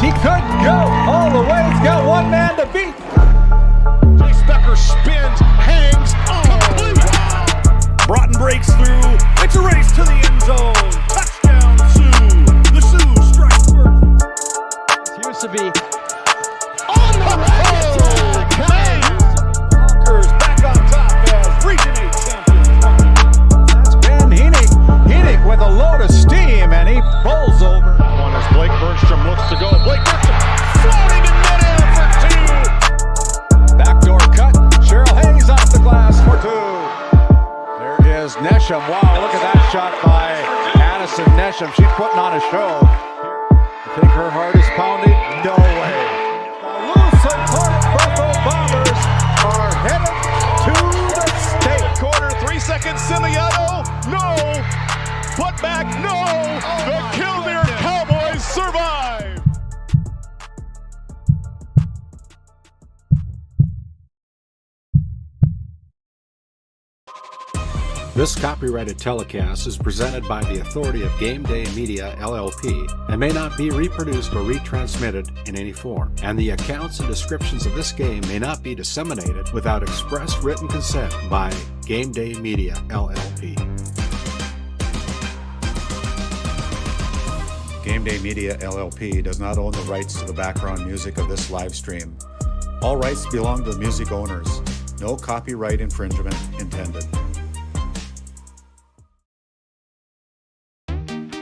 He could go all the way. He's got one man to beat. Chase Becker spins, hangs, complete. Broughton breaks through. It's a race to the end zone. Touchdown, Sioux. The Sioux strike first. Appears to be on the right attack. Hawkers back on top as Region 8 champions. That's Ben Henig. Henig with a load of steam, and he pulls over. One as Blake Burnstrom looks to go. Blake Burnstrom floating in midair for two. Backdoor cut. Cheryl Hayes off the glass for two. There is Nesham. Wow, look at that shot by Addison Nesham. She's putting on a show. You think her heart is pounding? No way. The Lusitania Buffalo Bombers are headed to the state. Quarter, 3 seconds, Simiano. No. Put back, no. The Killdeer Cowboys survive. This copyrighted telecast is presented by the authority of GameDay Media, LLP, and may not be reproduced or retransmitted in any form. And the accounts and descriptions of this game may not be disseminated without express written consent by GameDay Media, LLP. GameDay Media, LLP does not own the rights to the background music of this live stream. All rights belong to the music owners. No copyright infringement intended.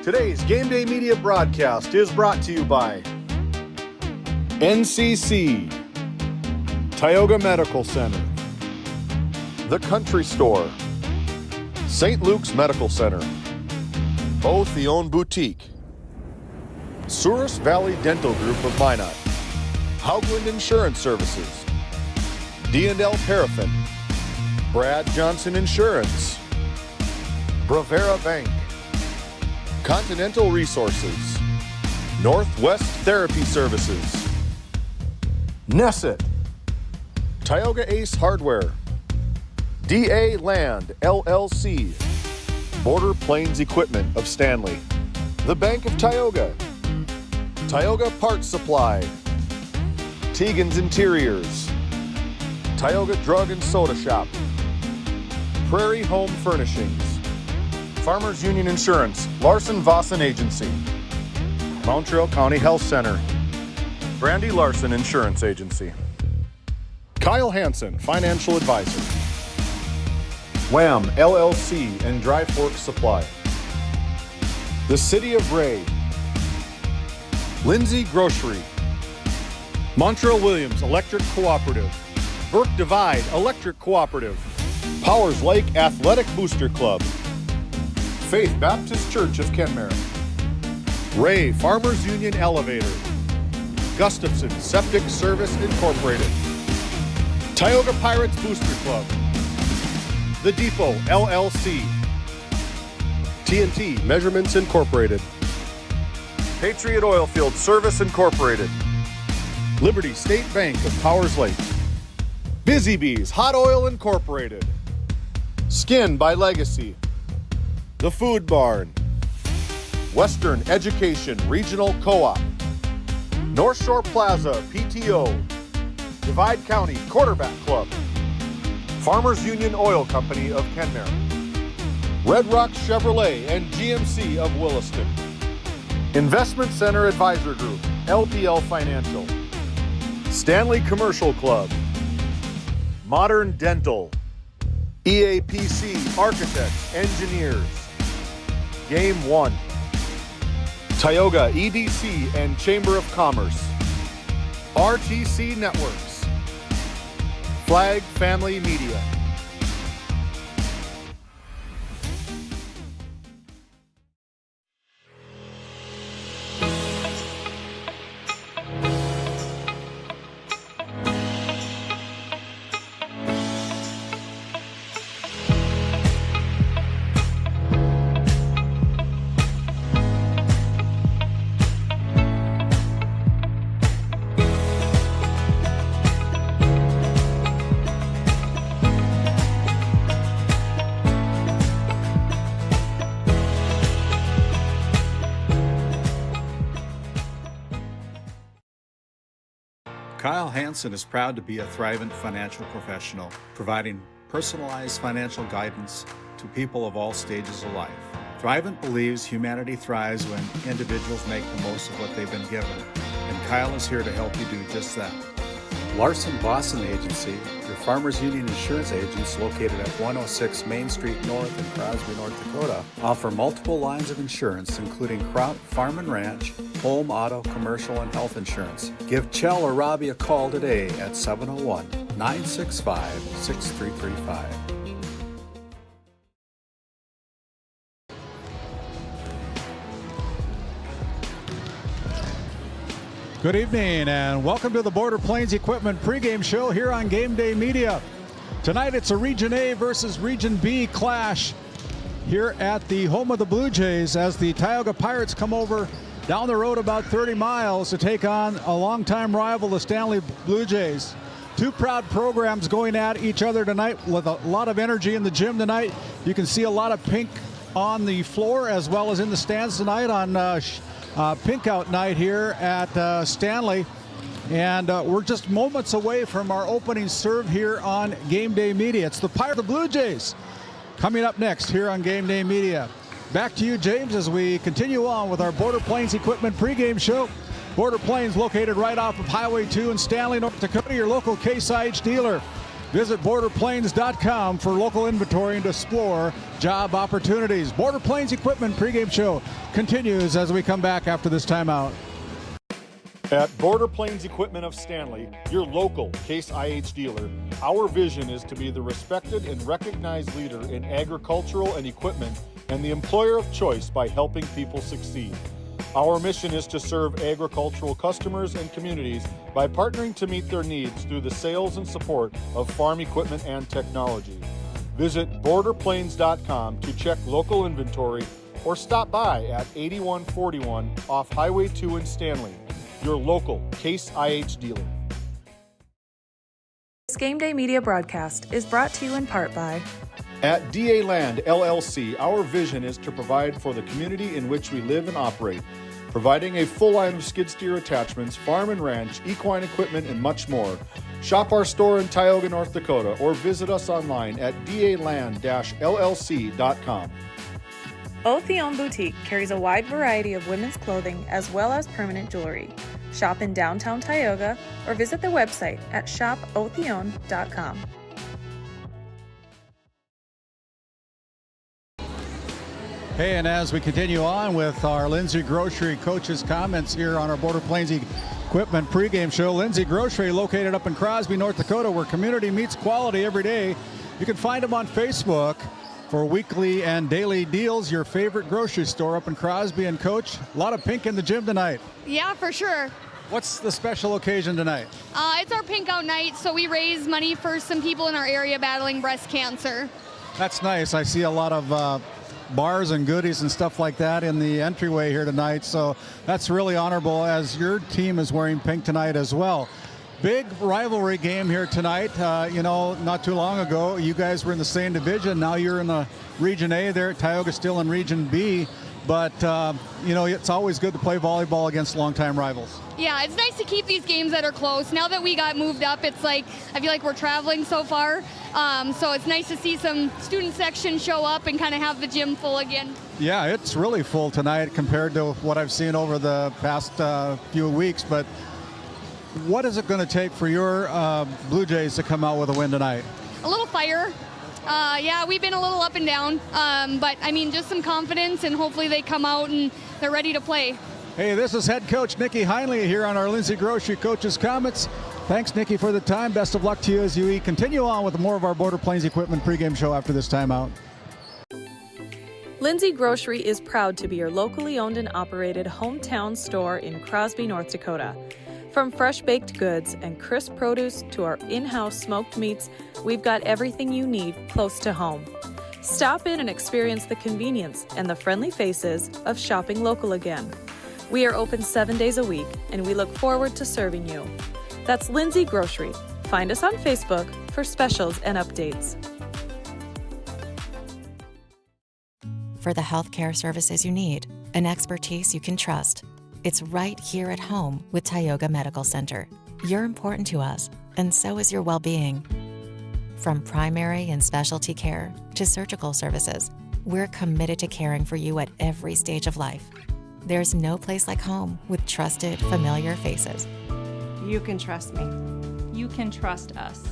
Today's GameDay Media broadcast is brought to you by NCC, Tioga Medical Center, The Country Store, St. Luke's Medical Center, Both the Own Boutique, Souris Valley Dental Group of Minot, Haugland Insurance Services, D&L Paraffin, Brad Johnson Insurance, Bravera Bank, Continental Resources, Northwest Therapy Services, Nesset, Tioga Ace Hardware, DA Land, LLC, Border Plains Equipment of Stanley, The Bank of Tioga, Tioga Parts Supply, Tegan's Interiors, Tioga Drug and Soda Shop, Prairie Home Furnishings, Farmers Union Insurance, Larson Vossen Agency, Montreal County Health Center, Brandy Larson Insurance Agency, Kyle Hansen, Financial Advisor, Wham! LLC and Dry Fork Supply, the City of Ray, Lindsay Grocery, Montreal Williams Electric Cooperative, Burke Divide Electric Cooperative, Powers Lake Athletic Booster Club, Faith Baptist Church of Kenmare, Ray Farmers Union Elevator, Gustafson Septic Service Incorporated, Tioga Pirates Booster Club, The Depot LLC, TNT Measurements Incorporated, Patriot Oilfield Service Incorporated, Liberty State Bank of Powers Lake, Busy Bees Hot Oil Incorporated, Skin by Legacy, The Food Barn, Western Education Regional Co-op, North Shore Plaza PTO, Divide County Quarterback Club, Farmers Union Oil Company of Kenmare, Red Rock Chevrolet and GMC of Williston, Investment Center Advisor Group, LPL Financial, Stanley Commercial Club, Modern Dental, EAPC Architects, Engineers, Game 1, Tioga EDC and Chamber of Commerce, RTC Networks, Flag Family Media. Kyle Hansen is proud to be a Thrivent financial professional, providing personalized financial guidance to people of all stages of life. Thrivent believes humanity thrives when individuals make the most of what they've been given, and Kyle is here to help you do just that. Larson Boston Agency, your Farmers Union insurance agents located at 106 Main Street North in Crosby, North Dakota, offer multiple lines of insurance, including crop, farm and ranch, home, auto, commercial, and health insurance. Give Chell or Robbie a call today at 701-965-6335. Good evening and welcome to the Border Plains Equipment pregame show here on GameDay Media. Tonight it's a Region A versus Region B clash here at the home of the Blue Jays as the Tioga Pirates come over down the road about 30 miles to take on a longtime rival, the Stanley Blue Jays. Two proud programs going at each other tonight with a lot of energy in the gym tonight. You can see a lot of pink on the floor as well as in the stands tonight on pink out night here at Stanley, and we're just moments away from our opening serve here on GameDay Media. It's the Pirates of the Blue Jays coming up next here on GameDay Media. Back to you, James, as we continue on with our Border Plains Equipment pregame show. Border Plains located right off of Highway 2 in Stanley, North Dakota, your local Case IH dealer. Visit borderplains.com for local inventory and explore job opportunities. Border Plains Equipment pregame show continues as we come back after this timeout. At Border Plains Equipment of Stanley, your local Case IH dealer, our vision is to be the respected and recognized leader in agricultural and equipment and the employer of choice by helping people succeed. Our mission is to serve agricultural customers and communities by partnering to meet their needs through the sales and support of farm equipment and technology. Visit borderplains.com to check local inventory or stop by at 8141 off Highway 2 in Stanley, your local Case IH dealer. This GameDay Media broadcast is brought to you in part by At DA Land LLC, our vision is to provide for the community in which we live and operate, providing a full line of skid steer attachments, farm and ranch, equine equipment, and much more. Shop our store in Tioga, North Dakota, or visit us online at daland-llc.com. Otheon Boutique carries a wide variety of women's clothing as well as permanent jewelry. Shop in downtown Tioga or visit their website at shopotheon.com. Hey, and as we continue on with our Lindsay Grocery Coach's comments here on our Border Plains Equipment pregame show. Lindsay Grocery, located up in Crosby, North Dakota, where community meets quality every day. You can find them on Facebook for weekly and daily deals. Your favorite grocery store up in Crosby. And Coach, a lot of pink in the gym tonight. Yeah, for sure. What's the special occasion tonight? It's our pink out night, so we raise money for some people in our area battling breast cancer. That's nice. I see a lot of bars and goodies and stuff like that in the entryway here tonight, so that's really honorable as your team is wearing pink tonight as well. Big rivalry game here tonight. Not too long ago you guys were in the same division. Now you're in the Region A there. Tioga's still in Region B, but it's always good to play volleyball against longtime rivals. Yeah, it's nice to keep these games that are close. Now that we got moved up, it's like I feel like we're traveling so far. So it's nice to see some student section show up and kind of have the gym full again. Yeah, it's really full tonight compared to what I've seen over the past few weeks. But what is it going to take for your Blue Jays to come out with a win tonight? A little fire. Yeah, we've been a little up and down. But, just some confidence, and hopefully they come out and they're ready to play. Hey, this is head coach Nikki Heinley here on our Lindsay Grocery Coach's Comments. Thanks, Nikki, for the time. Best of luck to you as you continue on with more of our Border Plains Equipment pregame show after this timeout. Lindsay Grocery is proud to be your locally owned and operated hometown store in Crosby, North Dakota. From fresh baked goods and crisp produce to our in-house smoked meats, we've got everything you need close to home. Stop in and experience the convenience and the friendly faces of shopping local again. We are open 7 days a week, and we look forward to serving you. That's Lindsay Grocery. Find us on Facebook for specials and updates. For the healthcare services you need, an expertise you can trust, it's right here at home with Tioga Medical Center. You're important to us, and so is your well-being. From primary and specialty care to surgical services, we're committed to caring for you at every stage of life. There's no place like home with trusted, familiar faces. You can trust me. You can trust us.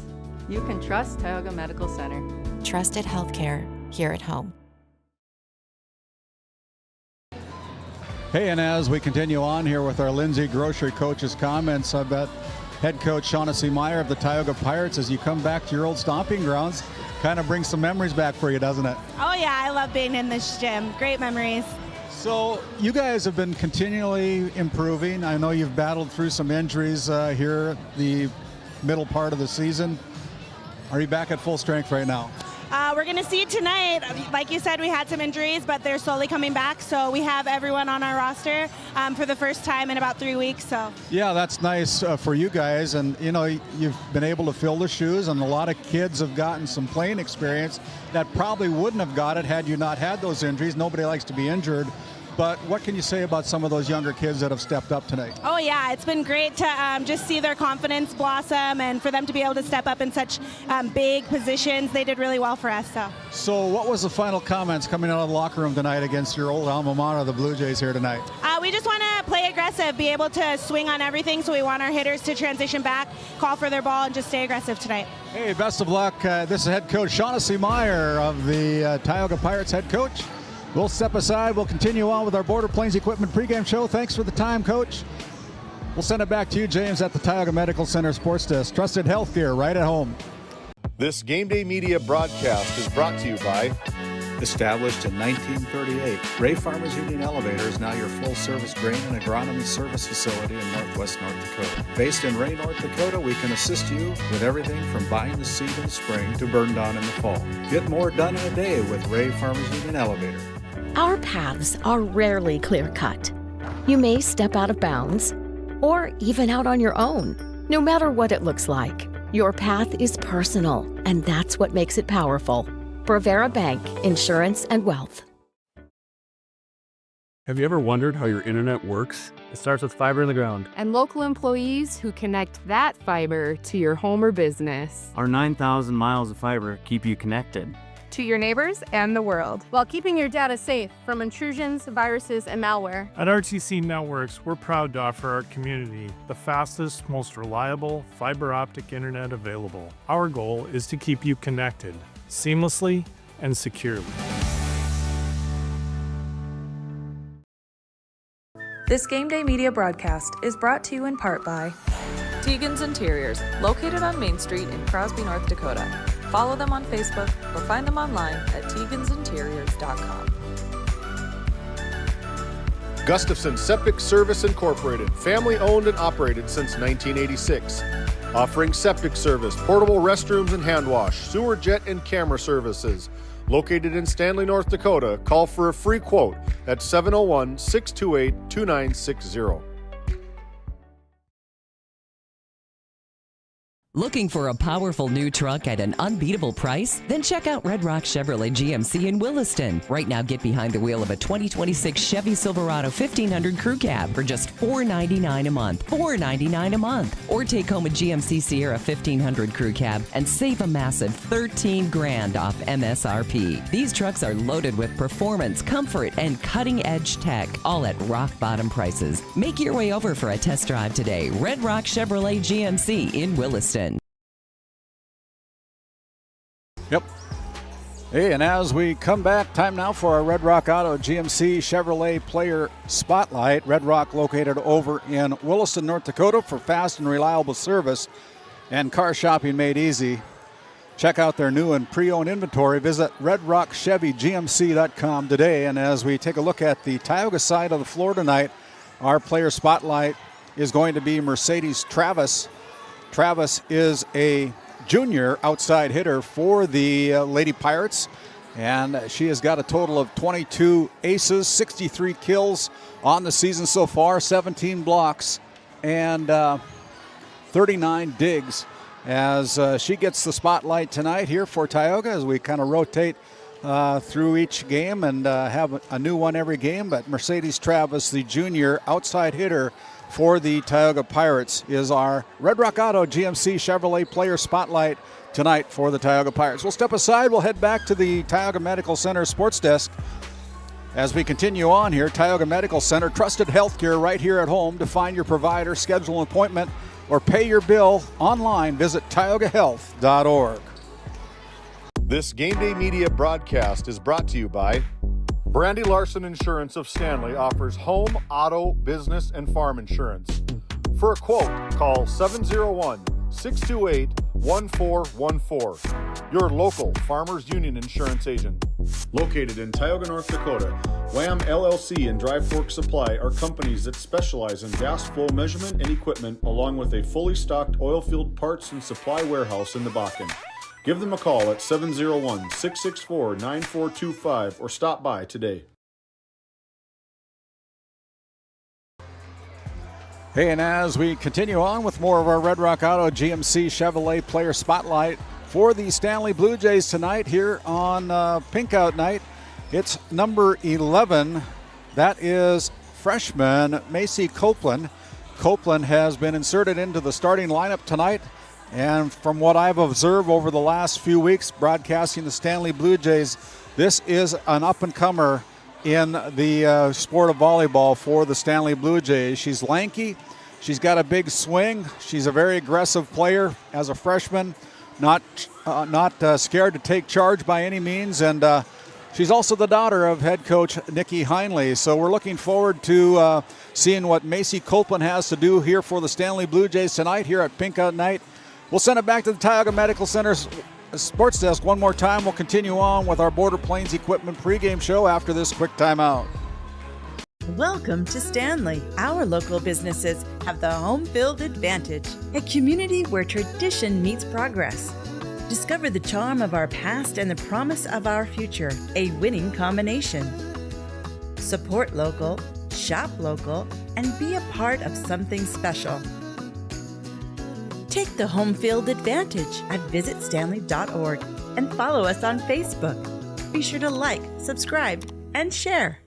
You can trust Tioga Medical Center. Trusted healthcare here at home. Hey, and as we continue on here with our Lindsay Grocery Coach's comments, I bet head coach Shaughnessy Meyer of the Tioga Pirates, as you come back to your old stomping grounds, kind of brings some memories back for you, doesn't it? Oh yeah, I love being in this gym. Great memories. So you guys have been continually improving. I know you've battled through some injuries here the middle part of the season. Are you back at full strength right now? We're going to see tonight. Like you said, we had some injuries, but they're slowly coming back. So we have everyone on our roster for the first time in about 3 weeks. So yeah, that's nice for you guys. And, you know, you've been able to fill the shoes, and a lot of kids have gotten some playing experience that probably wouldn't have got it had you not had those injuries. Nobody likes to be injured. But what can you say about some of those younger kids that have stepped up tonight? Oh yeah, it's been great to just see their confidence blossom, and for them to be able to step up in such big positions. They did really well for us. So what was the final comments coming out of the locker room tonight against your old alma mater, the Blue Jays, here tonight? We just want to play aggressive, be able to swing on everything, so we want our hitters to transition back, call for their ball, and just stay aggressive tonight. Hey, best of luck. This is head coach Shaughnessy Meyer of the Tioga Pirates head coach. We'll step aside. We'll continue on with our Border Plains Equipment pregame show. Thanks for the time, Coach. We'll send it back to you, James, at the Tioga Medical Center Sports Desk. Trusted health care right at home. This Game Day Media broadcast is brought to you by... Established in 1938, Ray Farmers Union Elevator is now your full-service grain and agronomy service facility in northwest North Dakota. Based in Ray, North Dakota, we can assist you with everything from buying the seed in the spring to burn down in the fall. Get more done in a day with Ray Farmers Union Elevator. Our paths are rarely clear-cut. You may step out of bounds, or even out on your own. No matter what it looks like, your path is personal, and that's what makes it powerful. Brevera Bank, Insurance and Wealth. Have you ever wondered how your internet works? It starts with fiber in the ground. And local employees who connect that fiber to your home or business. Our 9,000 miles of fiber keep you connected to your neighbors and the world, while keeping your data safe from intrusions, viruses, and malware. At RTC Networks, we're proud to offer our community the fastest, most reliable fiber optic internet available. Our goal is to keep you connected seamlessly and securely. This Game Day Media broadcast is brought to you in part by Tegan's Interiors, located on Main Street in Crosby, North Dakota. Follow them on Facebook or find them online at tegansinteriors.com. Gustafson Septic Service Incorporated, family owned and operated since 1986. Offering septic service, portable restrooms and hand wash, sewer jet and camera services. Located in Stanley, North Dakota, call for a free quote at 701-628-2960. Looking for a powerful new truck at an unbeatable price? Then check out Red Rock Chevrolet GMC in Williston. Right now, get behind the wheel of a 2026 Chevy Silverado 1500 Crew Cab for just $499 a month. $499 a month. Or take home a GMC Sierra 1500 Crew Cab and save a massive $13,000 off MSRP. These trucks are loaded with performance, comfort, and cutting-edge tech, all at rock-bottom prices. Make your way over for a test drive today. Red Rock Chevrolet GMC in Williston. Yep. Hey, and as we come back, time now for our Red Rock Auto GMC Chevrolet Player Spotlight. Red Rock located over in Williston, North Dakota for fast and reliable service and car shopping made easy. Check out their new and pre-owned inventory. Visit redrockchevygmc.com today. And as we take a look at the Tioga side of the floor tonight, our Player Spotlight is going to be Mercedes Travis. Travis is a junior outside hitter for the Lady Pirates, and she has got a total of 22 aces, 63 kills on the season so far, 17 blocks, and 39 digs as she gets the spotlight tonight here for Tioga as we kind of rotate through each game and have a new one every game. But Mercedes Travis, the junior outside hitter for the Tioga Pirates is our Red Rock Auto GMC Chevrolet Player Spotlight tonight for the Tioga Pirates. We'll step aside. We'll head back to the Tioga Medical Center sports desk. As we continue on here, Tioga Medical Center, trusted healthcare right here at home. To find your provider, schedule an appointment, or pay your bill online, visit tiogahealth.org. This Game Day Media broadcast is brought to you by Brandy Larson Insurance of Stanley offers home, auto, business, and farm insurance. For a quote, call 701-628-1414. Your local Farmers Union Insurance agent. Located in Tioga, North Dakota, WHAM LLC and Dry Fork Supply are companies that specialize in gas flow measurement and equipment, along with a fully stocked oil field parts and supply warehouse in the Bakken. Give them a call at 701-664-9425 or stop by today. Hey, and as we continue on with more of our Red Rock Auto GMC Chevrolet Player Spotlight for the Stanley Blue Jays tonight here on Pink Out Night, it's number 11. That is freshman Macy Copeland. Copeland has been inserted into the starting lineup tonight. And from what I've observed over the last few weeks broadcasting the Stanley Blue Jays, this is an up-and-comer in the sport of volleyball for the Stanley Blue Jays. She's lanky. She's got a big swing. She's a very aggressive player as a freshman, not scared to take charge by any means. And she's also the daughter of head coach Nikki Heinley. So we're looking forward to seeing what Macy Copeland has to do here for the Stanley Blue Jays tonight here at Pink Out Night. We'll send it back to the Tioga Medical Center's sports desk one more time. We'll continue on with our Border Plains Equipment pregame show after this quick timeout. Welcome to Stanley. Our local businesses have the home field advantage, a community where tradition meets progress. Discover the charm of our past and the promise of our future, a winning combination. Support local, shop local, and be a part of something special. Take the home field advantage at visitstanley.org and follow us on Facebook. Be sure to like, subscribe, and share.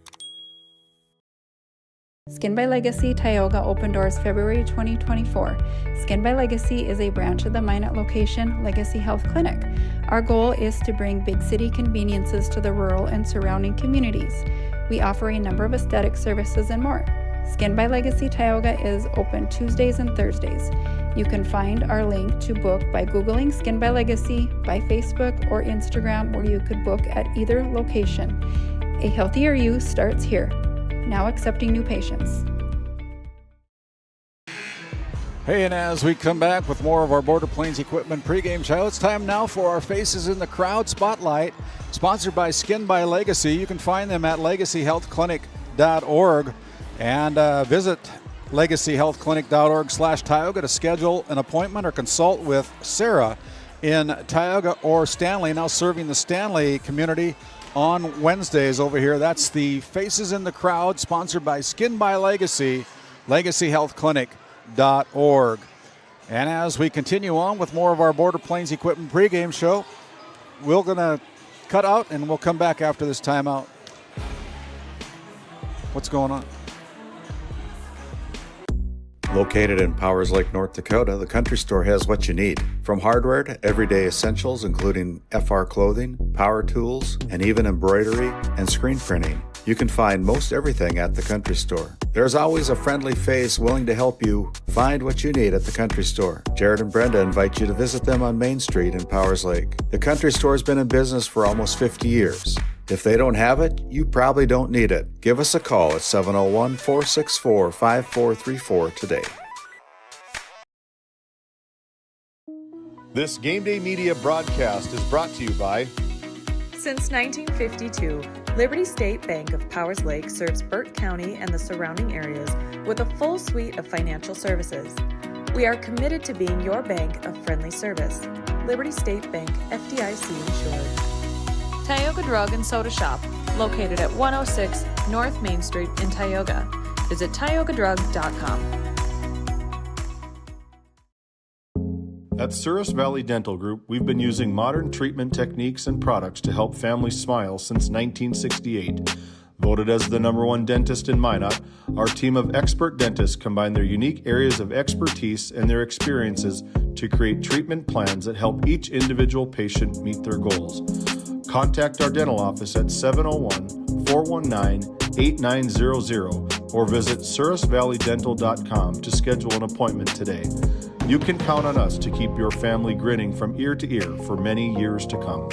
Skin by Legacy Tioga open doors February 2024. Skin by Legacy is a branch of the Minot location Legacy Health Clinic. Our goal is to bring big city conveniences to the rural and surrounding communities. We offer a number of aesthetic services and more. Skin by Legacy Tioga is open Tuesdays and Thursdays. You can find our link to book by Googling Skin by Legacy, by Facebook or Instagram, where you could book at either location. A healthier you starts here. Now accepting new patients. Hey, and as we come back with more of our Border Plains Equipment pregame show, it's time now for our Faces in the Crowd Spotlight, sponsored by Skin by Legacy. You can find them at legacyhealthclinic.org and visit legacyhealthclinic.org/Tioga to schedule an appointment or consult with Sarah in Tioga or Stanley, now serving the Stanley community on Wednesdays over here. That's the Faces in the Crowd, sponsored by Skin by Legacy, legacyhealthclinic.org. And as we continue on with more of our Border Plains Equipment pregame show, we're going to cut out and we'll come back after this timeout. What's going on? Located in Powers Lake, North Dakota, the Country Store has what you need. From hardware to everyday essentials, including FR clothing, power tools, and even embroidery and screen printing. You can find most everything at the Country Store. There's always a friendly face willing to help you find what you need at the Country Store. Jared and Brenda invite you to visit them on Main Street in Powers Lake. The Country Store has been in business for almost 50 years. If they don't have it, you probably don't need it. Give us a call at 701-464-5434 today. This Game Day Media broadcast is brought to you by... Since 1952, Liberty State Bank of Powers Lake serves Burt County and the surrounding areas with a full suite of financial services. We are committed to being your bank of friendly service. Liberty State Bank, FDIC insured. Tioga Drug and Soda Shop, located at 106 North Main Street in Tioga. Visit tiogadrug.com. At Souris Valley Dental Group, we've been using modern treatment techniques and products to help families smile since 1968. Voted as the #1 dentist in Minot, our team of expert dentists combine their unique areas of expertise and their experiences to create treatment plans that help each individual patient meet their goals. Contact our dental office at 701-419-8900 or visit surusvalleydental.com to schedule an appointment today. You can count on us to keep your family grinning from ear to ear for many years to come.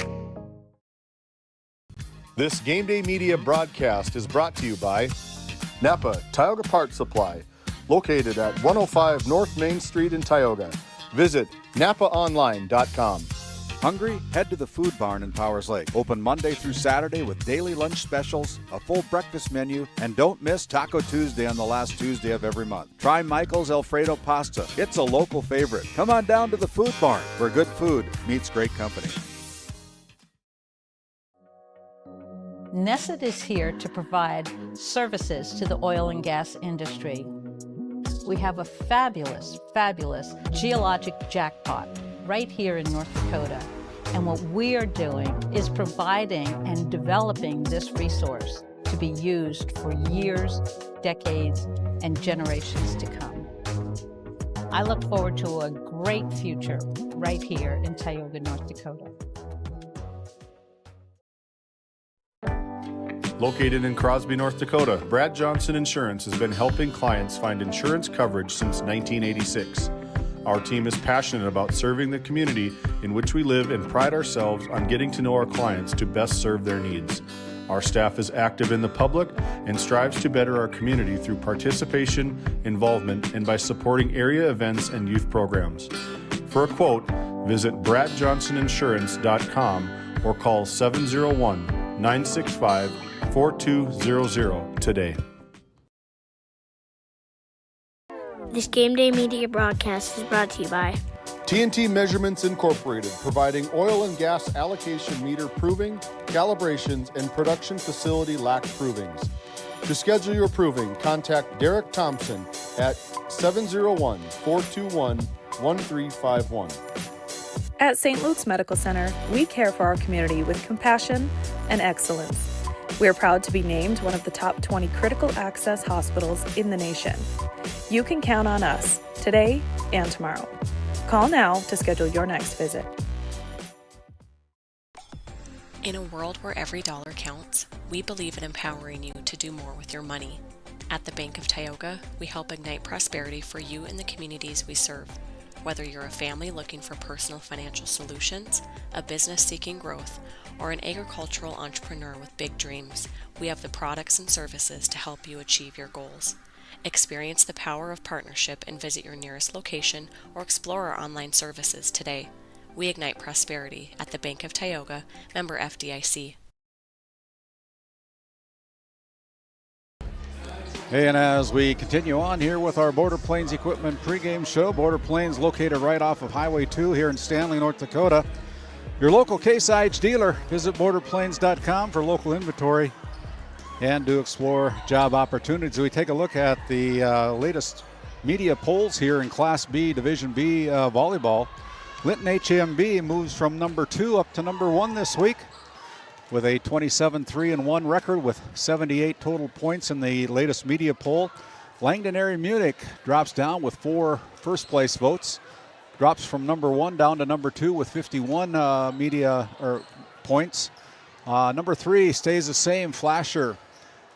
This Game Day Media broadcast is brought to you by Napa Tioga Parts Supply, located at 105 North Main Street in Tioga. Visit napaonline.com. Hungry? Head to the Food Barn in Powers Lake. Open Monday through Saturday with daily lunch specials, a full breakfast menu, and don't miss Taco Tuesday on the last Tuesday of every month. Try Michael's Alfredo Pasta. It's a local favorite. Come on down to the Food Barn, where good food meets great company. Nesset is here to provide services to the oil and gas industry. We have a fabulous, fabulous geologic jackpot right here in North Dakota. And what we are doing is providing and developing this resource to be used for years, decades, and generations to come. I look forward to a great future right here in Tioga, North Dakota. Located in Crosby, North Dakota, Brad Johnson Insurance has been helping clients find insurance coverage since 1986. Our team is passionate about serving the community in which we live and pride ourselves on getting to know our clients to best serve their needs. Our staff is active in the public and strives to better our community through participation, involvement, and by supporting area events and youth programs. For a quote, visit bradjohnsoninsurance.com or call 701-965-4200 today. This Game Day Media broadcast is brought to you by TNT Measurements Incorporated, providing oil and gas allocation meter proving, calibrations, and production facility lac provings. To schedule your proving, contact Derek Thompson at 701-421-1351. At St. Luke's Medical Center, we care for our community with compassion and excellence. We are proud to be named one of the top 20 critical access hospitals in the nation. You can count on us today and tomorrow. Call now to schedule your next visit. In a world where every dollar counts, we believe in empowering you to do more with your money. At the Bank of Tioga, we help ignite prosperity for you and the communities we serve. Whether you're a family looking for personal financial solutions, a business seeking growth, or an agricultural entrepreneur with big dreams, we have the products and services to help you achieve your goals. Experience the power of partnership and visit your nearest location or explore our online services today. We ignite prosperity at the Bank of Tioga, member FDIC. Hey, and as we continue on here with our Border Plains Equipment pregame show, Border Plains located right off of Highway 2 here in Stanley, North Dakota. Your local Case IH dealer. Visit borderplains.com for local inventory and to explore job opportunities. We take a look at the latest media polls here in Class B, Division B volleyball. Linton HMB moves from number 2 up to number 1 this week with a 27-3-1 record with 78 total points in the latest media poll. Langdon Area Munich drops down with 4 first-place votes, drops from number 1 down to number 2 with 51 points. Number 3 stays the same. Flasher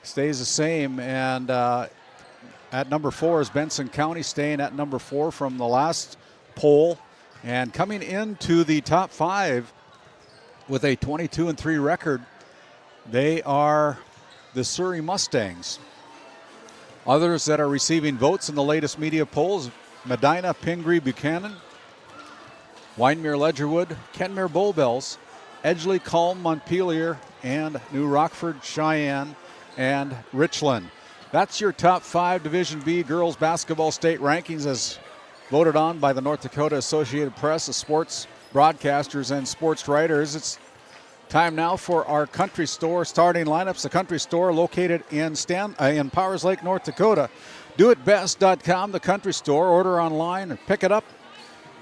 stays the same, and at number 4 is Benson County, staying at number 4 from the last poll. And coming into the top 5 with a 22-3 record, they are the Surrey Mustangs. Others that are receiving votes in the latest media polls: Medina, Pingree, Buchanan, Wyndmere, Ledgerwood, Kenmare, Bullbells, Edgeley, Culm, Montpelier, and New Rockford, Cheyenne, and Richland. That's your top 5 Division B girls basketball state rankings as voted on by the North Dakota Associated Press, the sports broadcasters and sports writers. It's time now for our Country Store starting lineups. The Country Store located in Powers Lake, North Dakota. DoItBest.com, the Country Store. Order online and pick it up.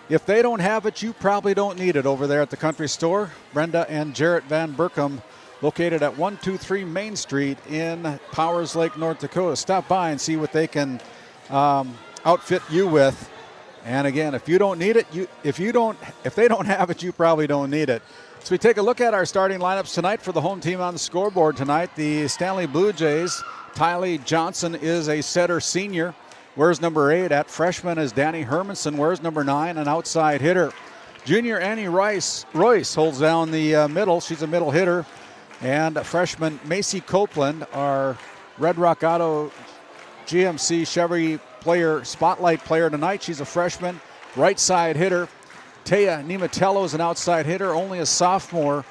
If they don't have it, you probably don't need it over there at the Country Store. Brenda and Jarrett Van Berkom located at 123 Main Street in Powers Lake, North Dakota. Stop by and see what they can outfit you with. And again, if you don't need it, if they don't have it, you probably don't need it. So we take a look at our starting lineups tonight for the home team on the scoreboard tonight. The Stanley Blue Jays, Tylee Johnson is a setter senior. Wears number 8. At freshman is Danny Hermanson. Wears number 9, an outside hitter. Junior Annie Royce holds down the middle. She's a middle hitter. And freshman Macy Copeland, our Red Rock Auto GMC Chevy spotlight player tonight. She's a freshman, right side hitter. Taya Nematello is an outside hitter, only a sophomore.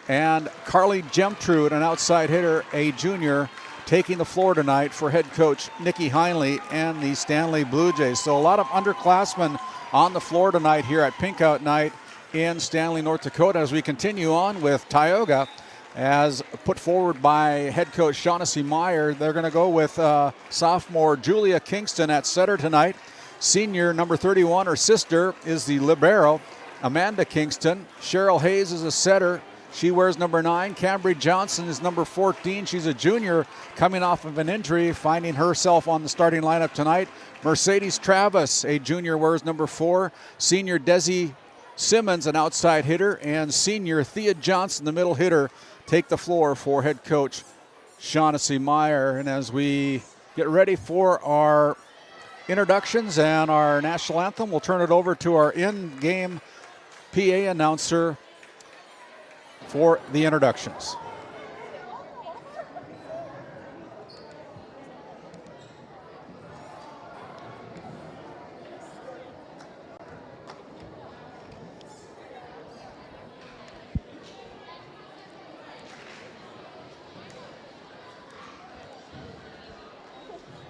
And Carly Gemtrude, an outside hitter, a junior, taking the floor tonight for head coach Nikki Heinley and the Stanley Blue Jays. So a lot of underclassmen on the floor tonight here at Pinkout Night in Stanley, North Dakota, as we continue on with Tioga, as put forward by head coach Shaughnessy Meyer. They're going to go with sophomore Julia Kingston at setter tonight. Senior number 31, her sister, is the libero, Amanda Kingston. Cheryl Hayes is a setter. She wears number 9. Cambry Johnson is number 14. She's a junior coming off of an injury, finding herself on the starting lineup tonight. Mercedes Travis, a junior, wears number 4. Senior Desi Simmons, an outside hitter, and senior Thea Johnson, the middle hitter, take the floor for head coach Shaughnessy Meyer. And as we get ready for our introductions and our national anthem, we'll turn it over to our in-game PA announcer for the introductions.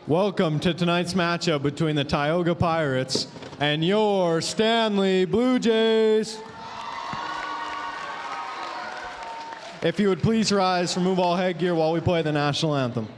Welcome to tonight's matchup between the Tioga Pirates and your Stanley Blue Jays. If you would please rise, remove all headgear while we play the national anthem.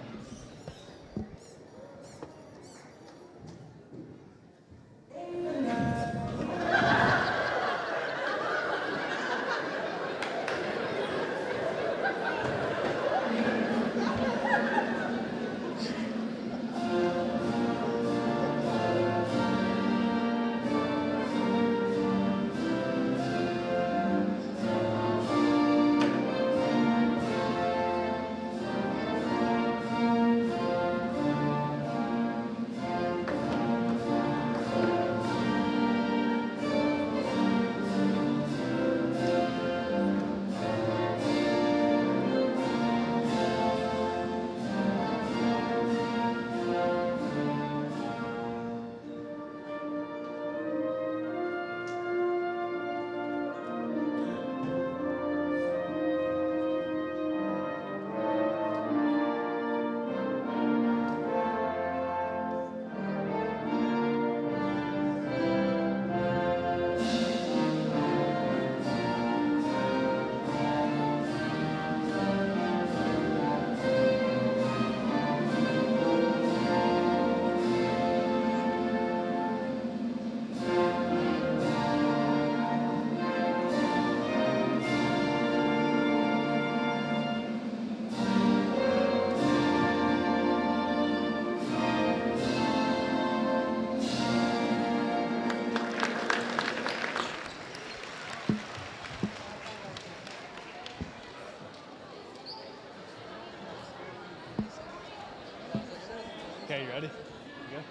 Okay, you ready? You good?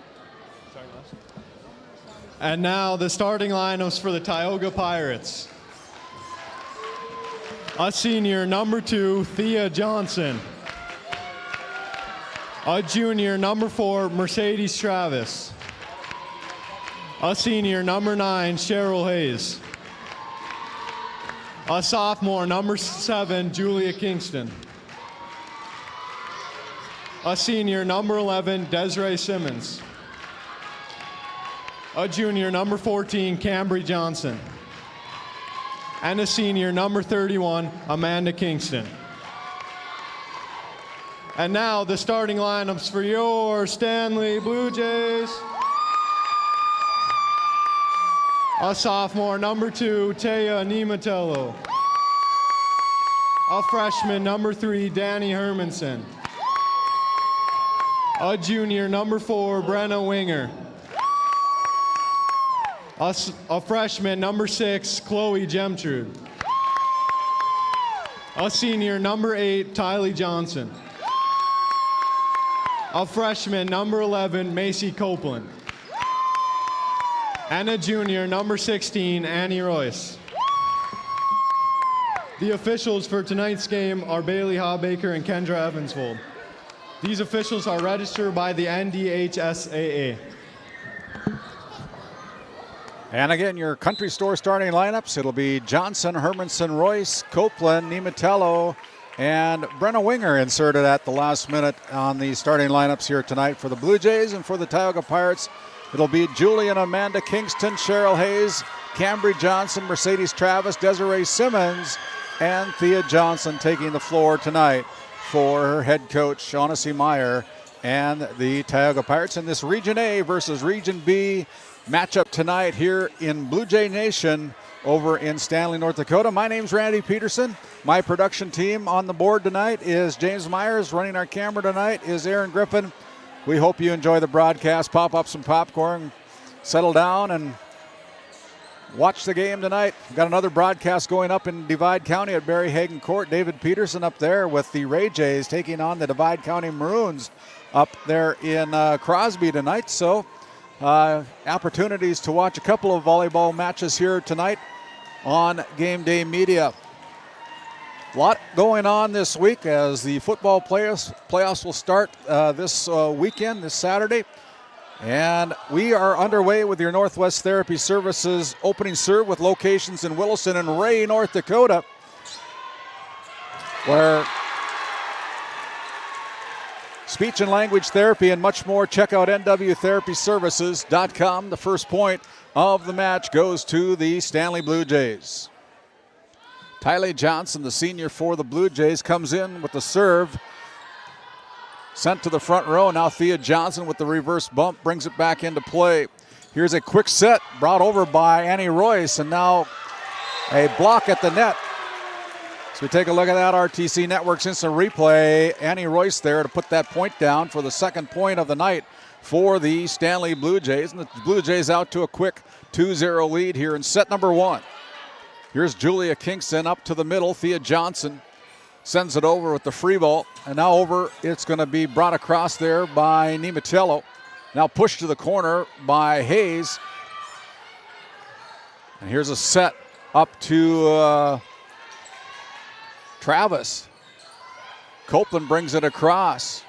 Starting left. And now the starting lineups for the Tioga Pirates. A senior, number 2, Thea Johnson. A junior, number 4, Mercedes Travis. A senior, number 9, Cheryl Hayes. A sophomore, number 7, Julia Kingston. A senior, number 11, Desiree Simmons. A junior, number 14, Cambry Johnson. And a senior, number 31, Amanda Kingston. And now the starting lineups for your Stanley Blue Jays. A sophomore, number 2, Taya Nematello. A freshman, number 3, Danny Hermanson. A junior, number 4, Brenna Winger. A freshman, number 6, Chloe Gemtrude. A senior, number 8, Tylee Johnson. A freshman, number 11, Macy Copeland. And a junior, number 16, Annie Royce. The officials for tonight's game are Bailey Hawbaker and Kendra Evansvold. These officials are registered by the NDHSAA. And again, your country store starting lineups. It'll be Johnson, Hermanson, Royce, Copeland, Nematello, and Brenna Winger inserted at the last minute on the starting lineups here tonight for the Blue Jays. And for the Tioga Pirates, it'll be Julie and Amanda Kingston, Cheryl Hayes, Cambry Johnson, Mercedes Travis, Desiree Simmons, and Thea Johnson taking the floor tonight for her head coach, Shaughnessy Meyer, and the Tioga Pirates in this Region A versus Region B matchup tonight here in Blue Jay Nation over in Stanley, North Dakota. My name's Randy Peterson. My production team on the board tonight is James Myers. Running our camera tonight is Aaron Griffin. We hope you enjoy the broadcast. Pop up some popcorn, settle down, and watch the game tonight. We've got another broadcast going up in Divide County at Barry Hagen Court. David Peterson up there with the Ray Jays taking on the Divide County Maroons up there in Crosby tonight. So opportunities to watch a couple of volleyball matches here tonight on Game Day Media. A lot going on this week as the football playoffs will start this weekend, this Saturday. And we are underway with your Northwest Therapy Services opening serve with locations in Williston and Ray, North Dakota, where speech and language therapy and much more. Check out nwtherapyservices.com. The first point of the match goes to the Stanley Blue Jays. Tylee Johnson, the senior for the Blue Jays, comes in with the serve. Sent to the front row. Now Thea Johnson with the reverse bump brings it back into play. Here's a quick set brought over by Annie Royce, and now a block at the net. So we take a look at that RTC Network's instant replay. Annie Royce there to put that point down for the second point of the night for the Stanley Blue Jays. And the Blue Jays out to a quick 2-0 lead here in set number 1. Here's Julia Kingston up to the middle. Thea Johnson sends it over with the free ball. And now over, it's going to be brought across there by Nematello. Now pushed to the corner by Hayes. And here's a set up to Travis. Copeland brings it across.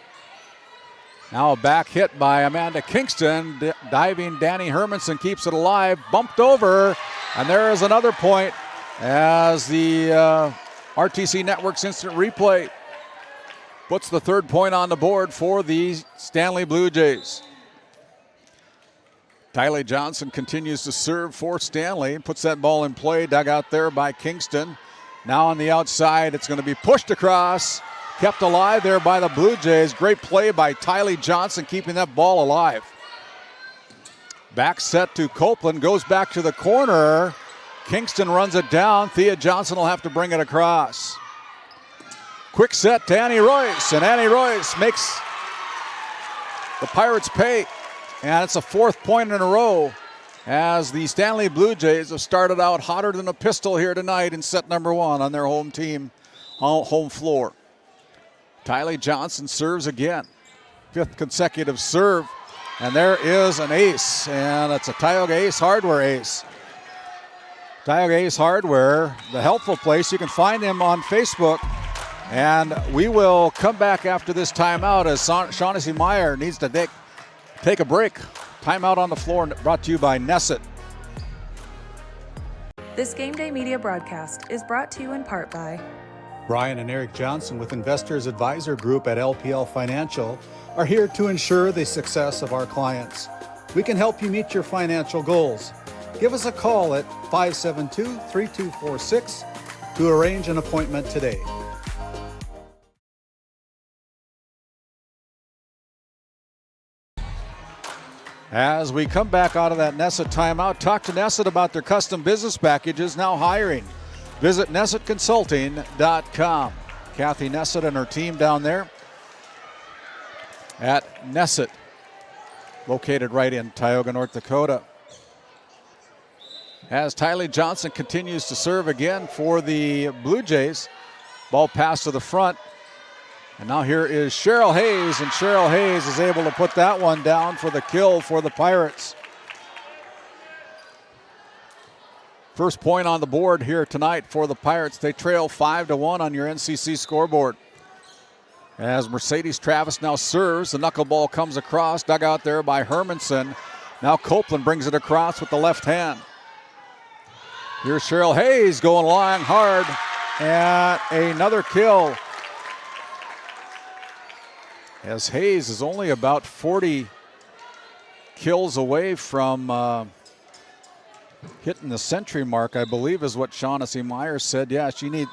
Now a back hit by Amanda Kingston. Diving Danny Hermanson keeps it alive. Bumped over. And there is another point as the RTC Network's instant replay puts the third point on the board for the Stanley Blue Jays. Tylee Johnson continues to serve for Stanley. Puts that ball in play. Dug out there by Kingston. Now on the outside, it's going to be pushed across. Kept alive there by the Blue Jays. Great play by Tylee Johnson keeping that ball alive. Back set to Copeland. Goes back to the corner. Kingston runs it down. Thea Johnson will have to bring it across. Quick set to Annie Royce. And Annie Royce makes the Pirates pay. And it's a fourth point in a row as the Stanley Blue Jays have started out hotter than a pistol here tonight in set number 1 on their home team, home floor. Tylee Johnson serves again. 5th consecutive serve. And there is an ace. And it's a Tioga Ace Hardware ace. Tioga Ace Hardware, the helpful place. You can find them on Facebook. And we will come back after this timeout as Shaughnessy Meyer needs to take a break. Timeout on the floor brought to you by Nesset. This Game Day Media broadcast is brought to you in part by Brian and Eric Johnson with Investors Advisor Group at LPL Financial are here to ensure the success of our clients. We can help you meet your financial goals. Give us a call at 572-3246 to arrange an appointment today. As we come back out of that Nesset timeout, talk to Nesset about their custom business packages now hiring. visit NessetConsulting.com. Kathy Nesset and her team down there at Nesset, located right in Tioga, North Dakota. As Tylee Johnson continues to serve again for the Blue Jays. Ball passed to the front. And now here is Cheryl Hayes, and Cheryl Hayes is able to put that one down for the kill for the Pirates. First point on the board here tonight for the Pirates. They trail 5-1 on your NCC scoreboard. As Mercedes Travis now serves, the knuckleball comes across, dug out there by Hermanson. Now Copeland brings it across with the left hand. Here's Cheryl Hayes going long hard, and another kill. As Hayes is only about 40 kills away from hitting the century mark, I believe is what Shaughnessy Myers said. Yeah, she hit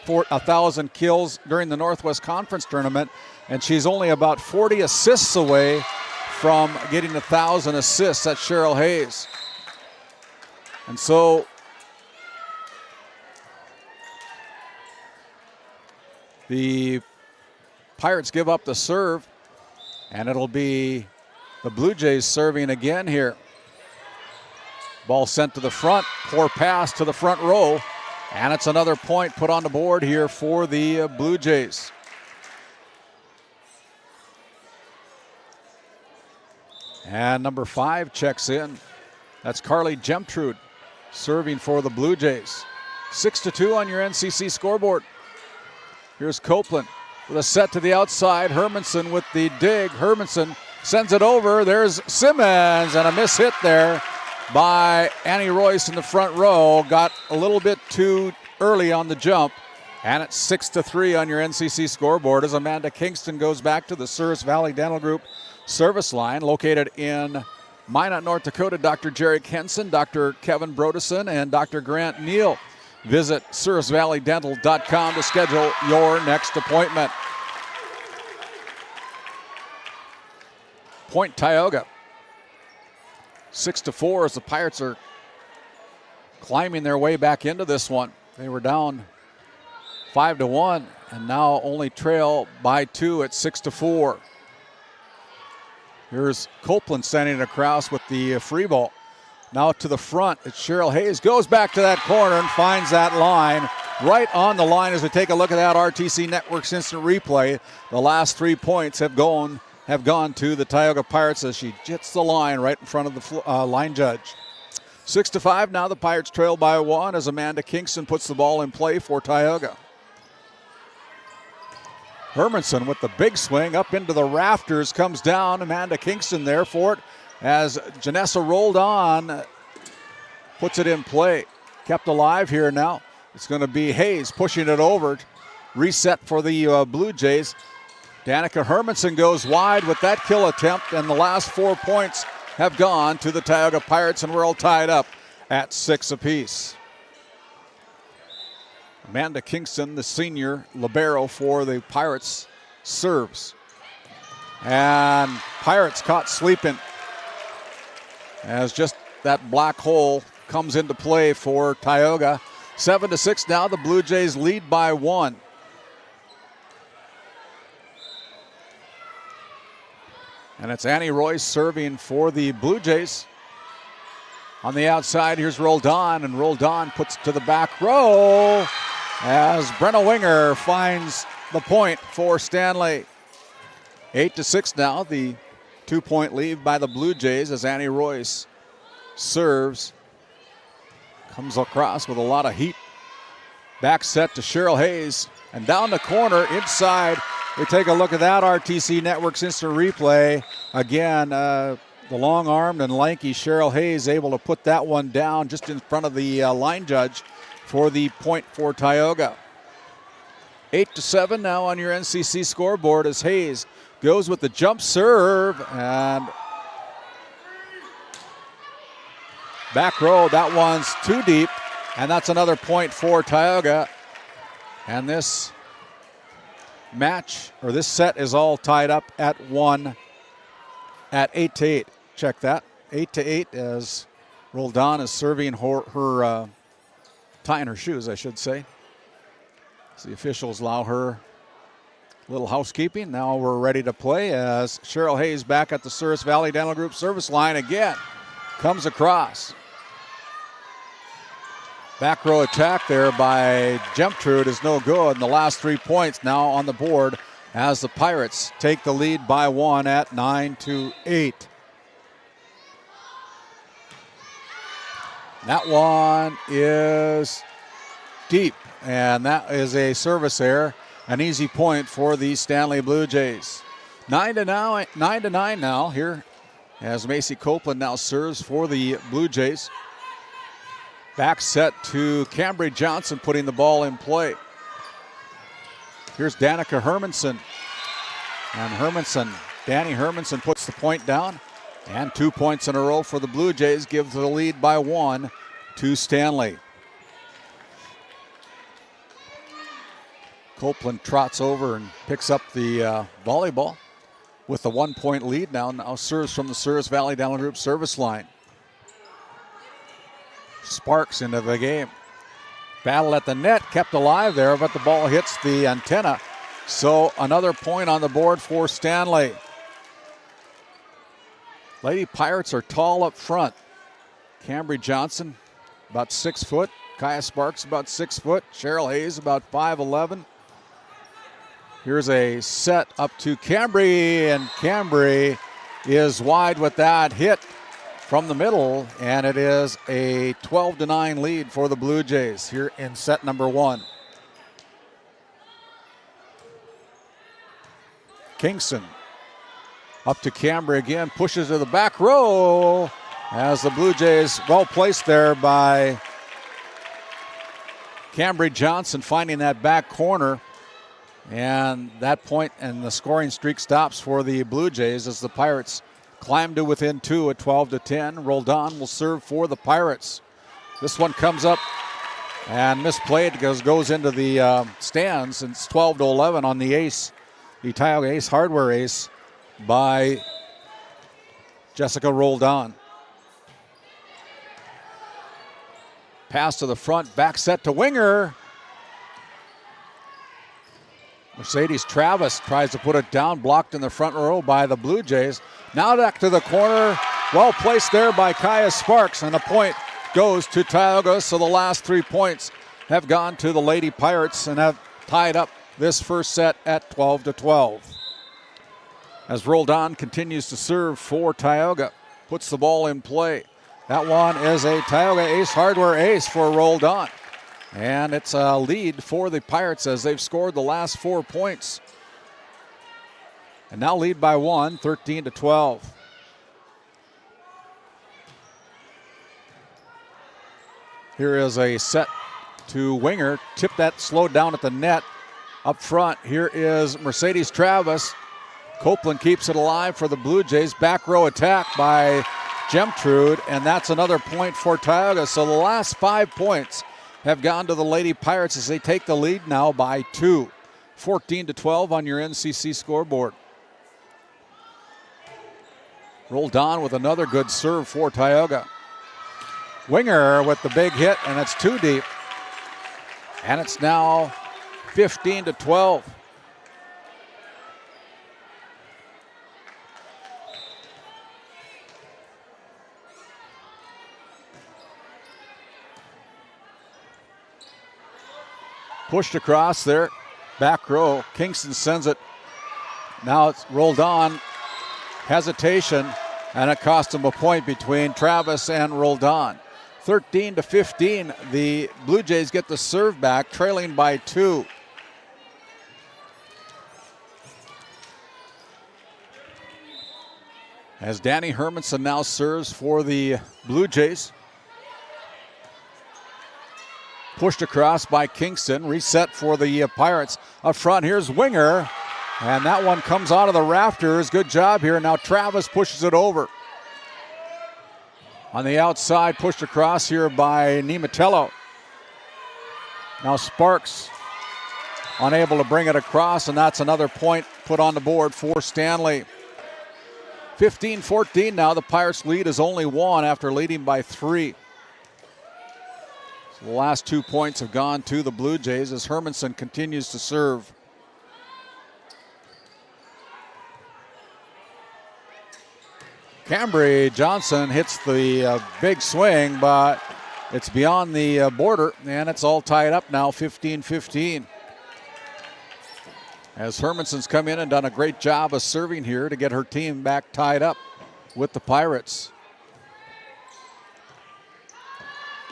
1,000 kills during the Northwest Conference tournament, and she's only about 40 assists away from getting 1,000 assists. That's Cheryl Hayes. And so the Pirates give up the serve, and it'll be the Blue Jays serving again here. Ball sent to the front, poor pass to the front row, and it's another point put on the board here for the Blue Jays. And number 5 checks in. That's Carly Gemtrude serving for the Blue Jays. 6-2 on your NCC scoreboard. Here's Copeland with a set to the outside. Hermanson with the dig. Hermanson sends it over. There's Simmons, and a miss hit there by Annie Royce in the front row. Got a little bit too early on the jump, and it's 6-3 on your NCC scoreboard as Amanda Kingston goes back to the Souris Valley Dental Group service line located in Minot, North Dakota. Dr. Jerry Henson, Dr. Kevin Brodesson, and Dr. Grant Neal. Visit SourisValleyDental.com to schedule your next appointment. Point Tioga. 6-4 as the Pirates are climbing their way back into this one. They were down 5-1 and now only trail by 2 at 6-4. Here's Copeland sending it across with the free ball. Now to the front, it's Cheryl Hayes. Goes back to that corner and finds that line. Right on the line as we take a look at that RTC Network's instant replay. The last 3 points have gone to the Tioga Pirates as she hits the line right in front of the line judge. 6-5 now. The Pirates trail by 1 as Amanda Kingston puts the ball in play for Tioga. Hermanson with the big swing up into the rafters, comes down. Amanda Kingston there for it as Janessa rolled on, puts it in play. Kept alive here now. It's going to be Hayes pushing it over. Reset for the Blue Jays. Danica Hermanson goes wide with that kill attempt, and the last 4 points have gone to the Tioga Pirates, and we're all tied up at 6 apiece. Amanda Kingston, the senior libero for the Pirates, serves. And Pirates caught sleeping as just that black hole comes into play for Tioga. 7-6 now. The Blue Jays lead by 1. And it's Annie Royce serving for the Blue Jays. On the outside, here's Roldan, and Roldan puts it to the back row as Brenna Winger finds the point for Stanley. 8-6 now, the 2-point lead by the Blue Jays as Annie Royce serves. Comes across with a lot of heat. Back set to Cheryl Hayes, and down the corner inside. We take a look at that RTC Network's instant replay. Again, the long-armed and lanky Cheryl Hayes able to put that one down just in front of the line judge for the point for Tioga. 8-7 now on your NCC scoreboard as Hayes goes with the jump serve, and back row, that one's too deep, and that's another point for Tioga. And this match, or this set, is all tied up at 1 at 8-8. Check that, 8-8 as Roldan is serving her tying her shoes, I should say. So the officials allow her a little housekeeping. Now we're ready to play as Cheryl Hayes back at the Souris Valley Dental Group service line again. Comes across. Back row attack there by Gemtrude is no good. And the last 3 points now on the board as the Pirates take the lead by 1 at 9-8. That one is deep, and that is a service error. An easy point for the Stanley Blue Jays. 9-9 now here as Macy Copeland now serves for the Blue Jays. Back set to Cambry Johnson putting the ball in play. Here's Danica Hermanson. And Danny Hermanson puts the point down. And 2 points in a row for the Blue Jays gives the lead by 1 to Stanley. Copeland trots over and picks up the volleyball with the 1 point lead now serves from the Souris Valley Dental Group service line. Sparks into the game. Battle at the net, kept alive there, but the ball hits the antenna. So another point on the board for Stanley. Lady Pirates are tall up front. Cambry Johnson, about 6 foot. Kaya Sparks, about 6 foot. Cheryl Hayes, about 5'11". Here's a set up to Cambry, and Cambry is wide with that hit from the middle, and it is a 12-9 lead for the Blue Jays here in set number 1. Kingston up to Cambry again, pushes to the back row as the Blue Jays, well placed there by Cambry Johnson, finding that back corner. And that point and the scoring streak stops for the Blue Jays as the Pirates climb to within 2 at 12-10. Roldan will serve for the Pirates. This one comes up and misplayed because goes into the stands. And it's 12-11 on the ace, the Tioga Ace Hardware ace by Jessica Roldan. Pass to the front, back set to winger. Mercedes Travis tries to put it down, blocked in the front row by the Blue Jays. Now back to the corner, well placed there by Kaya Sparks, and the point goes to Tioga. So the last 3 points have gone to the Lady Pirates and have tied up this first set at 12-12. As Roldan continues to serve for Tioga, puts the ball in play. That one is a Tioga Ace Hardware ace for Roldan. And it's a lead for the Pirates as they've scored the last 4 points. And now lead by 1, 13-12. Here is a set to winger. Tip that slowed down at the net. Up front, here is Mercedes Travis. Copeland keeps it alive for the Blue Jays. Back row attack by Gemtrude, and that's another point for Tioga. So the last 5 points have gone to the Lady Pirates as they take the lead now by 2. 14-12 on your NCC scoreboard. Roldan with another good serve for Tioga. Winger with the big hit, and it's too deep. And it's now 15-12. Pushed across there, back row. Kingston sends it. Now it's rolled on. Hesitation, and it cost him a point between Travis and Roldan. 13-15, the Blue Jays get the serve back, trailing by 2. As Danny Hermanson now serves for the Blue Jays. Pushed across by Kingston, reset for the Pirates. Up front, here's Winger, and that one comes out of the rafters. Good job here. Now Travis pushes it over. On the outside, pushed across here by Nematello. Now Sparks unable to bring it across, and that's another point put on the board for Stanley. 15-14 now. The Pirates lead is only 1 after leading by 3. The last 2 points have gone to the Blue Jays as Hermanson continues to serve. Cambry Johnson hits the big swing, but it's beyond the border, and it's all tied up now, 15-15. As Hermanson's come in and done a great job of serving here to get her team back tied up with the Pirates.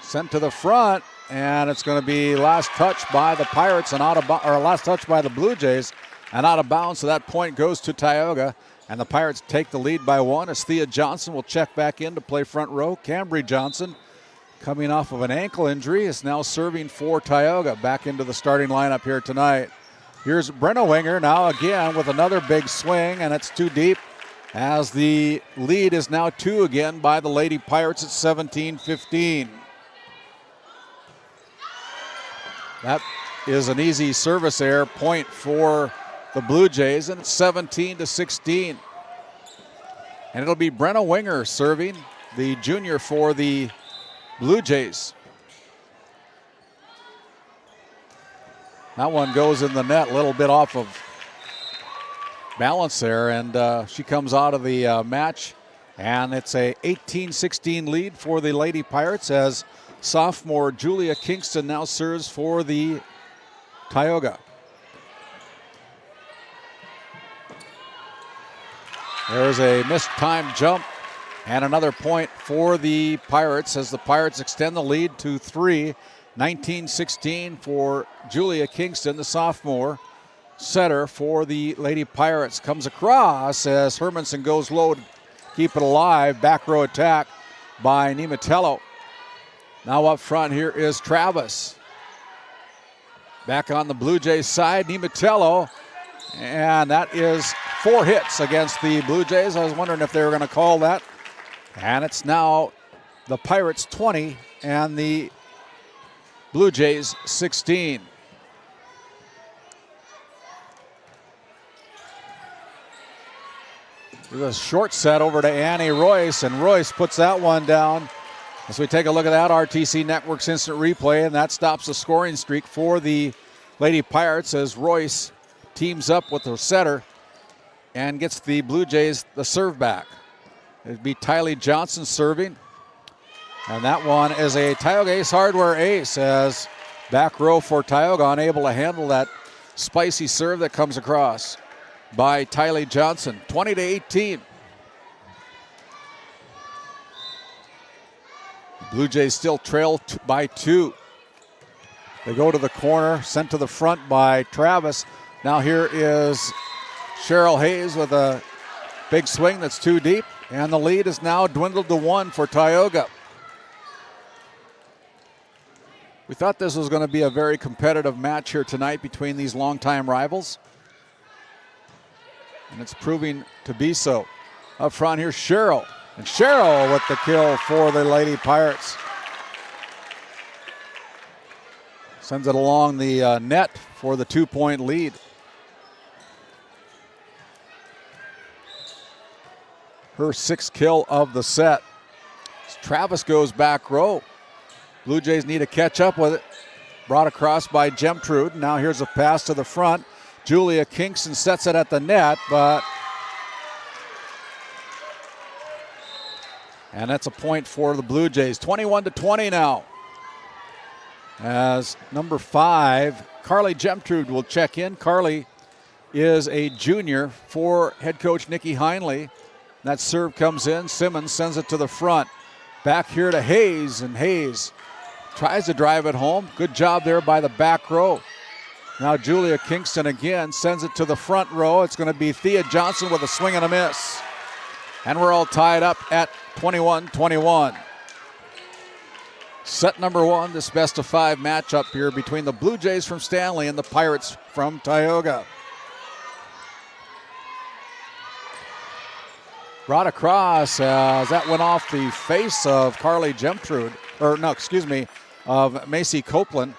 Sent to the front, and it's going to be last touch by the Pirates and last touch by the Blue Jays and out of bounds. So that point goes to Tioga, and the Pirates take the lead by 1 as Thea Johnson will check back in to play front row. Cambry Johnson, coming off of an ankle injury, is now serving for Tioga back into the starting lineup here tonight. Here's Brenna Winger now again with another big swing, and it's too deep as the lead is now 2 again by the Lady Pirates at 17-15. That is an easy service error point for the Blue Jays, and it's 17-16. And it'll be Brenna Winger serving, the junior for the Blue Jays. That one goes in the net, a little bit off of balance there, and she comes out of the match, and it's a 18-16 lead for the Lady Pirates as sophomore Julia Kingston now serves for the Tioga. There's a missed time jump and another point for the Pirates as the Pirates extend the lead to 3. 19-16 for Julia Kingston, the sophomore setter for the Lady Pirates. Comes across as Hermanson goes low to keep it alive. Back row attack by Nematello. Now up front here is Travis. Back on the Blue Jays side, Nematello. And that is 4 hits against the Blue Jays. I was wondering if they were going to call that. And it's now the Pirates 20 and the Blue Jays 16. There's a short set over to Annie Royce, and Royce puts that one down. As we take a look at that, RTC Network's instant replay, and that stops the scoring streak for the Lady Pirates as Royce teams up with her setter and gets the Blue Jays the serve back. It'd be Tylee Johnson serving. And that one is a Tioga Ace Hardware ace as back row for Tioga unable to handle that spicy serve that comes across by Tylee Johnson. 20-18. Blue Jays still trail by 2. They go to the corner, sent to the front by Travis. Now here is Cheryl Hayes with a big swing that's too deep, and the lead is now dwindled to 1 for Tioga. We thought this was going to be a very competitive match here tonight between these longtime rivals, and it's proving to be so. Up front here's Cheryl, and Cheryl with the kill for the Lady Pirates. Sends it along the net for the 2-point lead. Her 6th kill of the set. Travis goes back row. Blue Jays need to catch up with it. Brought across by Gemtrude. Now here's a pass to the front. Julia Kingston sets it at the net, and that's a point for the Blue Jays. 21-20 now. As number 5, Carly Gemtrude will check in. Carly is a junior for head coach Nikki Heinley. That serve comes in. Simmons sends it to the front. Back here to Hayes, and Hayes tries to drive it home. Good job there by the back row. Now Julia Kingston again sends it to the front row. It's going to be Thea Johnson with a swing and a miss. And we're all tied up at 21-21. Set number 1, this best-of-5 matchup here between the Blue Jays from Stanley and the Pirates from Tioga. Brought across as that went off the face of Carly Gemtrude, of Macy Copeland,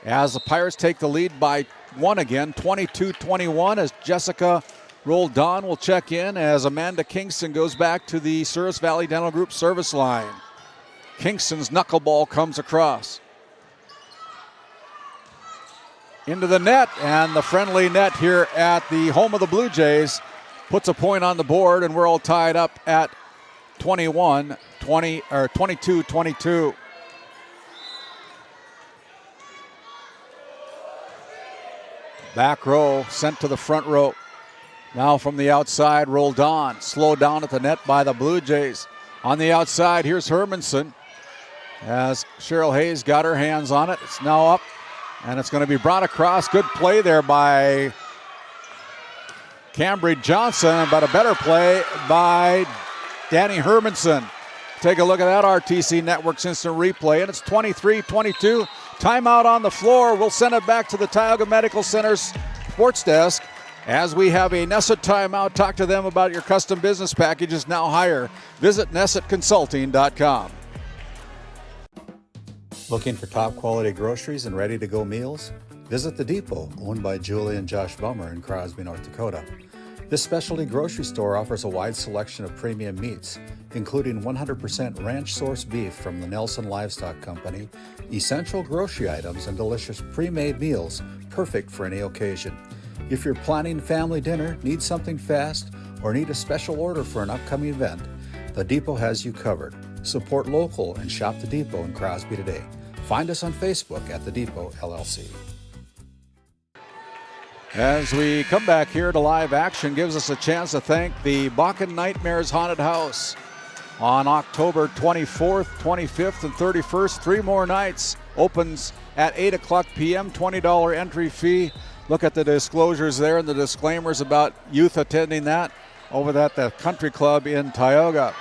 as the Pirates take the lead by 1 again, 22-21, as Jessica Roldan will check in as Amanda Kingston goes back to the Souris Valley Dental Group service line. Kingston's knuckleball comes across. into the net, and the friendly net here at the home of the Blue Jays puts a point on the board, and we're all tied up at 22-22. Back row sent to the front row. Now from the outside, rolled on. Slowed down at the net by the Blue Jays. On the outside, here's Hermanson. As Cheryl Hayes got her hands on it. It's now up, and it's going to be brought across. Good play there by Cambridge Johnson, but a better play by Danny Hermanson. Take a look at that RTC Network's instant replay, and it's 23-22. Timeout on the floor. We'll send it back to the Tioga Medical Center's sports desk as we have a Nesset timeout. Talk to them about your custom business packages now higher. Visit NessetConsulting.com. Looking for top quality groceries and ready to go meals? Visit The Depot, owned by Julie and Josh Bummer in Crosby, North Dakota. This specialty grocery store offers a wide selection of premium meats, including 100% ranch source beef from the Nelson Livestock Company, essential grocery items, and delicious pre-made meals perfect for any occasion. If you're planning family dinner, need something fast, or need a special order for an upcoming event, The Depot has you covered. Support local and shop The Depot in Crosby today. Find us on Facebook at The Depot LLC. As we come back here to live action, gives us a chance to thank the Bakken Nightmares Haunted House on October 24th, 25th, and 31st. 3 more nights. Opens at 8 o'clock p.m., $20 entry fee. Look at the disclosures there and the disclaimers about youth attending that over at the Country Club in Tioga.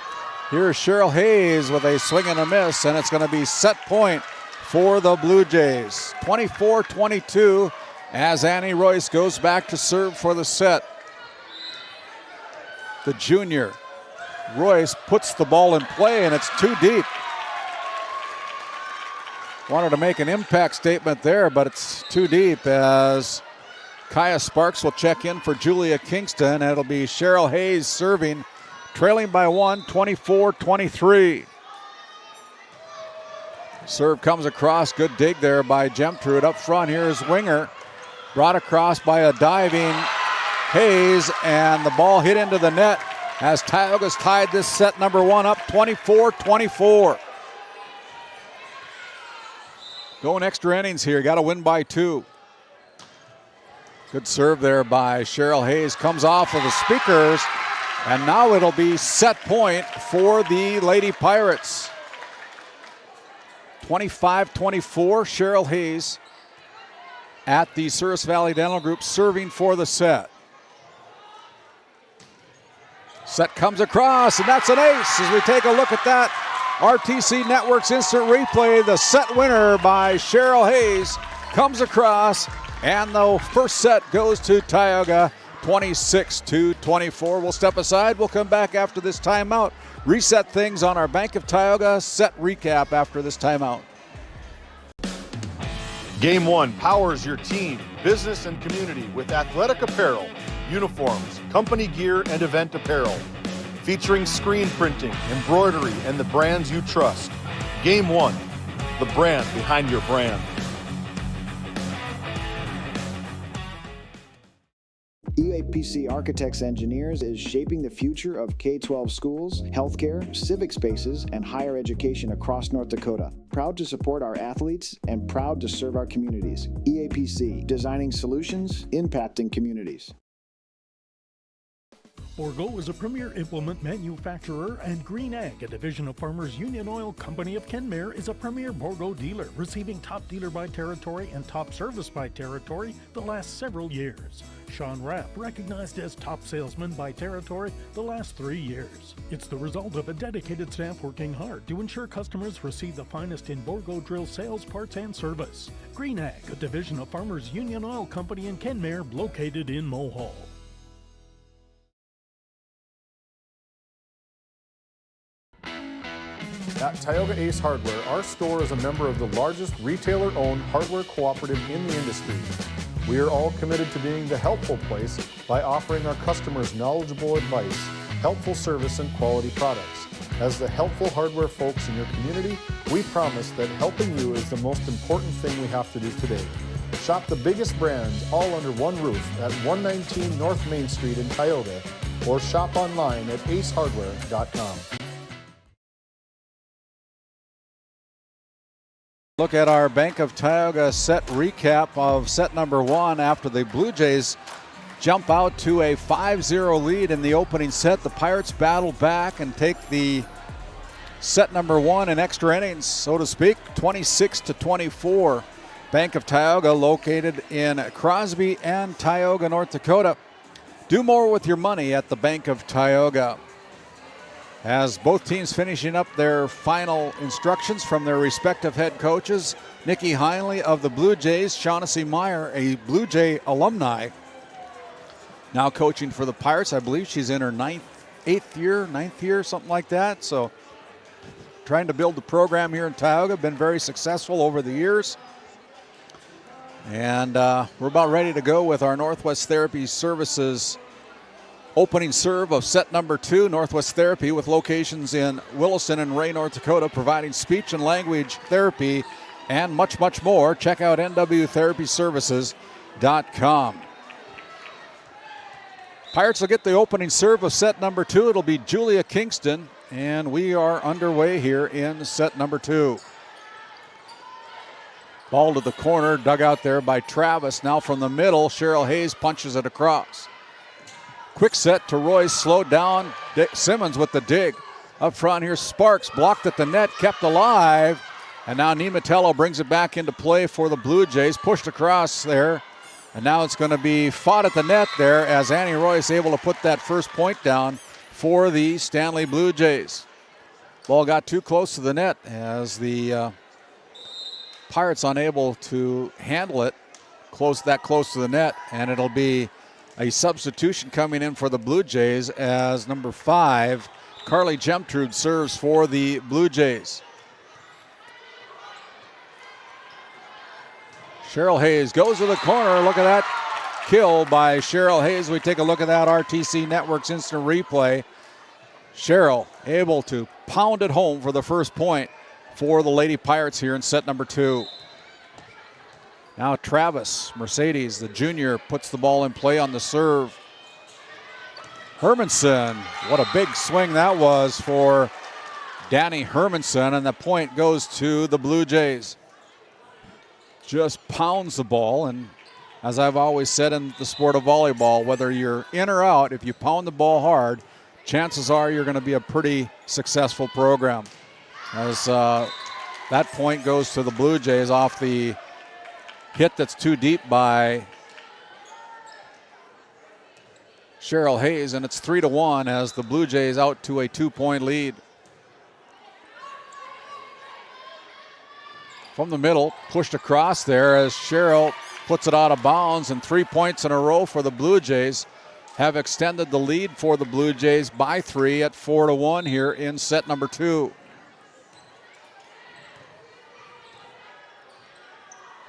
Here's Cheryl Hayes with a swing and a miss, and it's going to be set point for the Blue Jays. 24-22 as Annie Royce goes back to serve for the set. The junior Royce puts the ball in play, and it's too deep. Wanted to make an impact statement there, but it's too deep as Kaya Sparks will check in for Julia Kingston, and it'll be Cheryl Hayes serving, trailing by 1, 24-23. Serve comes across, good dig there by Gemtrude. Up front here is Winger. Brought across by a diving Hayes, and the ball hit into the net as Tioga's tied this set number 1 up 24-24. Going extra innings here, got to win by 2. Good serve there by Cheryl Hayes, comes off of the speakers, and now it'll be set point for the Lady Pirates. 25-24, Cheryl Hayes at the Souris Valley Dental Group serving for the set. Set comes across, and that's an ace as we take a look at that. RTC Network's instant replay. The set winner by Cheryl Hayes comes across, and the first set goes to Tioga, 26-24. We'll step aside. We'll come back after this timeout. Reset things on our Bank of Tioga set recap after this timeout. Game 1 powers your team, business, and community with athletic apparel, uniforms, company gear, and event apparel. Featuring screen printing, embroidery, and the brands you trust. Game 1, the brand behind your brand. EAPC Architects Engineers is shaping the future of K-12 schools, healthcare, civic spaces, and higher education across North Dakota. Proud to support our athletes and proud to serve our communities. EAPC, designing solutions, impacting communities. Bourgault is a premier implement manufacturer, and Green Ag, a division of Farmers Union Oil Company of Kenmare, is a premier Bourgault dealer, receiving top dealer by territory and top service by territory the last several years. Sean Rapp, recognized as top salesman by territory the last 3 years. It's the result of a dedicated staff working hard to ensure customers receive the finest in Bourgault drill sales, parts, and service. Green Ag, a division of Farmers Union Oil Company in Kenmare, located in Mohall. At Tioga Ace Hardware, our store is a member of the largest retailer-owned hardware cooperative in the industry. We are all committed to being the helpful place by offering our customers knowledgeable advice, helpful service, and quality products. As the helpful hardware folks in your community, we promise that helping you is the most important thing we have to do today. Shop the biggest brands all under one roof at 119 North Main Street in Tioga, or shop online at acehardware.com. Look at our Bank of Tioga set recap of set number 1 after the Blue Jays jump out to a 5-0 lead in the opening set. The Pirates battle back and take the set number 1 in extra innings, so to speak, 26-24. Bank of Tioga located in Crosby and Tioga, North Dakota. Do more with your money at the Bank of Tioga. As both teams finishing up their final instructions from their respective head coaches, Nikki Heinley of the Blue Jays, Shaughnessy Meyer, a Blue Jay alumni, now coaching for the Pirates. I believe she's in her ninth year, something like that. So trying to build the program here in Tioga, been very successful over the years. And we're about ready to go with our Northwest Therapy Services opening serve of set number 2. Northwest Therapy, with locations in Williston and Ray, North Dakota, providing speech and language therapy and much, much more. Check out nwtherapyservices.com. Pirates will get the opening serve of set number 2. It'll be Julia Kingston, and we are underway here in set number 2. Ball to the corner, dug out there by Travis. Now from the middle, Cheryl Hayes punches it across. Quick set to Royce, slowed down. Simmons with the dig. Up front here, Sparks blocked at the net, kept alive. And now Nematello brings it back into play for the Blue Jays. Pushed across there. And now it's going to be fought at the net there as Annie Royce able to put that first point down for the Stanley Blue Jays. Ball got too close to the net as the Pirates unable to handle it close to the net. And it'll be a substitution coming in for the Blue Jays as number 5, Carly Gemtrude, serves for the Blue Jays. Cheryl Hayes goes to the corner. Look at that kill by Cheryl Hayes. We take a look at that RTC Network's instant replay. Cheryl able to pound it home for the first point for the Lady Pirates here in set number 2. Now Travis Mercedes, the junior, puts the ball in play on the serve. Hermanson, what a big swing that was for Danny Hermanson, and the point goes to the Blue Jays. Just pounds the ball, and as I've always said in the sport of volleyball, whether you're in or out, if you pound the ball hard, chances are you're going to be a pretty successful program. As that point goes to the Blue Jays off the hit that's too deep by Cheryl Hayes, and it's 3-1 as the Blue Jays out to a 2-point lead. From the middle, pushed across there as Cheryl puts it out of bounds, and 3 points in a row for the Blue Jays have extended the lead for the Blue Jays by 3 at 4-1 here in set number 2.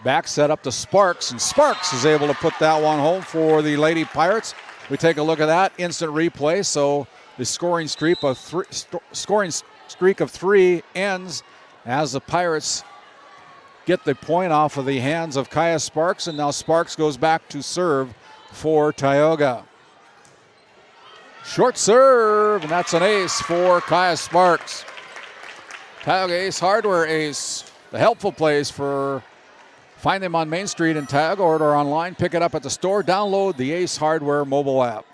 Back set up to Sparks, and Sparks is able to put that one home for the Lady Pirates. We take a look at that instant replay. So the scoring streak of 3 ends as the Pirates get the point off of the hands of Kaya Sparks, and now Sparks goes back to serve for Tioga. Short serve, and that's an ace for Kaya Sparks. Tioga Ace Hardware ace. The helpful place for find them on Main Street in Tioga, order online, pick it up at the store, download the Ace Hardware mobile app.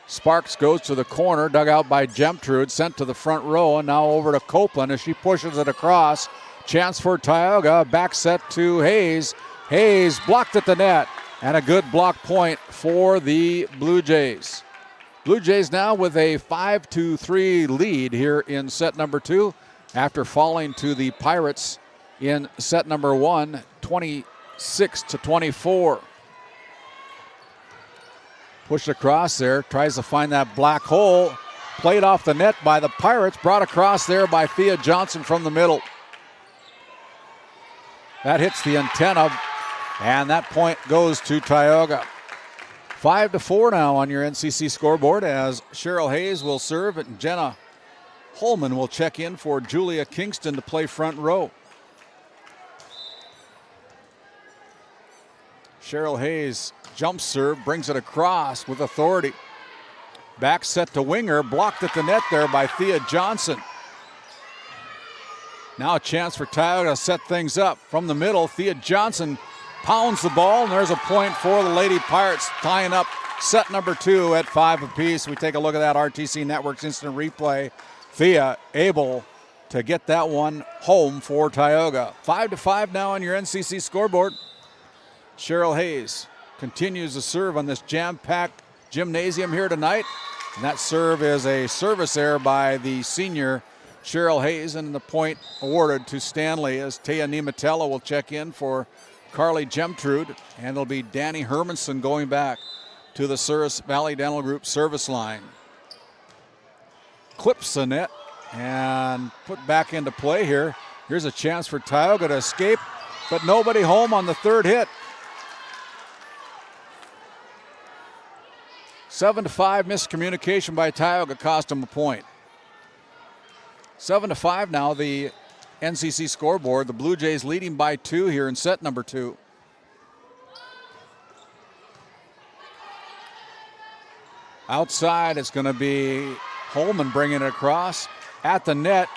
Sparks goes to the corner, dug out by Gemtrude, sent to the front row, and now over to Copeland as she pushes it across. Chance for Tioga, back set to Hayes. Hayes blocked at the net, and a good block point for the Blue Jays. Blue Jays now with a 5-3 lead here in set number 2 after falling to the Pirates in set number 1, 26-24. Pushed across there, tries to find that black hole. Played off the net by the Pirates, brought across there by Thea Johnson from the middle. That hits the antenna, and that point goes to Tioga. 5-4 now on your NCC scoreboard as Cheryl Hayes will serve and Jenna Holman will check in for Julia Kingston to play front row. Cheryl Hayes jump serve, brings it across with authority. Back set to winger, blocked at the net there by Thea Johnson. Now a chance for Tioga to set things up. From the middle, Thea Johnson pounds the ball, and there's a point for the Lady Pirates, tying up set number 2 at 5 apiece. We take a look at that RTC Network's instant replay. Thea able to get that one home for Tioga. 5-5 now on your NCC scoreboard. Cheryl Hayes continues to serve on this jam-packed gymnasium here tonight. And that serve is a service error by the senior Cheryl Hayes, and the point awarded to Stanley as Taya Nimatella will check in for Carly Gemtrude, and it'll be Danny Hermanson going back to the Souris Valley Dental Group service line. Clips the net and put back into play here. Here's a chance for Tioga to escape, but nobody home on the third hit. 7-5 miscommunication by Tioga cost him a point. 7-5 now, the NCC scoreboard. The Blue Jays leading by 2 here in set number 2. Outside, it's going to be Holman bringing it across. At the net,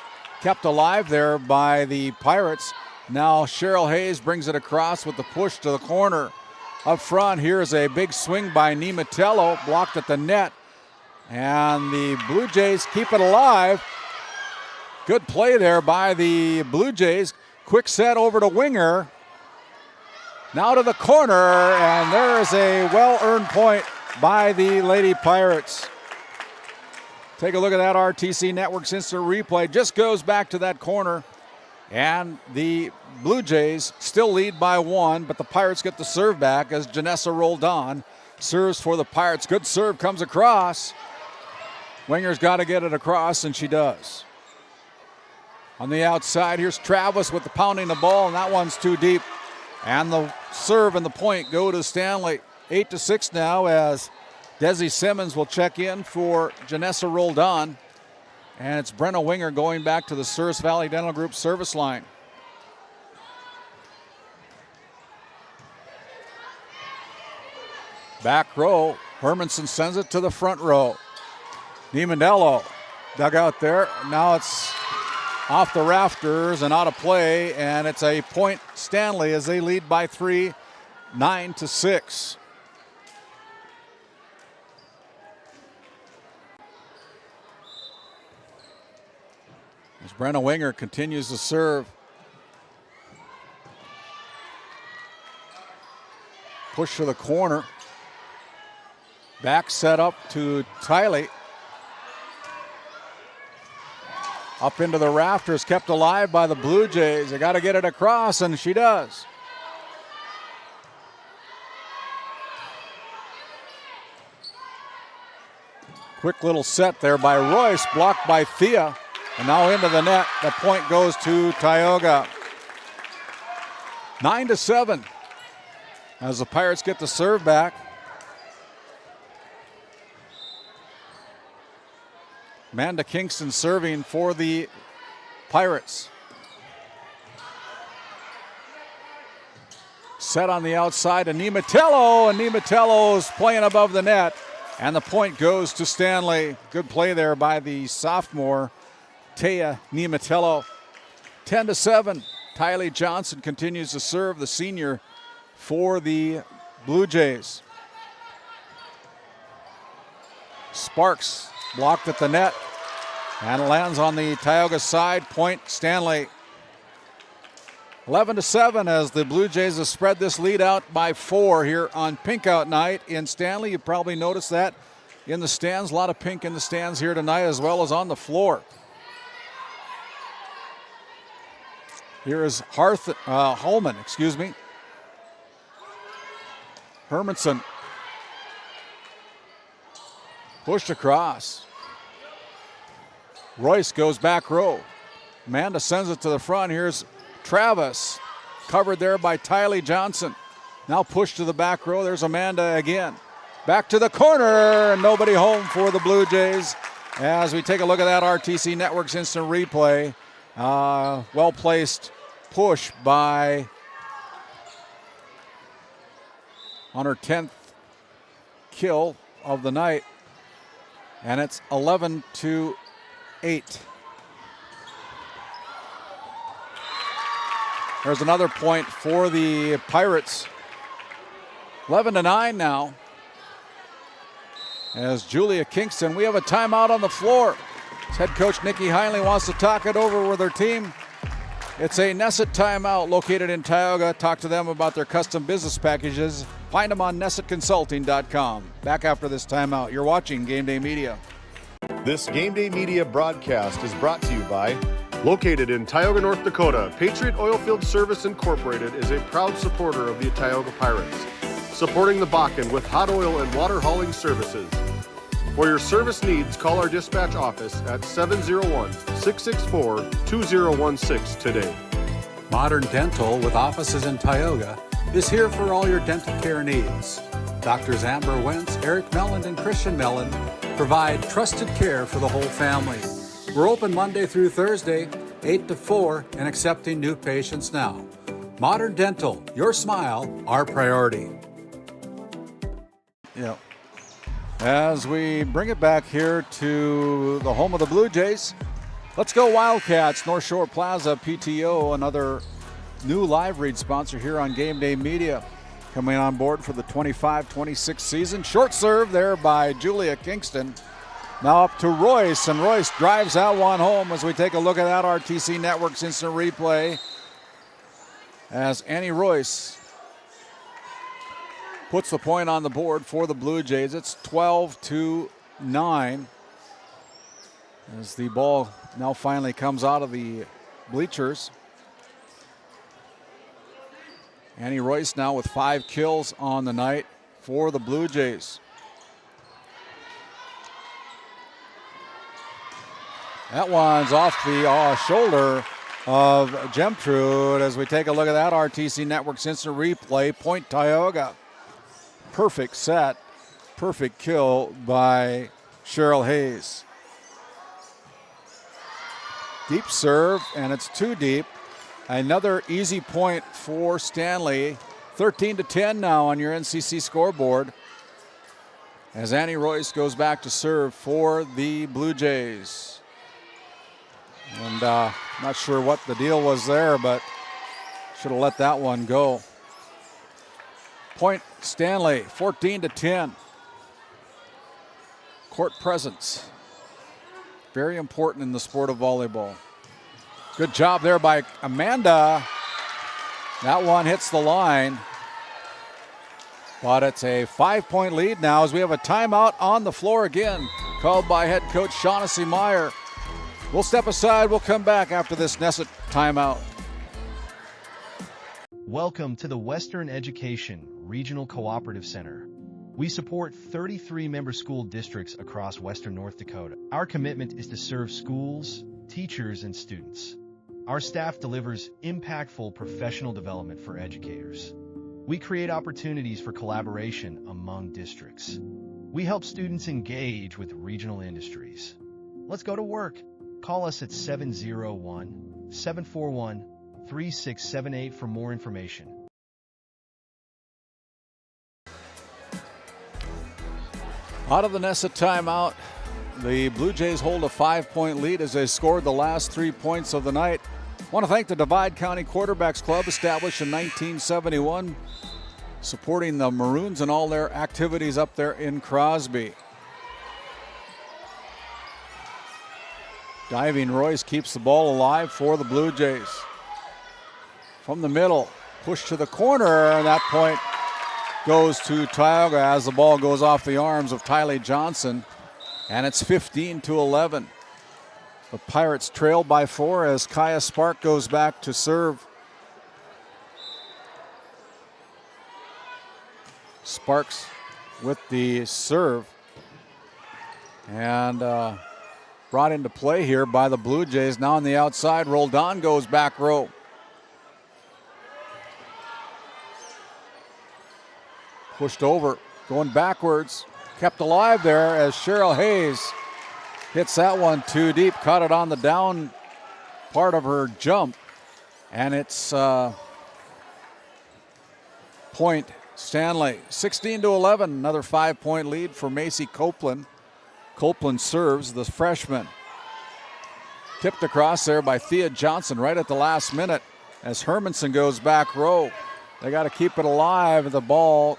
kept alive there by the Pirates. Now Cheryl Hayes brings it across with the push to the corner. Up front, here's a big swing by Nimatello, blocked at the net. And the Blue Jays keep it alive. Good play there by the Blue Jays. Quick set over to winger. Now to the corner, and there's a well-earned point by the Lady Pirates. Take a look at that RTC Network's instant replay. Just goes back to that corner. And the Blue Jays still lead by 1, but the Pirates get the serve back as Janessa Roldan serves for the Pirates. Good serve comes across. Winger's got to get it across, and she does. On the outside, here's Travis with the pounding the ball, and that one's too deep. And the serve and the point go to Stanley. 8-6 now as Desi Simmons will check in for Janessa Roldan. And it's Brenna Winger going back to the Souris Valley Dental Group service line. Back row, Hermanson sends it to the front row. Nimanello dug out there. Now it's off the rafters and out of play, and it's a point Stanley as they lead by 3, 9-6. As Brenna Winger continues to serve. Push to the corner. Back set up to Tiley. Up into the rafters, kept alive by the Blue Jays. They got to get it across, and she does. Quick little set there by Royce, blocked by Thea. And now into the net. The point goes to Tioga. 9-7 as the Pirates get the serve back. Amanda Kingston serving for the Pirates. Set on the outside to Nimatello, and Nimatello's playing above the net. And the point goes to Stanley. Good play there by the sophomore, Taya Nimatello. 10-7. Tylee Johnson continues to serve, the senior for the Blue Jays. Sparks blocked at the net and lands on the Tioga side. Point Stanley. 11-7 as the Blue Jays have spread this lead out by 4 here on Pink Out Night in Stanley. You probably noticed that in the stands. A lot of pink in the stands here tonight as well as on the floor. Here is Holman, Hermanson. Pushed across. Royce goes back row. Amanda sends it to the front. Here's Travis, covered there by Tylee Johnson. Now pushed to the back row. There's Amanda again. Back to the corner, and nobody home for the Blue Jays. As we take a look at that RTC Network's instant replay. Well-placed push by on her 10th kill of the night. And it's 11-8. There's another point for the Pirates. 11-9 now. As Julia Kingston, we have a timeout on the floor. As head coach Nikki Heinley wants to talk it over with her team. It's a Nesset timeout located in Tioga. Talk to them about their custom business packages. Find them on nessetconsulting.com. Back after this timeout. You're watching Game Day Media. This Game Day Media broadcast is brought to you by, located in Tioga, North Dakota, Patriot Oilfield Service Incorporated is a proud supporter of the Tioga Pirates, supporting the Bakken with hot oil and water hauling services. For your service needs, call our dispatch office at 701-664-2016 today. Modern Dental, with offices in Tioga, is here for all your dental care needs. Doctors Amber Wentz, Eric Melland, and Christian Melland provide trusted care for the whole family. We're open Monday through Thursday, 8 to 4, and accepting new patients now. Modern Dental, your smile, our priority. Yeah. As we bring it back here to the home of the Blue Jays, let's go Wildcats, North Shore Plaza, PTO, another new live read sponsor here on Game Day Media. Coming on board for the 25-26 season. Short serve there by Julia Kingston. Now up to Royce, and Royce drives that one home as we take a look at that RTC Network's instant replay. As Annie Royce puts the point on the board for the Blue Jays. It's 12-9 as the ball now finally comes out of the bleachers. Annie Royce now with 5 kills on the night for the Blue Jays. That one's off the shoulder of Gemtrude as we take a look at that RTC Network's instant replay. Point Tioga. Perfect set, perfect kill by Cheryl Hayes. Deep serve, and it's too deep. Another easy point for Stanley. 13-10 now on your NCC scoreboard as Annie Royce goes back to serve for the Blue Jays. And not sure what the deal was there, but should have let that one go. Point Stanley, 14-10. Court presence, very important in the sport of volleyball. Good job there by Amanda. That one hits the line. But it's a 5-point lead now as we have a timeout on the floor again, called by head coach Shaughnessy Meyer. We'll step aside. We'll come back after this Nesset timeout. Welcome to the Western Education Regional Cooperative Center. We support 33 member school districts across Western North Dakota. Our commitment is to serve schools, teachers, and students. Our staff delivers impactful professional development for educators. We create opportunities for collaboration among districts. We help students engage with regional industries. Let's go to work. Call us at 701-741-3678 for more information. Out of the Nesset timeout, the Blue Jays hold a 5-point lead as they scored the last 3 points of the night. I want to thank the Divide County Quarterbacks Club, established in 1971, supporting the Maroons and all their activities up there in Crosby. Diving Royce keeps the ball alive for the Blue Jays. From the middle, push to the corner, and that point goes to Tioga as the ball goes off the arms of Tylee Johnson, and it's 15-11. The Pirates trail by 4 as Kaya Spark goes back to serve. Sparks with the serve, and brought into play here by the Blue Jays. Now on the outside, Roldan goes back row. Pushed over, going backwards, kept alive there as Cheryl Hayes hits that one too deep, caught it on the down part of her jump, and it's point Stanley. 16-11, another 5-point lead for Macy Copeland. Copeland serves, the freshman. Tipped across there by Thea Johnson right at the last minute as Hermanson goes back row. They got to keep it alive. The ball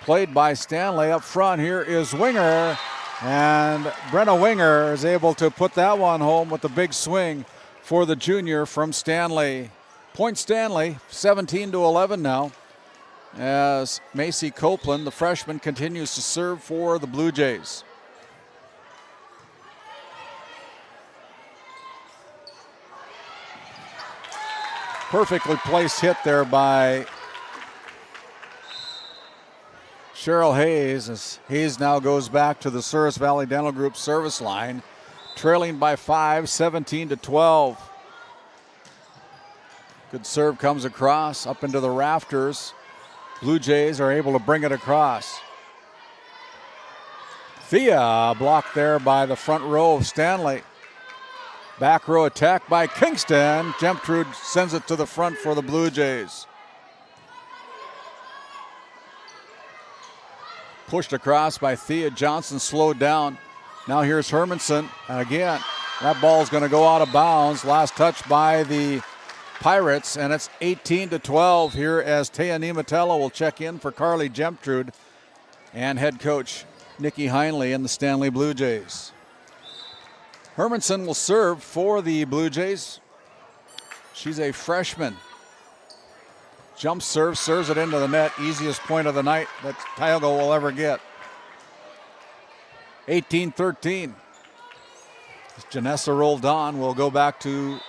played by Stanley up front. Here is Winger, and Brenna Winger is able to put that one home with the big swing for the junior from Stanley. Point Stanley, 17-11 now, as Macy Copeland, the freshman, continues to serve for the Blue Jays. Perfectly placed hit there by Cheryl Hayes, as Hayes now goes back to the Souris Valley Dental Group service line, trailing by 5, 17-12. Good serve comes across up into the rafters. Blue Jays are able to bring it across. Thea blocked there by the front row of Stanley. Back row attack by Kingston. Gemtrude sends it to the front for the Blue Jays. Pushed across by Thea Johnson, slowed down. Now here's Hermanson. And again, that ball's going to go out of bounds. Last touch by the Pirates, and it's 18-12 here as Taya Nematello will check in for Carly Gemtrude and head coach Nikki Heinley and the Stanley Blue Jays. Hermanson will serve for the Blue Jays. She's a freshman. Jump serve, serves it into the net. Easiest point of the night that Tioga will ever get. 18-13. As Janessa rolled on, we'll go back to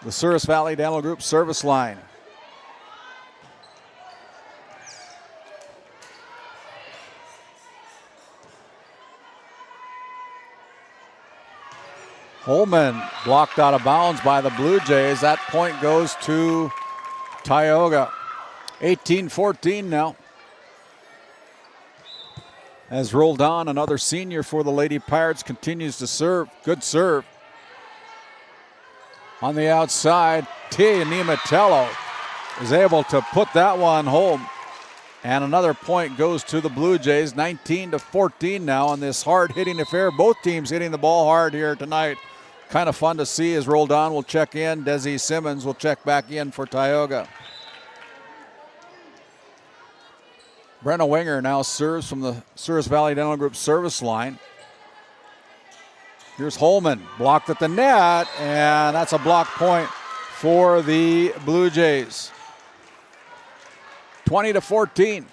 the Souris Valley Dental Group service line. Holman blocked out of bounds by the Blue Jays. That point goes to Tioga. 18-14 now. As rolled on, another senior for the Lady Pirates continues to serve. Good serve. On the outside, Tia Nematello is able to put that one home. And another point goes to the Blue Jays. 19-14 now on this hard-hitting affair. Both teams hitting the ball hard here tonight. Kind of fun to see as rolled on will check in. Desi Simmons will check back in for Tioga. Brenna Winger now serves from the Souris Valley Dental Group service line. Here's Holman, blocked at the net, and that's a block point for the Blue Jays. 20-14.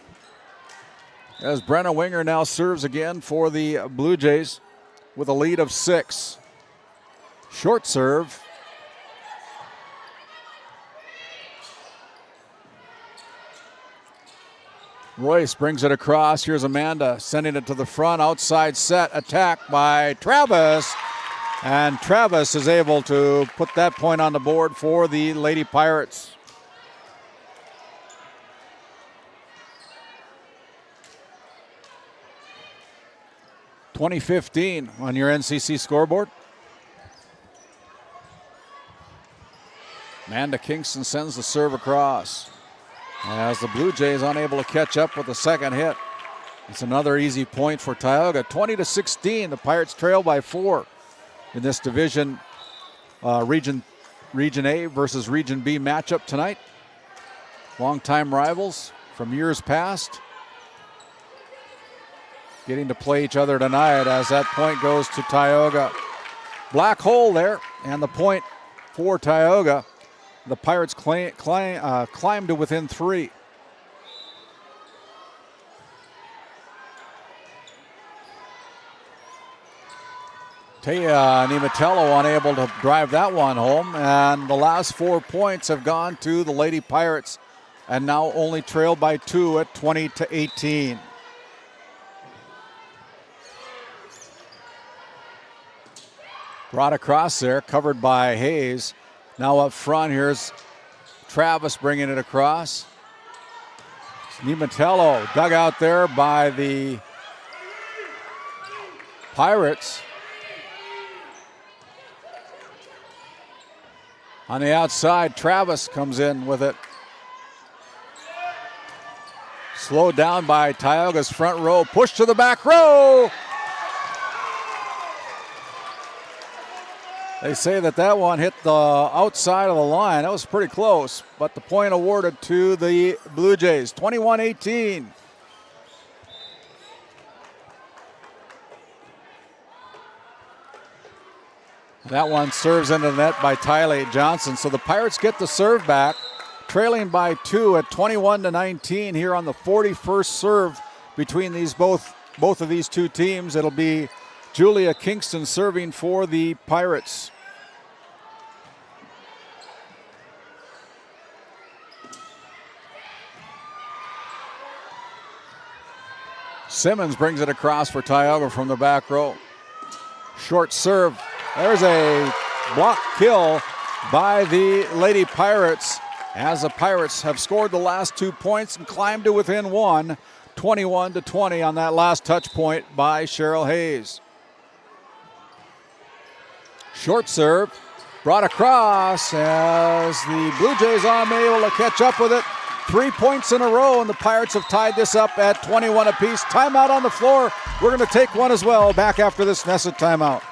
As Brenna Winger now serves again for the Blue Jays with a lead of 6. Short serve. Royce brings it across. Here's Amanda sending it to the front. Outside set attack by Travis. And Travis is able to put that point on the board for the Lady Pirates. (2015) on your NCC scoreboard. Amanda Kingston sends the serve across. As the Blue Jays unable to catch up with the second hit. It's another easy point for Tioga. 20-16, the Pirates trail by 4 in this division Region A versus Region B matchup tonight. Longtime rivals from years past getting to play each other tonight as that point goes to Tioga. Black hole there, and the point for Tioga. The Pirates climbed to within 3. Taya Nematello unable to drive that one home, and the last 4 points have gone to the Lady Pirates, and now only trailed by 2 at 20-18. Brought across there, covered by Hayes. Now up front, here's Travis bringing it across. Nematello dug out there by the Pirates. On the outside, Travis comes in with it. Slowed down by Tioga's front row. Push to the back row. They say that one hit the outside of the line. That was pretty close, but the point awarded to the Blue Jays, 21-18. That one serves into the net by Tylee Johnson. So the Pirates get the serve back, trailing by 2 at 21-19 here on the 41st serve between these both of these two teams. It'll be Julia Kingston serving for the Pirates. Simmons brings it across for Tioga from the back row. Short serve. There's a block kill by the Lady Pirates as the Pirates have scored the last 2 points and climbed to within 1, 21-20 on that last touch point by Cheryl Hayes. Short serve brought across as the Blue Jays aren't able to catch up with it. 3 points in a row, and the Pirates have tied this up at 21 apiece. Timeout on the floor. We're going to take one as well. Back after this Nesset timeout.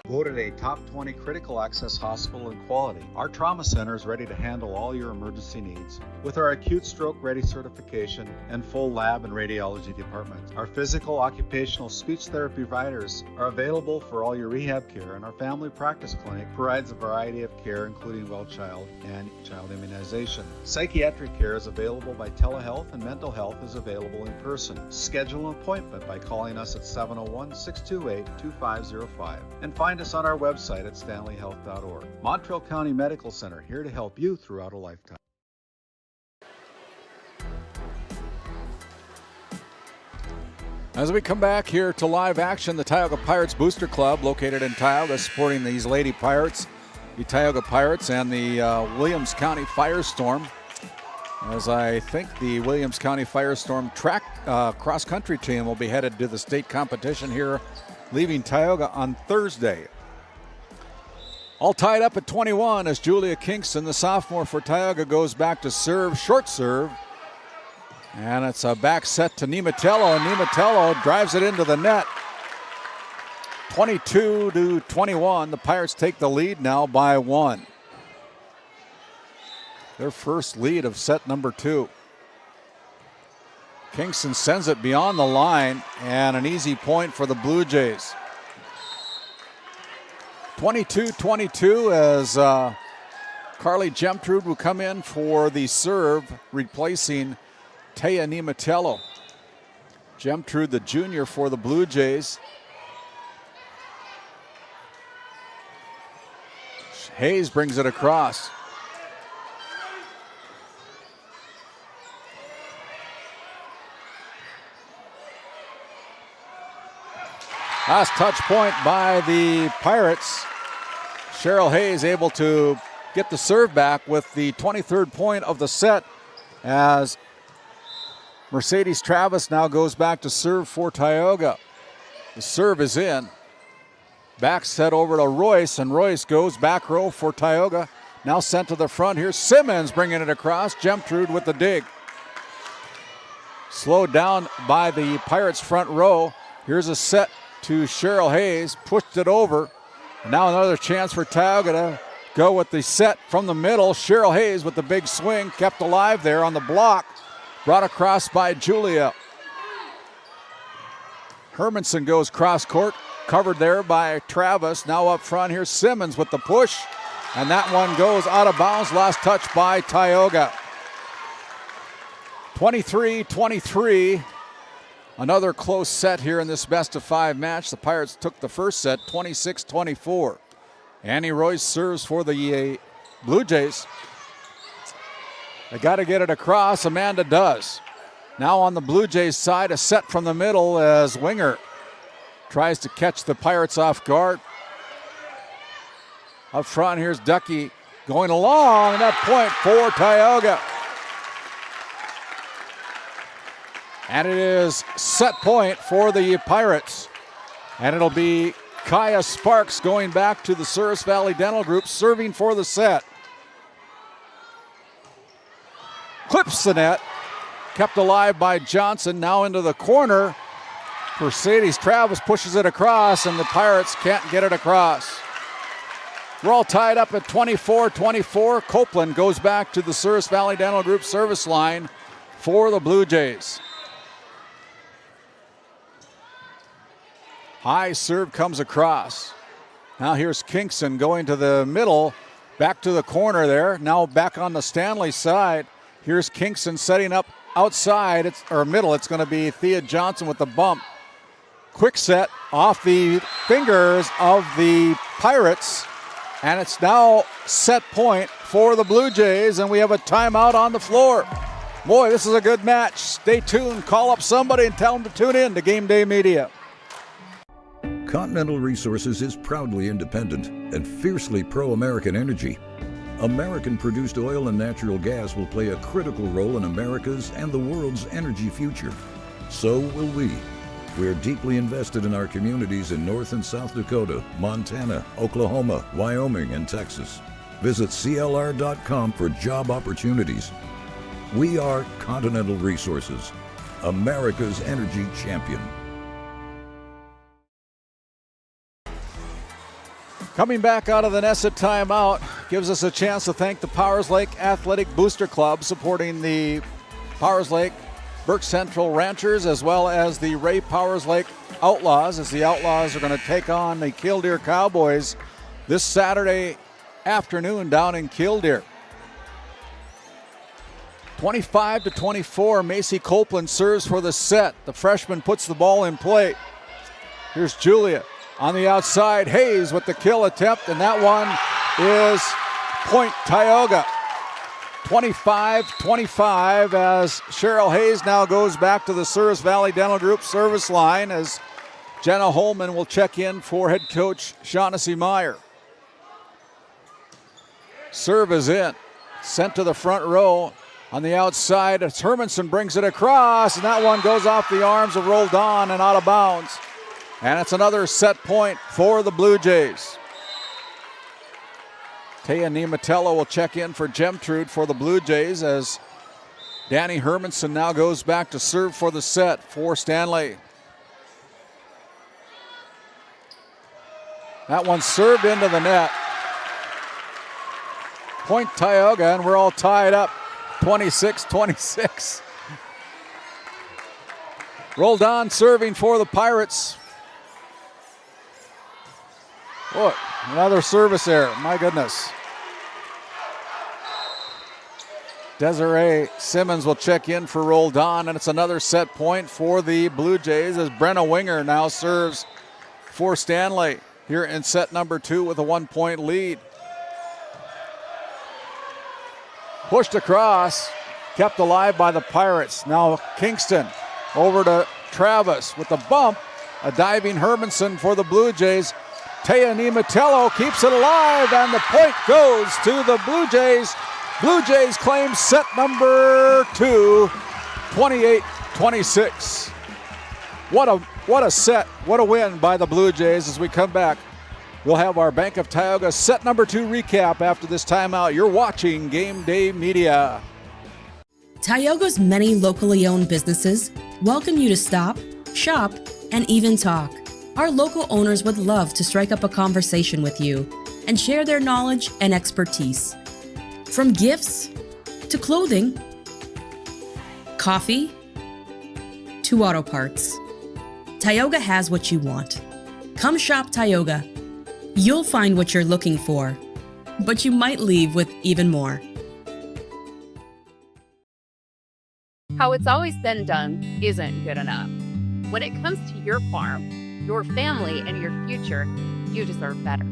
Voted a top 20 critical access hospital in quality, our trauma center is ready to handle all your emergency needs. With our acute stroke ready certification and full lab and radiology departments, our physical, occupational, speech therapy providers are available for all your rehab care, and our family practice clinic provides a variety of care including well child and child immunization. Psychiatric care is available by telehealth, and mental health is available in person. Schedule an appointment by calling us at 701-628-2505 and find us on our website at stanleyhealth.org. Montreal County Medical Center, here to help you throughout a lifetime. As we come back here to live action, the Tioga Pirates Booster Club, located in Tioga, supporting these Lady Pirates, the Tioga Pirates, and the Williams County Firestorm. As I think the Williams County Firestorm track cross-country team will be headed to the state competition here, leaving Tioga on Thursday. All tied up at 21 as Julia Kingston, the sophomore for Tioga, goes back to serve, short serve. And it's a back set to Nematello, and Nematello drives it into the net. 22-21, the Pirates take the lead now by 1. Their first lead of set number 2. Kingston sends it beyond the line, and an easy point for the Blue Jays. 22-22 as Carly Gemtrude will come in for the serve, replacing Taya Nematello. Gemtrude, the junior for the Blue Jays. Hayes brings it across. Last touch point by the Pirates. Cheryl Hayes able to get the serve back with the 23rd point of the set as Mercedes Travis now goes back to serve for Tioga. The serve is in. Back set over to Royce, and Royce goes back row for Tioga. Now sent to the front. Here's Simmons bringing it across. Gemtrude with the dig. Slowed down by the Pirates front row. Here's a set to Cheryl Hayes, pushed it over. And now another chance for Tioga to go with the set from the middle. Cheryl Hayes with the big swing, kept alive there on the block. Brought across by Julia. Hermanson goes cross court, covered there by Travis. Now up front, here's Simmons with the push. And that one goes out of bounds. Last touch by Tioga. 23-23. Another close set here in this best-of-5 match. The Pirates took the first set, 26-24. Annie Royce serves for the Blue Jays. They got to get it across. Amanda does. Now on the Blue Jays side, a set from the middle as Winger tries to catch the Pirates off guard. Up front, here's Ducky going along. That point for Tioga. And it is set point for the Pirates. And it'll be Kaya Sparks going back to the Souris Valley Dental Group, serving for the set. clips the net. Kept alive by Johnson, now into the corner. Mercedes Travis pushes it across, and the Pirates can't get it across. We're all tied up at 24-24. Copeland goes back to the Souris Valley Dental Group service line for the Blue Jays. High serve comes across. Now here's Kingston going to the middle, back to the corner there. Now back on the Stanley side. Here's Kingston setting up outside, middle. It's going to be Thea Johnson with the bump. Quick set off the fingers of the Pirates, and it's now set point for the Blue Jays, and we have a timeout on the floor. Boy, this is a good match. Stay tuned. Call up somebody and tell them to tune in to Game Day Media. Continental Resources is proudly independent and fiercely pro-American energy. American-produced oil and natural gas will play a critical role in America's and the world's energy future. So will we. We're deeply invested in our communities in North and South Dakota, Montana, Oklahoma, Wyoming, and Texas. Visit CLR.com for job opportunities. We are Continental Resources, America's energy champion. Coming back out of the Nessa timeout gives us a chance to thank the Powers Lake Athletic Booster Club supporting the Powers Lake Burke Central Ranchers as well as the Ray Powers Lake Outlaws, as the Outlaws are going to take on the Killdeer Cowboys this Saturday afternoon down in Killdeer. 25-24, Macy Copeland serves for the set. The freshman puts the ball in play. Here's Julia on the outside. Hayes with the kill attempt, and that one is point Tioga. 25-25 as Cheryl Hayes now goes back to the Souris Valley Dental Group service line as Jenna Holman will check in for head coach Shaughnessy Meyer. Serve is in. Sent to the front row. On the outside, as Hermanson brings it across, and that one goes off the arms of Roldan and out of bounds. And it's another set point for the Blue Jays. Taya Nematello will check in for Gemtrude for the Blue Jays as Danny Hermanson now goes back to serve for the set for Stanley. That one served into the net. Point Tioga, and we're all tied up 26-26. Roldan serving for the Pirates. Boy, another service error, my goodness. Desiree Simmons will check in for Roldan, and it's another set point for the Blue Jays as Brenna Winger now serves for Stanley here in set number 2 with a 1-point lead. Pushed across, kept alive by the Pirates. Now Kingston over to Travis with the bump. A diving Hermanson for the Blue Jays. Taya Nematello keeps it alive, and the point goes to the Blue Jays. Blue Jays claim set number 2, 28-26. What a set, what a win by the Blue Jays. As we come back, we'll have our Bank of Tioga set number 2 recap after this timeout. You're watching Game Day Media. Tioga's many locally owned businesses welcome you to stop, shop, and even talk. Our local owners would love to strike up a conversation with you and share their knowledge and expertise. From gifts to clothing, coffee to auto parts, Tioga has what you want. Come shop Tioga. You'll find what you're looking for, but you might leave with even more. How it's always been done isn't good enough. When it comes to your farm, your family, and your future, you deserve better.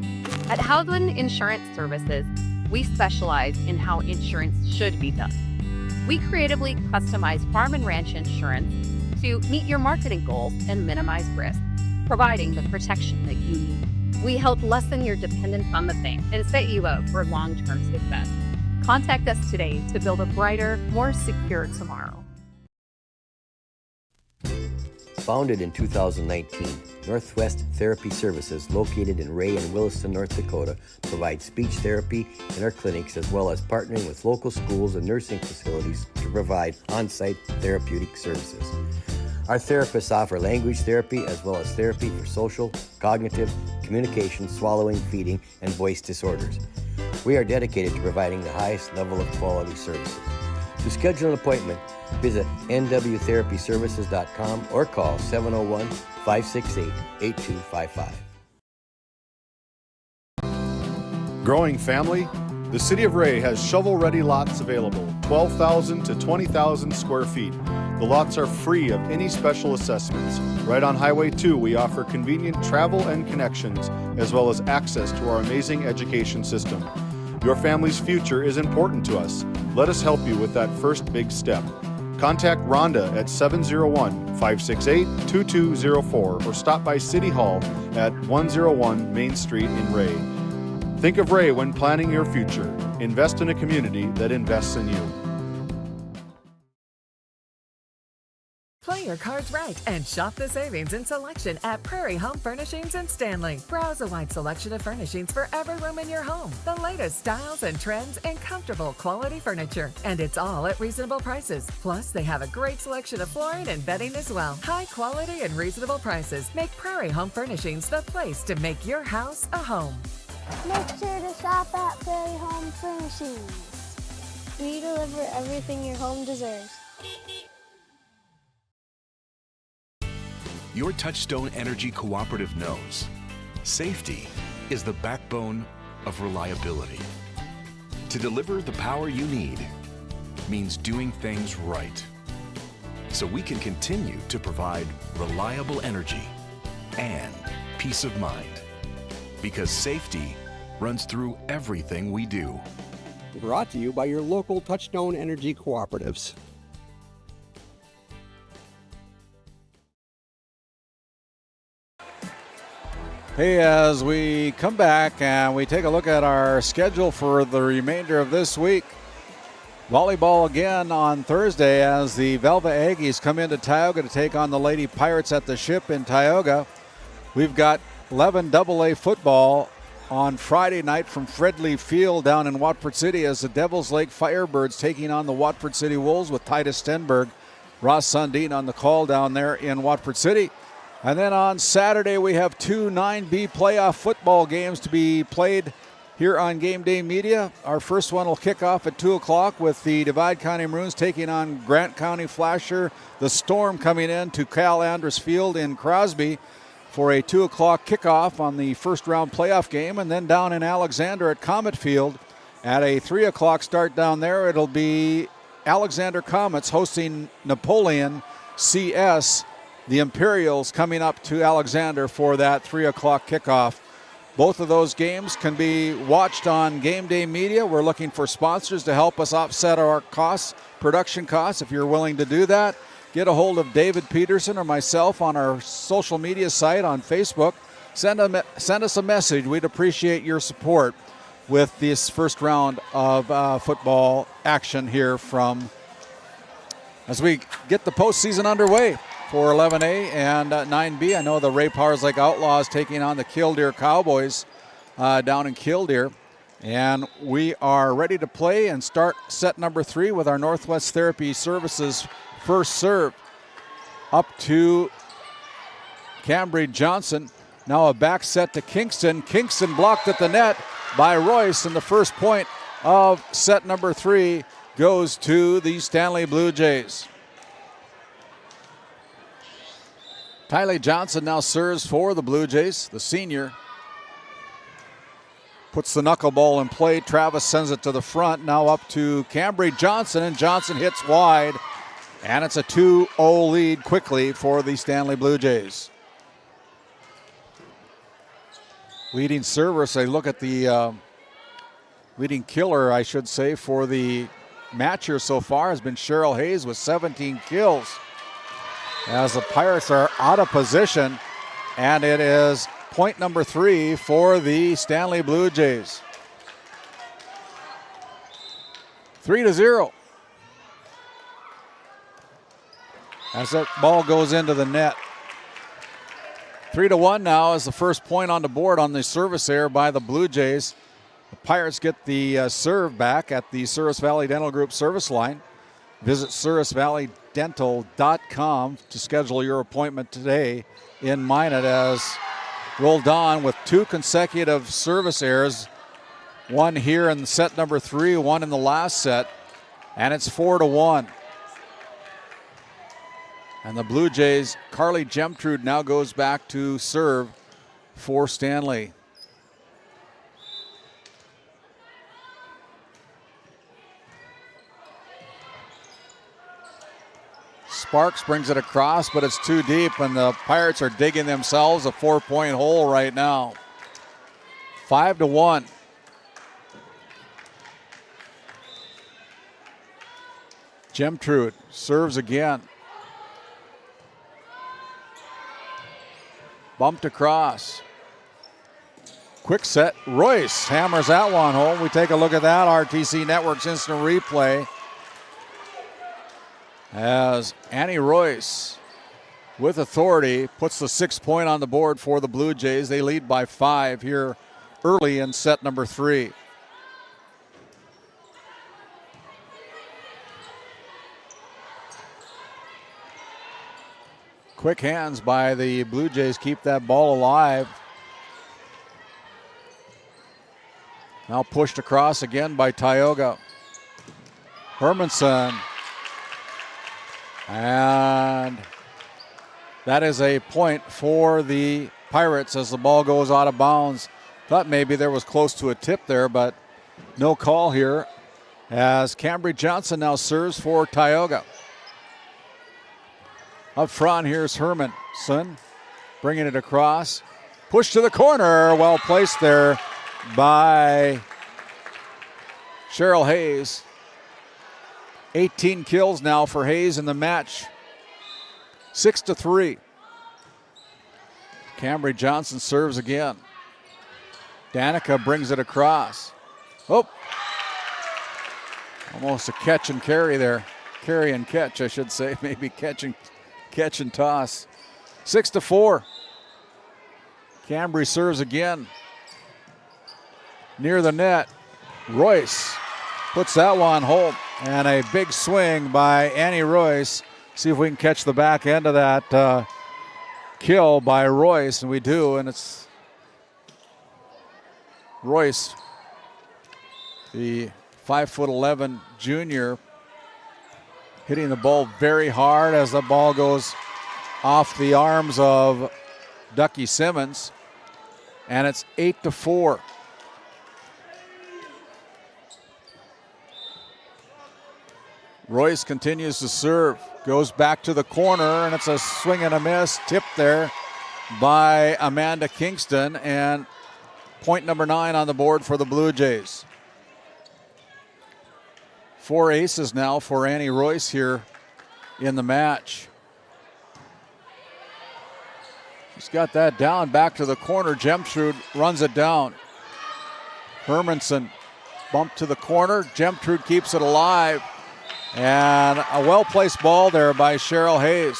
At Howland Insurance Services, we specialize in how insurance should be done. We creatively customize farm and ranch insurance to meet your marketing goals and minimize risk, providing the protection that you need. We help lessen your dependence on the bank and set you up for long-term success. Contact us today to build a brighter, more secure tomorrow. Founded in 2019, Northwest Therapy Services, located in Ray and Williston, North Dakota, provides speech therapy in our clinics as well as partnering with local schools and nursing facilities to provide on-site therapeutic services. Our therapists offer language therapy as well as therapy for social, cognitive, communication, swallowing, feeding, and voice disorders. We are dedicated to providing the highest level of quality services. To schedule an appointment, visit nwtherapyservices.com or call 701-568-8255. Growing family? The City of Ray has shovel-ready lots available, 12,000 to 20,000 square feet. The lots are free of any special assessments. Right on Highway 2, we offer convenient travel and connections, as well as access to our amazing education system. Your family's future is important to us. Let us help you with that first big step. Contact Rhonda at 701-568-2204 or stop by City Hall at 101 Main Street in Ray. Think of Ray when planning your future. Invest in a community that invests in you. Play your cards right and shop the savings and selection at Prairie Home Furnishings in Stanley. Browse a wide selection of furnishings for every room in your home. The latest styles and trends and comfortable quality furniture. And it's all at reasonable prices. Plus, they have a great selection of flooring and bedding as well. High quality and reasonable prices make Prairie Home Furnishings the place to make your house a home. Make sure to shop at Prairie Home Furnishings. We deliver everything your home deserves. Your Touchstone Energy Cooperative knows safety is the backbone of reliability. To deliver the power you need means doing things right, so we can continue to provide reliable energy and peace of mind, because safety runs through everything we do. Brought to you by your local Touchstone Energy Cooperatives. Hey, as we come back and we take a look at our schedule for the remainder of this week, volleyball again on Thursday as the Velva Aggies come into Tioga to take on the Lady Pirates at the Ship in Tioga. We've got 11 AA football on Friday night from Fredley Field down in Watford City as the Devils Lake Firebirds taking on the Watford City Wolves with Titus Stenberg, Ross Sundin on the call down there in Watford City. And then on Saturday, we have two 9B playoff football games to be played here on Game Day Media. Our first one will kick off at 2 o'clock with the Divide County Maroons taking on Grant County Flasher. The Storm coming in to Cal Andrus Field in Crosby for a 2 o'clock kickoff on the first round playoff game. And then down in Alexander at Comet Field at a 3 o'clock start down there, it'll be Alexander Comets hosting Napoleon CS. The Imperials coming up to Alexander for that 3 o'clock kickoff. Both of those games can be watched on Game Day Media. We're looking for sponsors to help us offset our costs, production costs. If you're willing to do that, get a hold of David Peterson or myself on our social media site on Facebook. Send us a message. We'd appreciate your support with this first round of football action here as we get the postseason underway for 11A and 9B. I know the Ray Powers Lake Outlaws taking on the Killdeer Cowboys down in Killdeer. And we are ready to play and start set number 3 with our Northwest Therapy Services first serve. Up to Cambridge Johnson. Now a back set to Kingston. Kingston blocked at the net by Royce, and the first point of set number 3 goes to the Stanley Blue Jays. Tylee Johnson now serves for the Blue Jays, the senior. Puts the knuckleball in play. Travis sends it to the front. Now up to Cambry Johnson, and Johnson hits wide. And it's a 2-0 lead quickly for the Stanley Blue Jays. Leading server, so look at the leading killer, I should say, for the match here so far has been Cheryl Hayes with 17 kills. As the Pirates are out of position, and it is point number 3 for the Stanley Blue Jays. 3-0. As that ball goes into the net, 3-1 now is the first point on the board on the service error by the Blue Jays. The Pirates get the serve back at the Souris Valley Dental Group service line. Visit sourisvalleydental.com to schedule your appointment today in Minot as Roldan with 2 consecutive service errors. One here in set number 3, one in the last set, and it's 4-1. And the Blue Jays, Carly Gemtrude now goes back to serve for Stanley. Sparks brings it across, but it's too deep, and the Pirates are digging themselves a 4-point hole right now. 5-1. Gemtrude serves again. Bumped across. Quick set. Royce hammers that one home. We take a look at that RTC Network's instant replay as Annie Royce, with authority, puts the 6-point on the board for the Blue Jays. They lead by 5 here early in set number 3. Quick hands by the Blue Jays keep that ball alive. Now pushed across again by Tioga. Hermanson. And that is a point for the Pirates as the ball goes out of bounds. Thought maybe there was close to a tip there, but no call here as Cambry Johnson now serves for Tioga. Up front, here's Hermanson bringing it across. Push to the corner. Well placed there by Cheryl Hayes. 18 kills now for Hayes in the match. 6-3. Cambry Johnson serves again. Danica brings it across. Oh! Almost a catch and carry there. Carry and catch, I should say. Maybe catch and toss. 6-4. Cambry serves again. Near the net. Royce puts that one home. And a big swing by Annie Royce. See if we can catch the back end of that kill by Royce. And we do. And it's Royce, the 5'11" junior, hitting the ball very hard as the ball goes off the arms of Ducky Simmons. And it's 8-4. Royce continues to serve, goes back to the corner, and it's a swing and a miss. Tip there by Amanda Kingston, and point number 9 on the board for the Blue Jays. 4 aces now for Annie Royce here in the match. She's got that down, back to the corner. Gemtrude runs it down. Hermanson bumped to the corner. Gemtrude keeps it alive. And a well-placed ball there by Cheryl Hayes.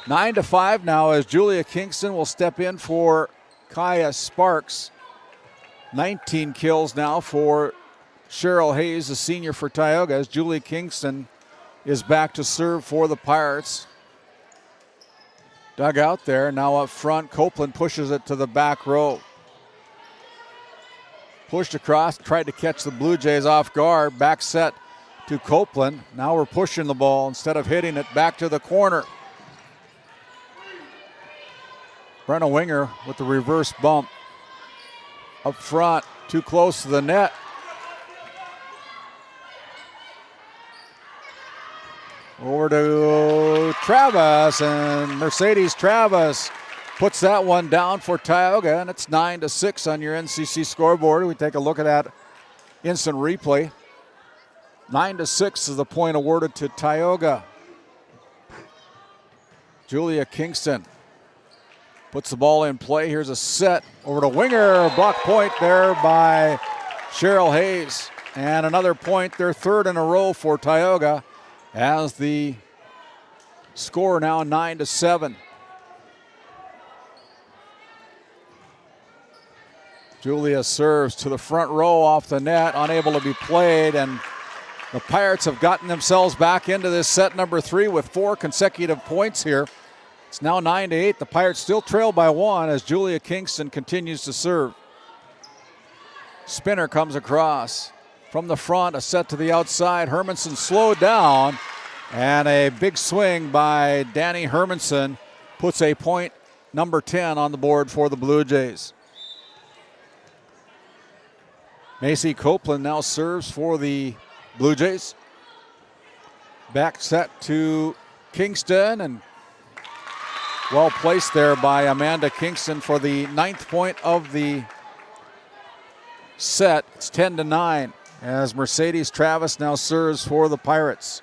9-5 now as Julia Kingston will step in for Kaya Sparks. 19 kills now for Cheryl Hayes, the senior for Tioga, as Julia Kingston is back to serve for the Pirates. Dug out there, now up front. Copeland pushes it to the back row. Pushed across, tried to catch the Blue Jays off guard. Back set to Copeland. Now we're pushing the ball instead of hitting it back to the corner. Brenna Winger with the reverse bump. Up front, too close to the net. Over to Travis, and Mercedes Travis puts that one down for Tioga, and it's 9-6 on your NCC scoreboard. We take a look at that instant replay. 9-6 is the point awarded to Tioga. Julia Kingston puts the ball in play. Here's a set over to Winger. Block point there by Cheryl Hayes. And another point, their 3rd in a row for Tioga, as the score now 9-7. Julia serves to the front row off the net, unable to be played, and the Pirates have gotten themselves back into this set number 3 with 4 consecutive points here. It's now 9-8. The Pirates still trail by 1 as Julia Kingston continues to serve. Spinner comes across from the front, a set to the outside. Hermanson slowed down, and a big swing by Danny Hermanson puts a point number 10 on the board for the Blue Jays. Macy Copeland now serves for the Blue Jays. Back set to Kingston, and well placed there by Amanda Kingston for the 9th point of the set. It's 10-9 as Mercedes Travis now serves for the Pirates.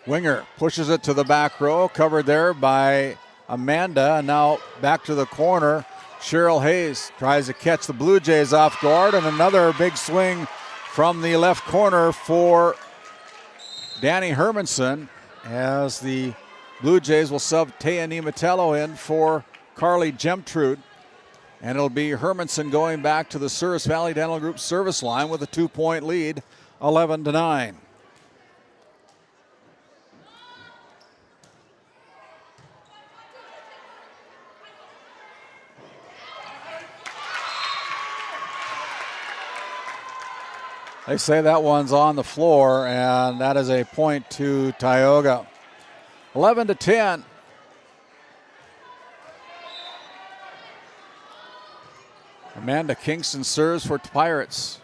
Winger pushes it to the back row, covered there by Amanda, and now back to the corner. Cheryl Hayes tries to catch the Blue Jays off guard, and another big swing from the left corner for Danny Hermanson as the Blue Jays will sub Taya Nematello in for Carly Gemtrude. And it'll be Hermanson going back to the Souris Valley Dental Group service line with a 2-point lead, 11-9. They say that one's on the floor, and that is a point to Tioga. 11-10. Amanda Kingston serves for Pirates.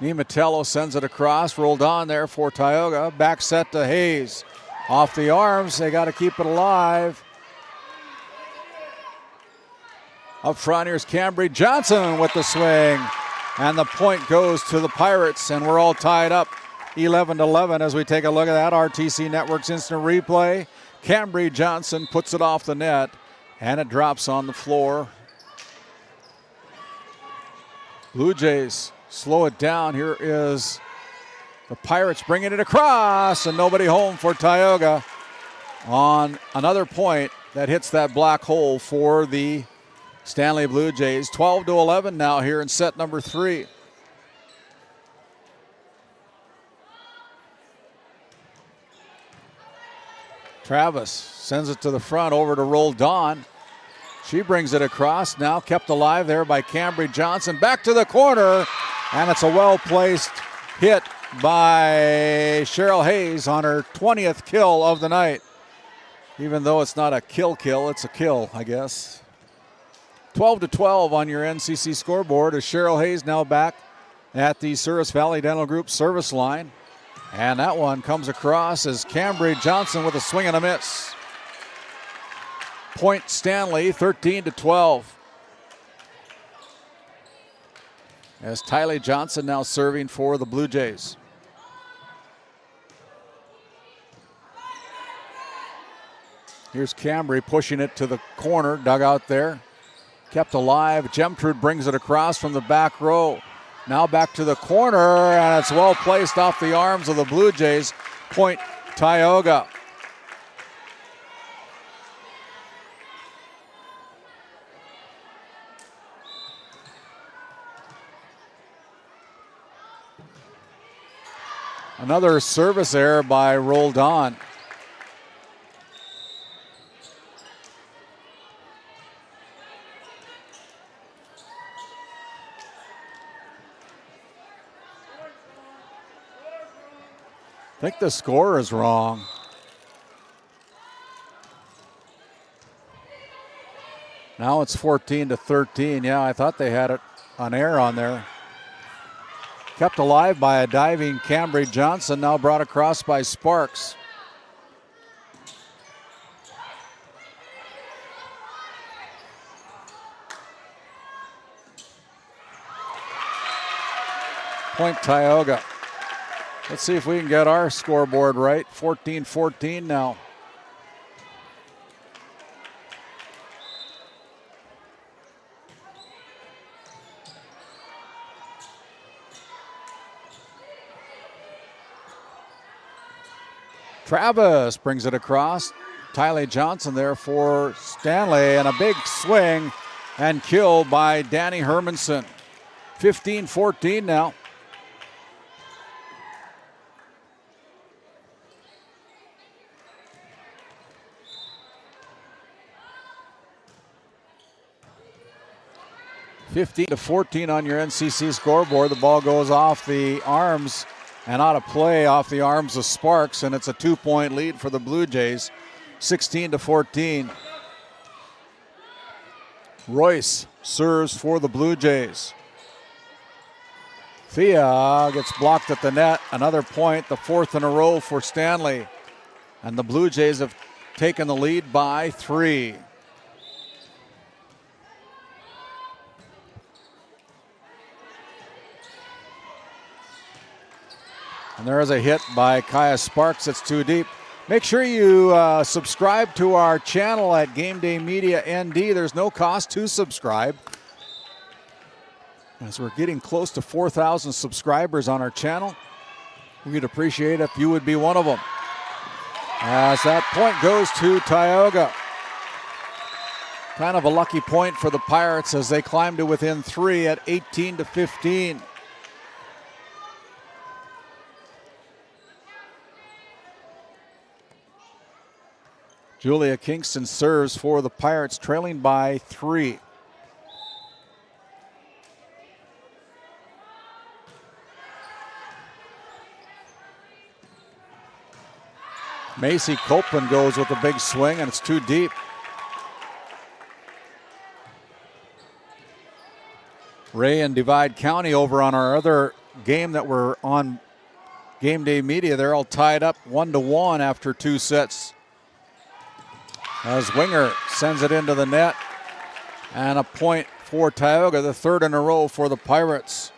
Nematello sends it across, rolled on there for Tioga. Back set to Hayes. Off the arms, they got to keep it alive. Up front, here's Cambry Johnson with the swing. And the point goes to the Pirates, and we're all tied up 11-11 as we take a look at that RTC Network's instant replay. Cambry Johnson puts it off the net, and it drops on the floor. Blue Jays slow it down. Here is the Pirates bringing it across, and nobody home for Tioga on another point that hits that black hole for the Stanley Blue Jays. 12-11 now here in set number 3. Travis sends it to the front over to Roll Dawn. She brings it across, now kept alive there by Cambry Johnson. Back to the corner, and it's a well-placed hit by Cheryl Hayes on her 20th kill of the night. Even though it's not a kill, it's a kill, I guess. 12-12 on your NCC scoreboard as Cheryl Hayes now back at the Souris Valley Dental Group service line. And that one comes across as Cambry Johnson with a swing and a miss. Point Stanley, 13-12. As Tylee Johnson now serving for the Blue Jays. Here's Cambry pushing it to the corner, dugout there. Kept alive. Gemtrude brings it across from the back row. Now back to the corner, and it's well placed off the arms of the Blue Jays. Point Tioga. Another service error by Roll Dawn. I think the score is wrong. Now it's 14-13. Yeah, I thought they had it on air on there. Kept alive by a diving Cambry Johnson, now brought across by Sparks. Point Tioga. Let's see if we can get our scoreboard right. 14-14 now. Travis brings it across. Tylee Johnson there for Stanley, and a big swing and kill by Danny Hermanson. 15-14 now. (15-14) on your NCC scoreboard. The ball goes off the arms and out of play off the arms of Sparks, and it's a 2-point lead for the Blue Jays. 16-14. Royce serves for the Blue Jays. Thea gets blocked at the net. Another point, the fourth in a row for Stanley. And the Blue Jays have taken the lead by 3. And there is a hit by Kaya Sparks. It's too deep. Make sure you subscribe to our channel at GameDay Media ND. There's no cost to subscribe, as we're getting close to 4,000 subscribers on our channel. We'd appreciate if you would be one of them. As that point goes to Tioga. Kind of a lucky point for the Pirates as they climb to within 3 at 18-15. Julia Kingston serves for the Pirates, trailing by 3. Macy Copeland goes with a big swing, and it's too deep. Ray and Divide County over on our other game that we're on Game Day Media. They're all tied up 1-1 after 2 sets. As Winger sends it into the net, and a point for Tioga, the third in a row for the Pirates.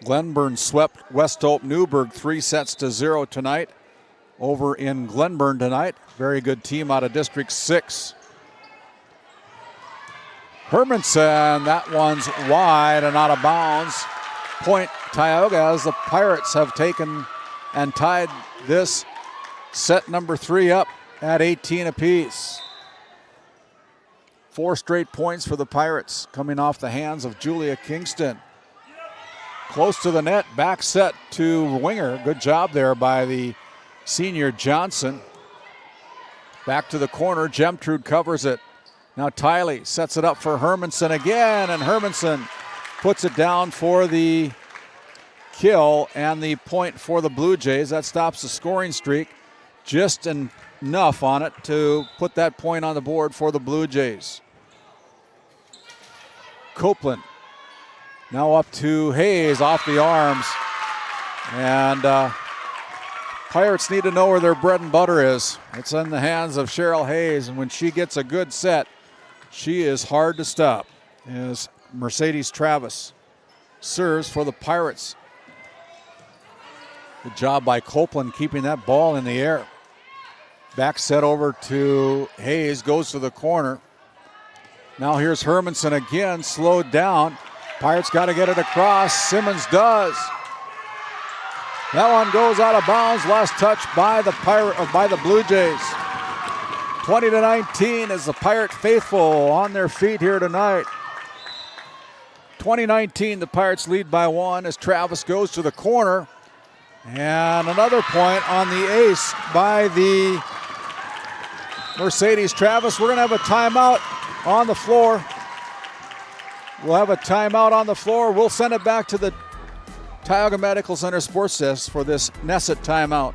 Glenburn swept West Hope Newburgh 3-0 tonight over in Glenburn tonight. Very good team out of District 6. Hermanson, that one's wide and out of bounds. Point Tioga as the Pirates have taken and tied this set number 3 up at 18 apiece. 4 straight points for the Pirates coming off the hands of Julia Kingston. Close to the net, back set to Winger. Good job there by the senior Johnson. Back to the corner, Gemtrude covers it. Now Tylee sets it up for Hermanson again, and Hermanson puts it down for the kill and the point for the Blue Jays. That stops the scoring streak. Just enough on it to put that point on the board for the Blue Jays. Copeland now up to Hayes off the arms. And Pirates need to know where their bread and butter is. It's in the hands of Cheryl Hayes, and when she gets a good set, she is hard to stop. As Mercedes Travis serves for the Pirates. Good job by Copeland keeping that ball in the air. Back set over to Hayes, goes to the corner. Now here's Hermanson again, slowed down. Pirates got to get it across. Simmons does. That one goes out of bounds. Last touch by the Blue Jays. 20-19 as the Pirate faithful on their feet here tonight. 20-19, the Pirates lead by 1 as Travis goes to the corner. And another point on the ace by the Mercedes Travis. We're going to have a timeout on the floor. We'll have a timeout on the floor. We'll send it back to the Tioga Medical Center Sports Desk for this Nesset timeout.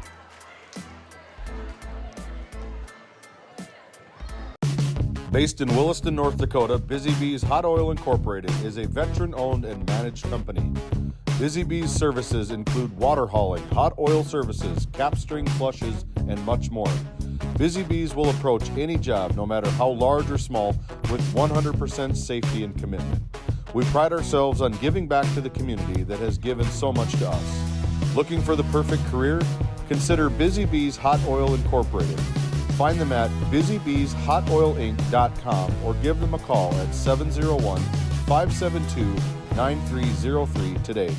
Based in Williston, North Dakota, Busy Bees Hot Oil Incorporated is a veteran-owned and managed company. Busy Bees services include water hauling, hot oil services, cap string flushes, and much more. Busy Bees will approach any job, no matter how large or small, with 100% safety and commitment. We pride ourselves on giving back to the community that has given so much to us. Looking for the perfect career? Consider Busy Bees Hot Oil Incorporated. Find them at busybeeshotoilinc.com or give them a call at 701-572-9303 today.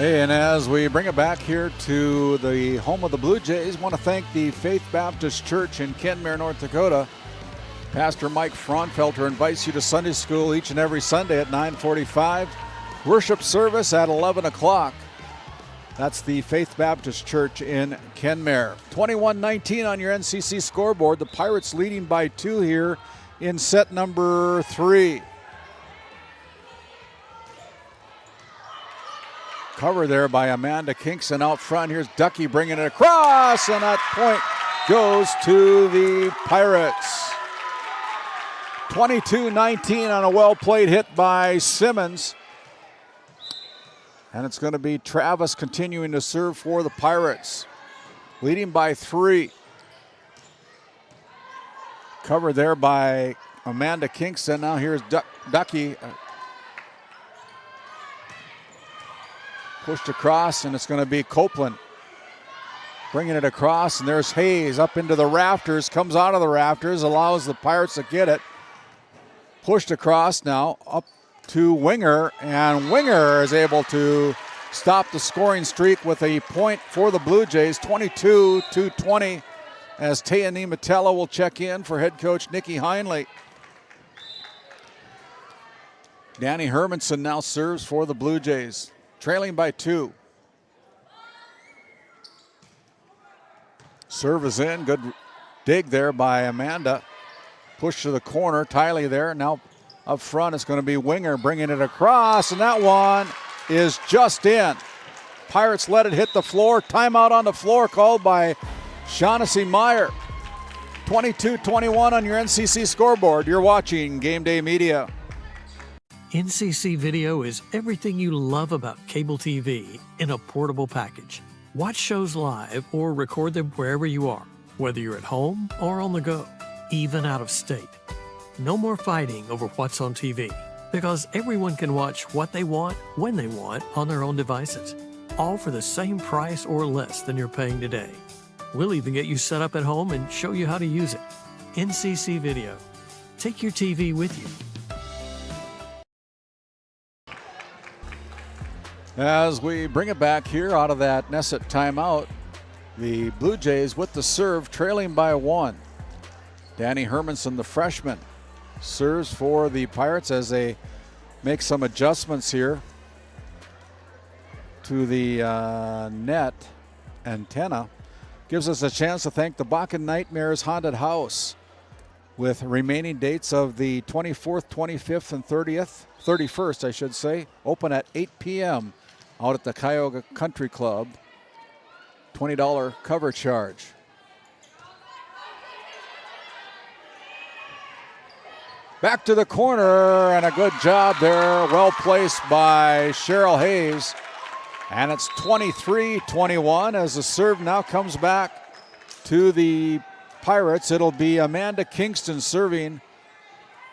Hey, and as we bring it back here to the home of the Blue Jays, want to thank the Faith Baptist Church in Kenmare, North Dakota. Pastor Mike Fraunfelter invites you to Sunday school each and every Sunday at 9:45. Worship service at 11 o'clock. That's the Faith Baptist Church in Kenmare. 21-19 on your NCC scoreboard. The Pirates leading by 2 here in set number 3. Cover there by Amanda Kingston out front. Here's Ducky bringing it across, and that point goes to the Pirates. 22-19 on a well-played hit by Simmons. And it's going to be Travis continuing to serve for the Pirates. Leading by 3. Cover there by Amanda Kingston. Now here's Ducky. Pushed across, and it's going to be Copeland bringing it across, and there's Hayes up into the rafters, comes out of the rafters, allows the Pirates to get it. Pushed across now, up to Winger, and Winger is able to stop the scoring streak with a point for the Blue Jays, 22-20, as Teani Metella will check in for head coach Nikki Heinley. Danny Hermanson now serves for the Blue Jays, trailing by 2. Serve is in. Good dig there by Amanda. Push to the corner. Tiley there. Now up front it's going to be Winger bringing it across, and that one is just in. Pirates let it hit the floor. Timeout on the floor called by Shaughnessy Meyer. 22-21 on your NCC scoreboard. You're watching Game Day Media. NCC Video is everything you love about cable TV in a portable package. Watch shows live or record them wherever you are, whether you're at home or on the go, even out of state. No more fighting over what's on TV, because everyone can watch what they want, when they want, on their own devices, all for the same price or less than you're paying today. We'll even get you set up at home and show you how to use it. NCC Video. Take your TV with you. As we bring it back here out of that Nesset timeout, the Blue Jays with the serve, trailing by 1. Danny Hermanson, the freshman, serves for the Pirates as they make some adjustments here to the net antenna. Gives us a chance to thank the Bakken Nightmares Haunted House with remaining dates of the 24th, 25th, and 31st, I should say. Open at 8 p.m. out at the Tioga Country Club. $20 cover charge. Back to the corner, and a good job there. Well placed by Cheryl Hayes. And it's 23-21 as the serve now comes back to the Pirates. It'll be Amanda Kingston serving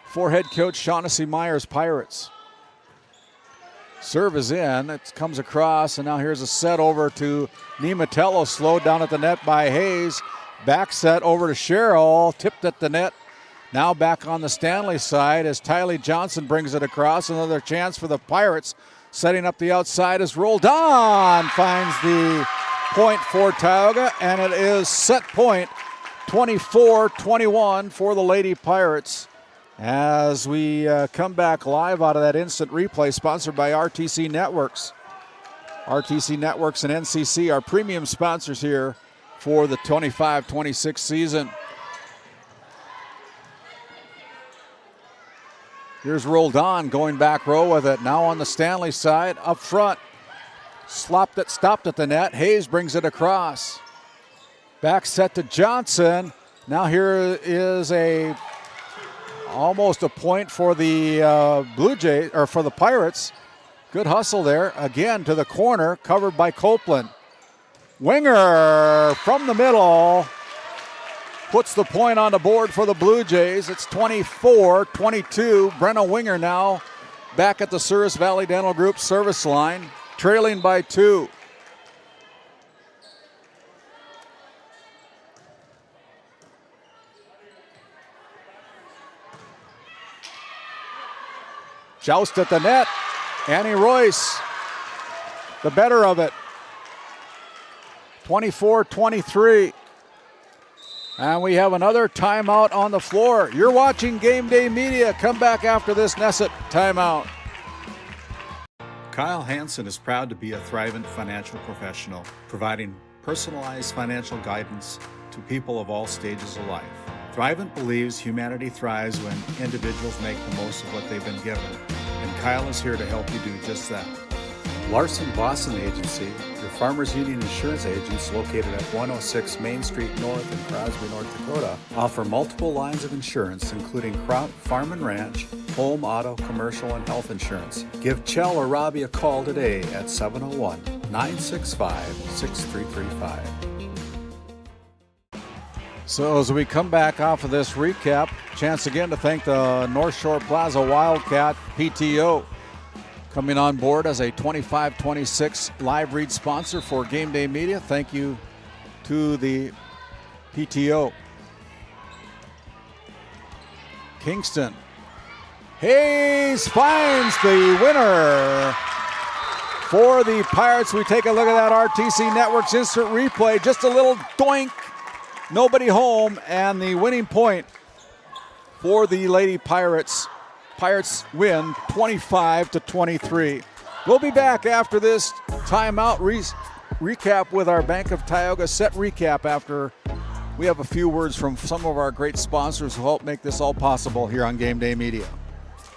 for head coach Shaughnessy Meyer's Pirates. Serve is in. It comes across, and now here's a set over to Nematello, slowed down at the net by Hayes. Back set over to Cheryl, tipped at the net. Now back on the Stanley side as Tylee Johnson brings it across. Another chance for the Pirates. Setting up the outside as Roldan finds the point for Tioga, and it is set point 24-21 for the Lady Pirates. As we come back live out of that instant replay sponsored by RTC Networks. RTC Networks and NCC are premium sponsors here for the 25-26 season. Here's Roldan going back row with it. Now on the Stanley side, up front. Stopped at the net. Hayes brings it across. Back set to Johnson. Now here is almost a point for the Blue Jays, or for the Pirates. Good hustle there. Again to the corner, covered by Copeland. Winger from the middle puts the point on the board for the Blue Jays. It's 24-22. Brenna Winger now back at the Souris Valley Dental Group service line, trailing by 2. Joust at the net. Annie Royce the better of it. 24-23. And we have another timeout on the floor. You're watching Game Day Media. Come back after this Nesset timeout. Kyle Hansen is proud to be a Thrivent financial professional, providing personalized financial guidance to people of all stages of life. Thrivent believes humanity thrives when individuals make the most of what they've been given, and Kyle is here to help you do just that. Larson Boston Agency, your Farmers Union insurance agents located at 106 Main Street North in Crosby, North Dakota, offer multiple lines of insurance, including crop, farm and ranch, home, auto, commercial, and health insurance. Give Chell or Robbie a call today at 701-965-6335. So as we come back off of this recap, chance again to thank the North Shore Plaza Wildcat PTO coming on board as a 25-26 live read sponsor for Game Day Media. Thank you to the PTO. Kingston. Hayes finds the winner for the Pirates. We take a look at that RTC Networks instant replay. Just a little doink. Nobody home, and the winning point for the Lady Pirates. Pirates win 25-23. We'll be back after this timeout recap with our Bank of Tioga set recap after we have a few words from some of our great sponsors who help make this all possible here on Game Day Media.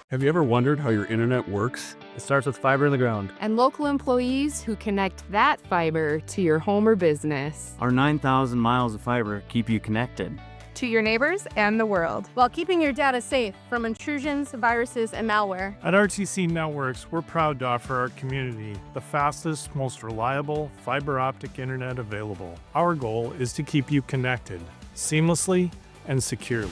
Have you ever wondered how your internet works? It starts with fiber in the ground. And local employees who connect that fiber to your home or business. Our 9,000 miles of fiber keep you connected to your neighbors and the world, while keeping your data safe from intrusions, viruses, and malware. At RTC Networks, we're proud to offer our community the fastest, most reliable fiber optic internet available. Our goal is to keep you connected seamlessly and securely.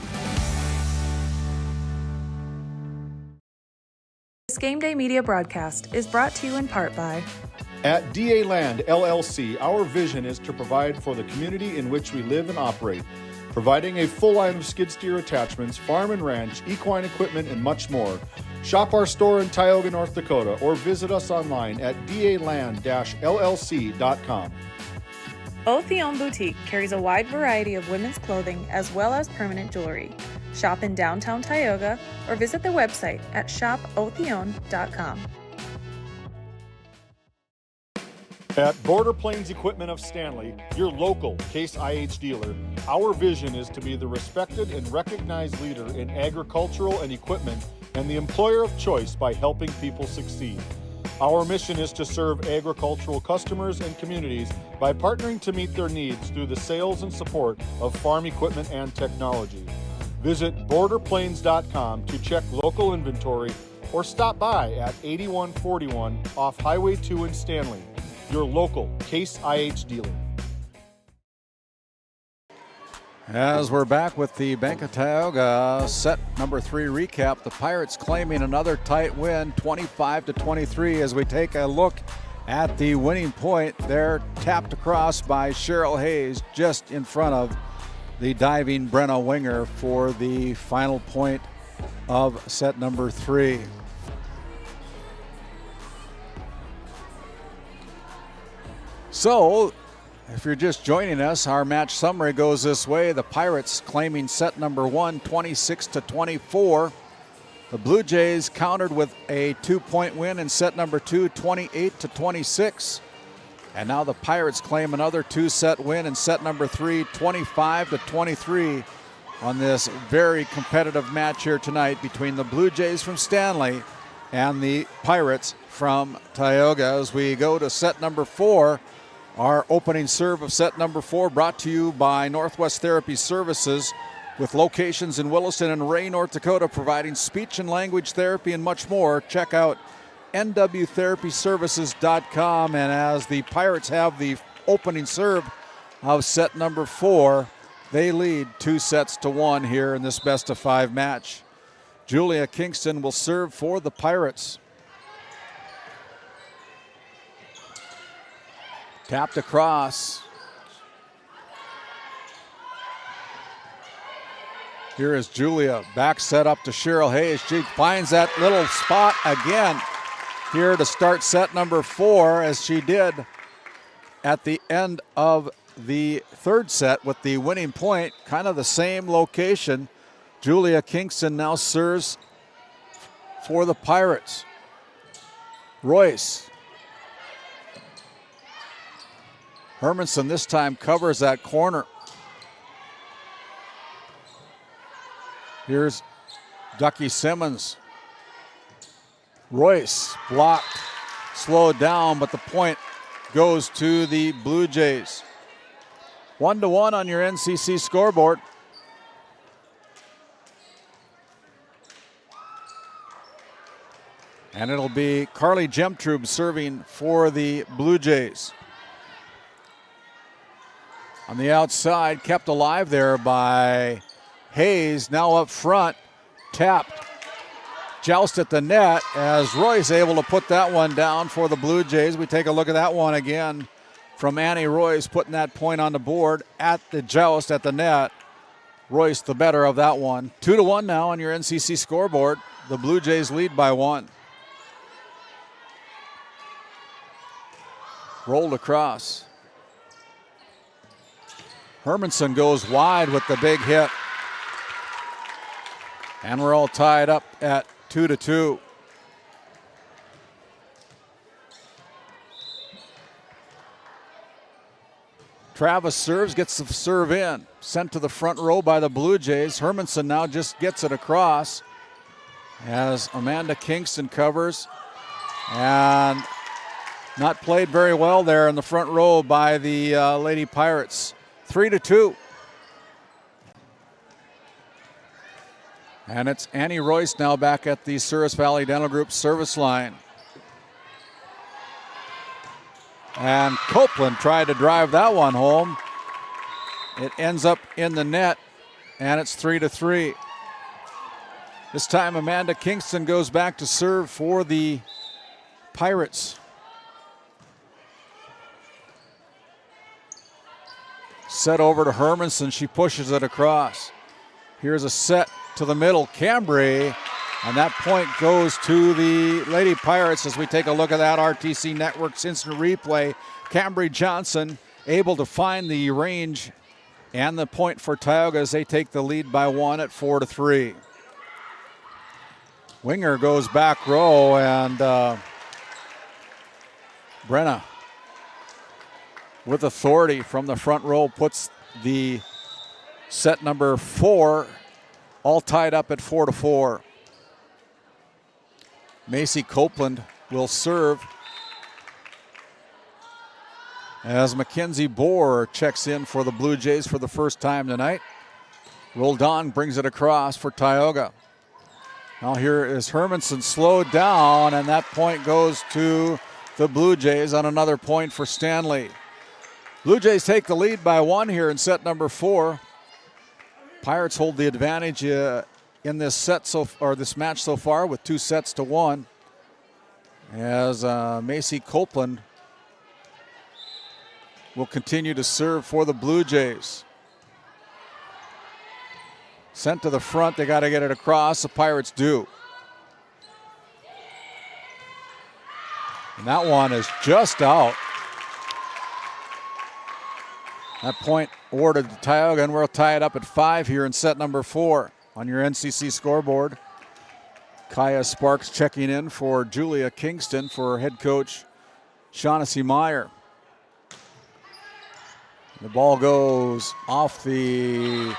This Game Day Media broadcast is brought to you in part by At DA Land LLC, our vision is to provide for the community in which we live and operate, providing a full line of skid steer attachments, farm and ranch, equine equipment, and much more. Shop our store in Tioga, North Dakota, or visit us online at daland-llc.com. Othion Boutique carries a wide variety of women's clothing as well as permanent jewelry. Shop in downtown Tioga or visit their website at shopothion.com. At Border Plains Equipment of Stanley, your local Case IH dealer, our vision is to be the respected and recognized leader in agricultural and equipment and the employer of choice by helping people succeed. Our mission is to serve agricultural customers and communities by partnering to meet their needs through the sales and support of farm equipment and technology. Visit borderplains.com to check local inventory or stop by at 8141 off Highway 2 in Stanley, your local Case IH dealer. As we're back with the Bank of Tioga set number 3 recap, the Pirates claiming another tight win, 25-23, as we take a look at the winning point. They're tapped across by Cheryl Hayes just in front of the diving Brenna Winger for the final point of set number 3. So, if you're just joining us, our match summary goes this way. The Pirates claiming set number 1, 26-24. The Blue Jays countered with a 2-point win in set number 2, 28-26. And now the Pirates claim another 2-set win in set number 3, 25-23 on this very competitive match here tonight between the Blue Jays from Stanley and the Pirates from Tioga. As we go to set number 4, our opening serve of set number 4 brought to you by Northwest Therapy Services with locations in Williston and Ray, North Dakota, providing speech and language therapy and much more. Check out nwtherapyservices.com. And as the Pirates have the opening serve of set number 4, they lead 2-1 here in this best-of-5 match. Julia Kingston will serve for the Pirates. Tapped across. Here is Julia, back set up to Cheryl Hayes. She finds that little spot again. here to start set number 4, as she did at the end of the third set with the winning point, kind of the same location. Julia Kingston now serves for the Pirates. Royce. Hermanson this time covers that corner. Here's Ducky Simmons. Royce blocked, slowed down, but the point goes to the Blue Jays. 1-1 on your NCC scoreboard. And it'll be Carly Gemtrub serving for the Blue Jays. On the outside, kept alive there by Hayes, now up front, tapped. Joust at the net as Royce able to put that one down for the Blue Jays. We take a look at that one again from Annie Royce, putting that point on the board at the joust at the net. Royce the better of that one. 2-1 now on your NCC scoreboard. The Blue Jays lead by 1. Rolled across. Hermanson goes wide with the big hit. And we're all tied up at 2-2. Travis serves, gets the serve in. Sent to the front row by the Blue Jays. Hermanson now just gets it across as Amanda Kingston covers. And not played very well there in the front row by the Lady Pirates. 3-2. And it's Annie Royce now back at the Souris Valley Dental Group service line. And Copeland tried to drive that one home. It ends up in the net, and it's 3-3. This time Amanda Kingston goes back to serve for the Pirates. Set over to Hermanson. She pushes it across. Here's a set to the middle. Cambry. And that point goes to the Lady Pirates as we take a look at that RTC Network's instant replay. Cambry Johnson able to find the range and the point for Tioga as they take the lead by 1 at 4-3. Winger goes back row, and Brenna with authority from the front row puts the set number 4 all tied up at 4-4. Macy Copeland will serve as Mackenzie Bohr checks in for the Blue Jays for the first time tonight. Roldan brings it across for Tioga. Now here is Hermanson slowed down, and that point goes to the Blue Jays on another point for Stanley. Blue Jays take the lead by 1 here in set number 4. Pirates hold the advantage in this this match so far with 2-1 as Macy Copeland will continue to serve for the Blue Jays. Sent to the front, they got to get it across. The Pirates do. And that one is just out. That point awarded to Tioga, and we'll tie it up at 5 here in set number 4 on your NCC scoreboard. Kaya Sparks checking in for Julia Kingston for head coach Shaughnessy Meyer. The ball goes off the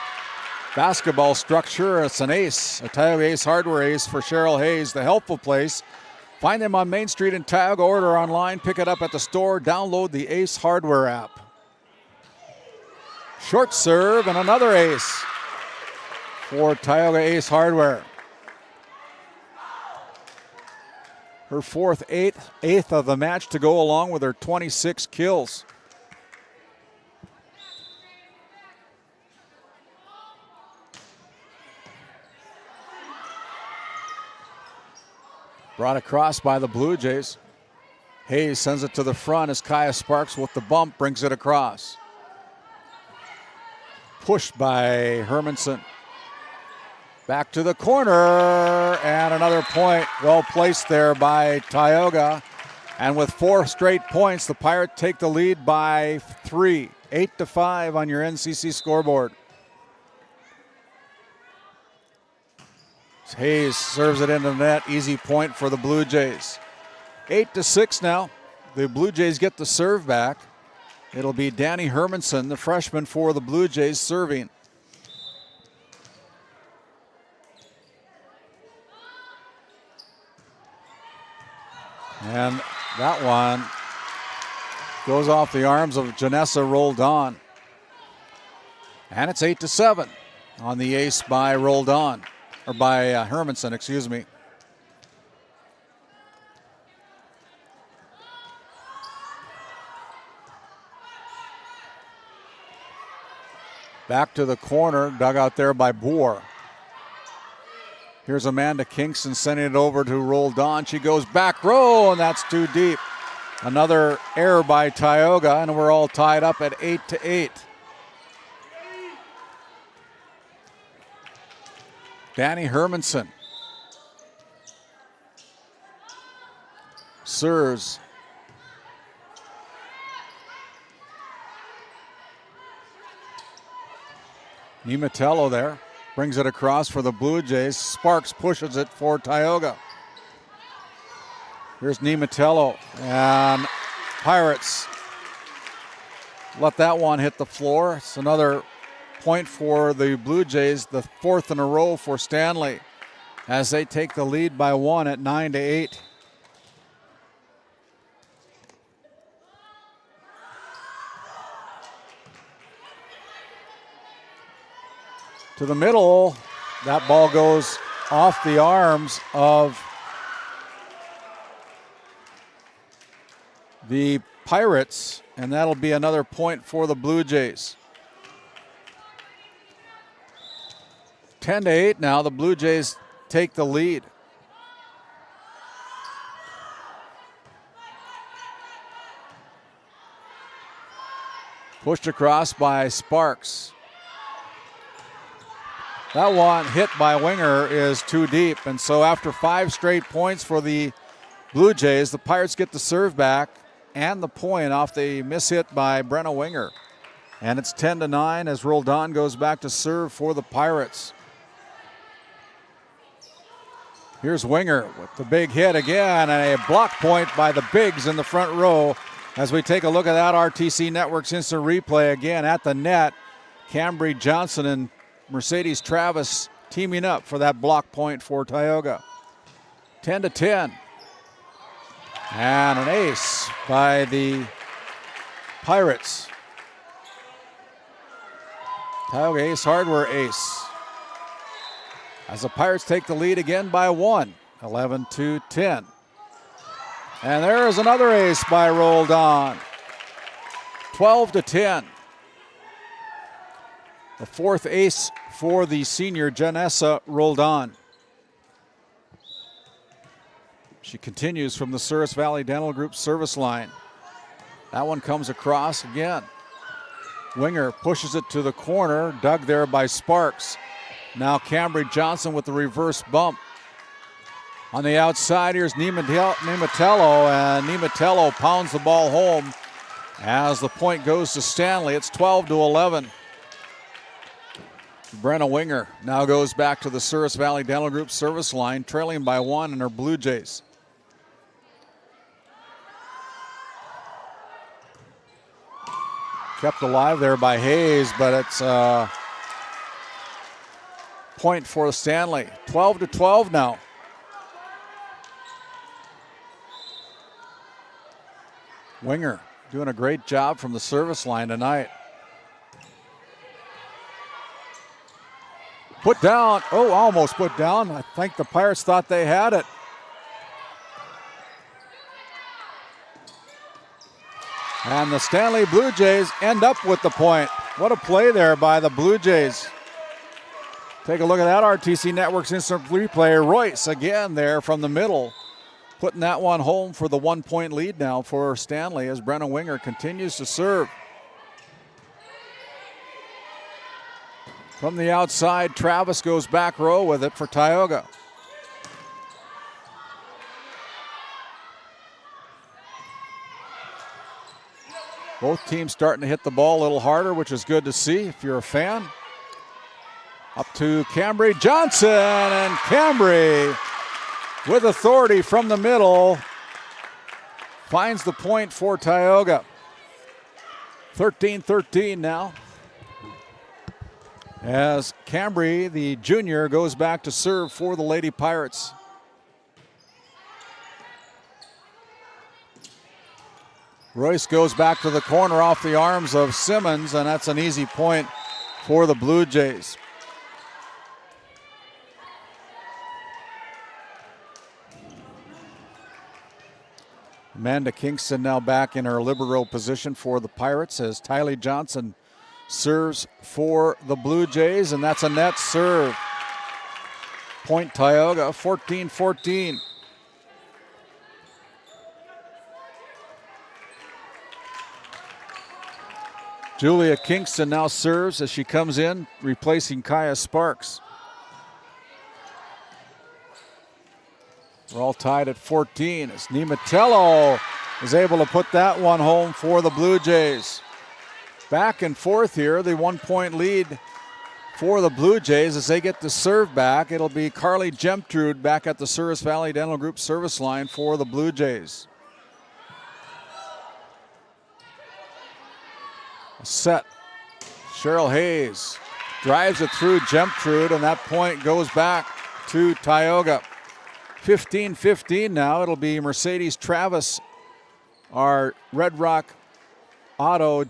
basketball structure. It's an ace, a Tioga Ace Hardware ace for Cheryl Hayes, the helpful place. Find them on Main Street in Tioga, order online, pick it up at the store, download the Ace Hardware app. Short serve and another ace for Tioga Ace Hardware. Her fourth, eighth of the match to go along with her 26 kills. Brought across by the Blue Jays. Hayes sends it to the front as Kaya Sparks with the bump brings it across. Pushed by Hermanson. Back to the corner, and another point well placed there by Tioga. And with 4 straight points, the Pirates take the lead by 3, 8-5 on your NCC scoreboard. Hayes serves it into the net, easy point for the Blue Jays. 8-6 now. The Blue Jays get the serve back. It'll be Danny Hermanson, the freshman for the Blue Jays, serving. And that one goes off the arms of Janessa Roldan. And it's 8-7 on the ace by Roldan, or by Hermanson, excuse me. Back to the corner, dug out there by Boer. Here's Amanda Kingston sending it over to Roldan. She goes back row, and that's too deep. Another error by Tioga, and we're all tied up at 8-8. Danny Hermanson serves. Nimatello there. Brings it across for the Blue Jays. Sparks pushes it for Tioga. Here's Nimatello, and Pirates let that one hit the floor. It's another point for the Blue Jays, the 4th in a row for Stanley, as they take the lead by 1 at 9-8. To the middle, that ball goes off the arms of the Pirates, and that'll be another point for the Blue Jays. 10-8 now, the Blue Jays take the lead. Pushed across by Sparks. That one hit by Winger is too deep, and so after 5 straight points for the Blue Jays, the Pirates get the serve back and the point off the mishit by Brenna Winger. And it's 10-9 as Roldan goes back to serve for the Pirates. Here's Winger with the big hit again, and a block point by the Bigs in the front row as we take a look at that RTC Network's instant replay again at the net. Cambry Johnson and Mercedes Travis teaming up for that block point for Tioga. 10-10. And an ace by the Pirates. Tioga ace, Hardware ace. As the Pirates take the lead again by 1, 11-10. And there is another ace by Roldan. 12-10. The 4th ace for the senior Janessa Roldan. She continues from the Souris Valley Dental Group service line. That one comes across again. Winger pushes it to the corner, dug there by Sparks. Now Cambry Johnson with the reverse bump. On the outside, here's Nimatello, and Nimatello pounds the ball home as the point goes to Stanley. It's 12-11. Brenna Winger now goes back to the Souris Valley Dental Group service line, trailing by 1 in her Blue Jays. Kept alive there by Hayes, but it's a point for Stanley. 12-12 now. Winger doing a great job from the service line tonight. Put down, almost put down. I think the Pirates thought they had it. And the Stanley Blue Jays end up with the point. What a play there by the Blue Jays. Take a look at that RTC Network's instant replay. Royce again there from the middle, putting that one home for the 1-point lead now for Stanley as Brenna Winger continues to serve. From the outside, Travis goes back row with it for Tioga. Both teams starting to hit the ball a little harder, which is good to see if you're a fan. Up to Cambry Johnson, and Cambry with authority from the middle finds the point for Tioga. 13-13 now. As Cambry, the junior, goes back to serve for the Lady Pirates. Royce goes back to the corner off the arms of Simmons, and that's an easy point for the Blue Jays. Amanda Kingston now back in her libero position for the Pirates as Tylee Johnson serves for the Blue Jays, and that's a net serve. Point Tioga, 14-14. Julia Kingston now serves as she comes in, replacing Kaya Sparks. We're all tied at 14 as Nematello is able to put that one home for the Blue Jays. Back and forth here, the 1-point lead for the Blue Jays as they get the serve back. It'll be Carly Gemtrude back at the Souris Valley Dental Group service line for the Blue Jays. Set. Cheryl Hayes drives it through Gemtrude, and that point goes back to Tioga. 15-15 now. It'll be Mercedes Travis, our Red Rock Auto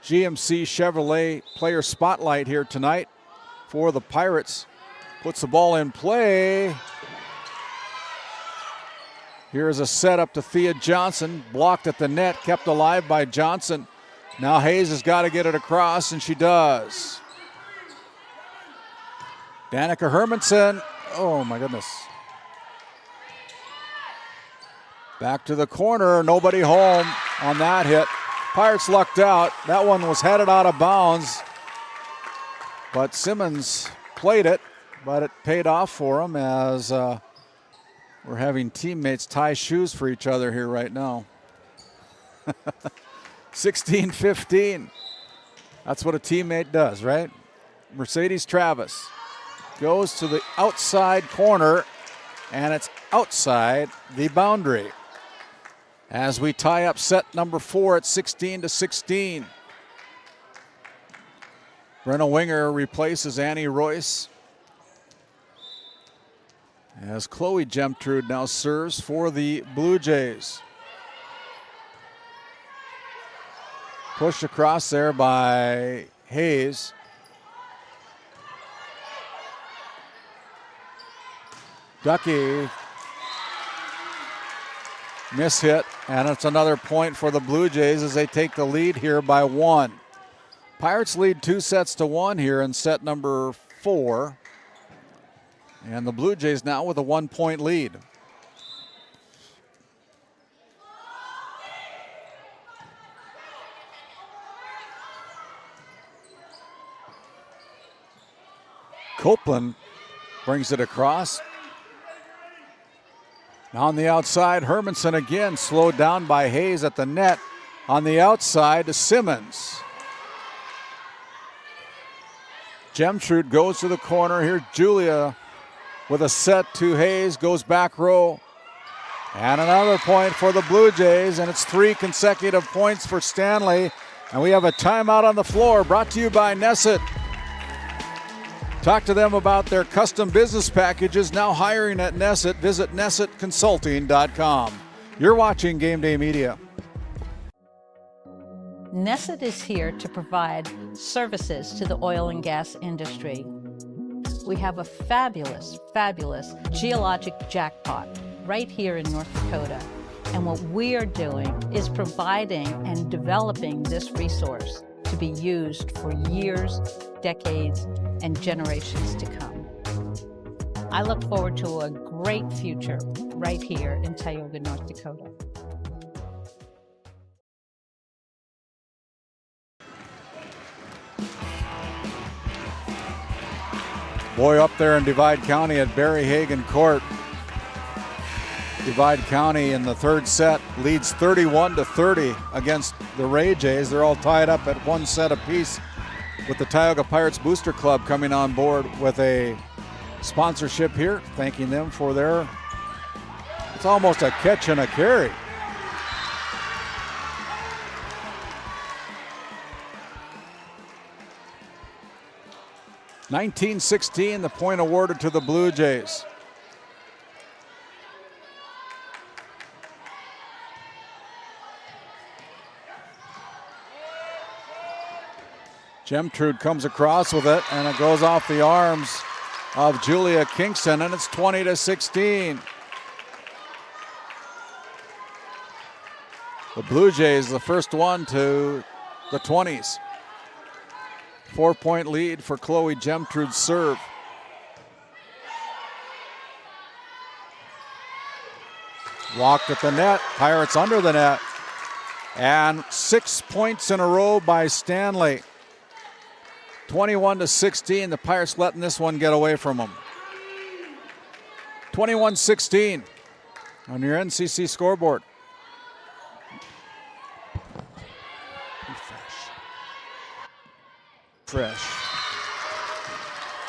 GMC Chevrolet player spotlight here tonight for the Pirates. Puts the ball in play. Here's a setup to Thea Johnson. Blocked at the net, kept alive by Johnson. Now Hayes has got to get it across, and she does. Danica Hermanson. Oh, my goodness. Back to the corner. Nobody home on that hit. Pirates lucked out. That one was headed out of bounds. But Simmons played it, but it paid off for him as we're having teammates tie shoes for each other here right now. 16-15. That's what a teammate does, right? Mercedes Travis goes to the outside corner, and it's outside the boundary. As we tie up set number 4 at 16-16. Brenna Winger replaces Annie Royce. As Chloe Gemtrude now serves for the Blue Jays. Pushed across there by Hayes. Ducky. Miss hit, and it's another point for the Blue Jays as they take the lead here by 1. Pirates lead 2-1 here in set number 4. And the Blue Jays now with a 1-point lead. Copeland brings it across. On the outside, Hermanson again slowed down by Hayes at the net. On the outside to Simmons. Gemtrude goes to the corner. Here Julia with a set to Hayes, goes back row. And another point for the Blue Jays, and it's 3 consecutive points for Stanley. And we have a timeout on the floor brought to you by Nesset. Talk to them about their custom business packages now hiring at Nesset. Visit nessetconsulting.com. You're watching Game Day Media. Nesset is here to provide services to the oil and gas industry. We have a fabulous, fabulous geologic jackpot right here in North Dakota. And what we are doing is providing and developing this resource to be used for years, decades, and generations to come. I look forward to a great future right here in Tioga, North Dakota. Boy, up there in Divide County at Barry Hagan Court. Divide County in the third set leads 31-30 against the Ray Jays. They're all tied up at one set apiece, with the Tioga Pirates Booster Club coming on board with a sponsorship here, thanking them for their, it's almost a catch and a carry. (19-16), the point awarded to the Blue Jays. Gemtrude comes across with it, and it goes off the arms of Julia Kingston, and it's 20-16. The Blue Jays, the first one to the 20s. 4-point lead for Chloe Gemtrude's serve. Walked at the net, Pirates under the net. And 6 points in a row by Stanley. 21-16, the Pirates letting this one get away from them. 21-16 on your NCC scoreboard. Fresh.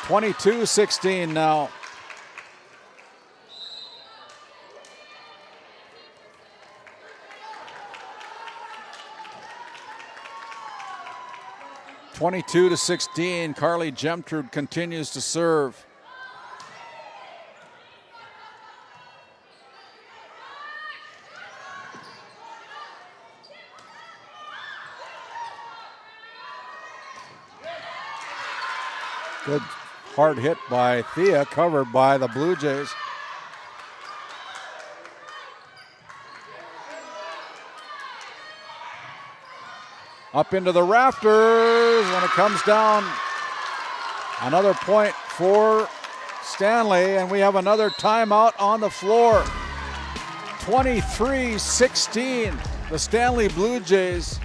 22-16 now. (22-16). Carly Gemtrude continues to serve. Good hard hit by Thea, covered by the Blue Jays. Up into the rafters when it comes down. Another point for Stanley, and we have another timeout on the floor. 23-16, the Stanley Blue Jays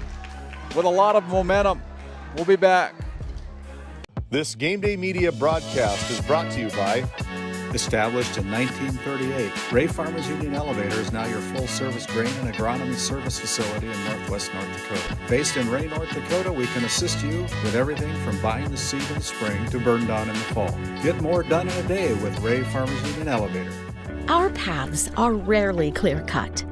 with a lot of momentum. We'll be back. This Game Day Media broadcast is brought to you by... Established in 1938, Ray Farmers Union Elevator is now your full-service grain and agronomy service facility in northwest North Dakota. Based in Ray, North Dakota, we can assist you with everything from buying the seed in the spring to burn down in the fall. Get more done in a day with Ray Farmers Union Elevator. Our paths are rarely clear-cut.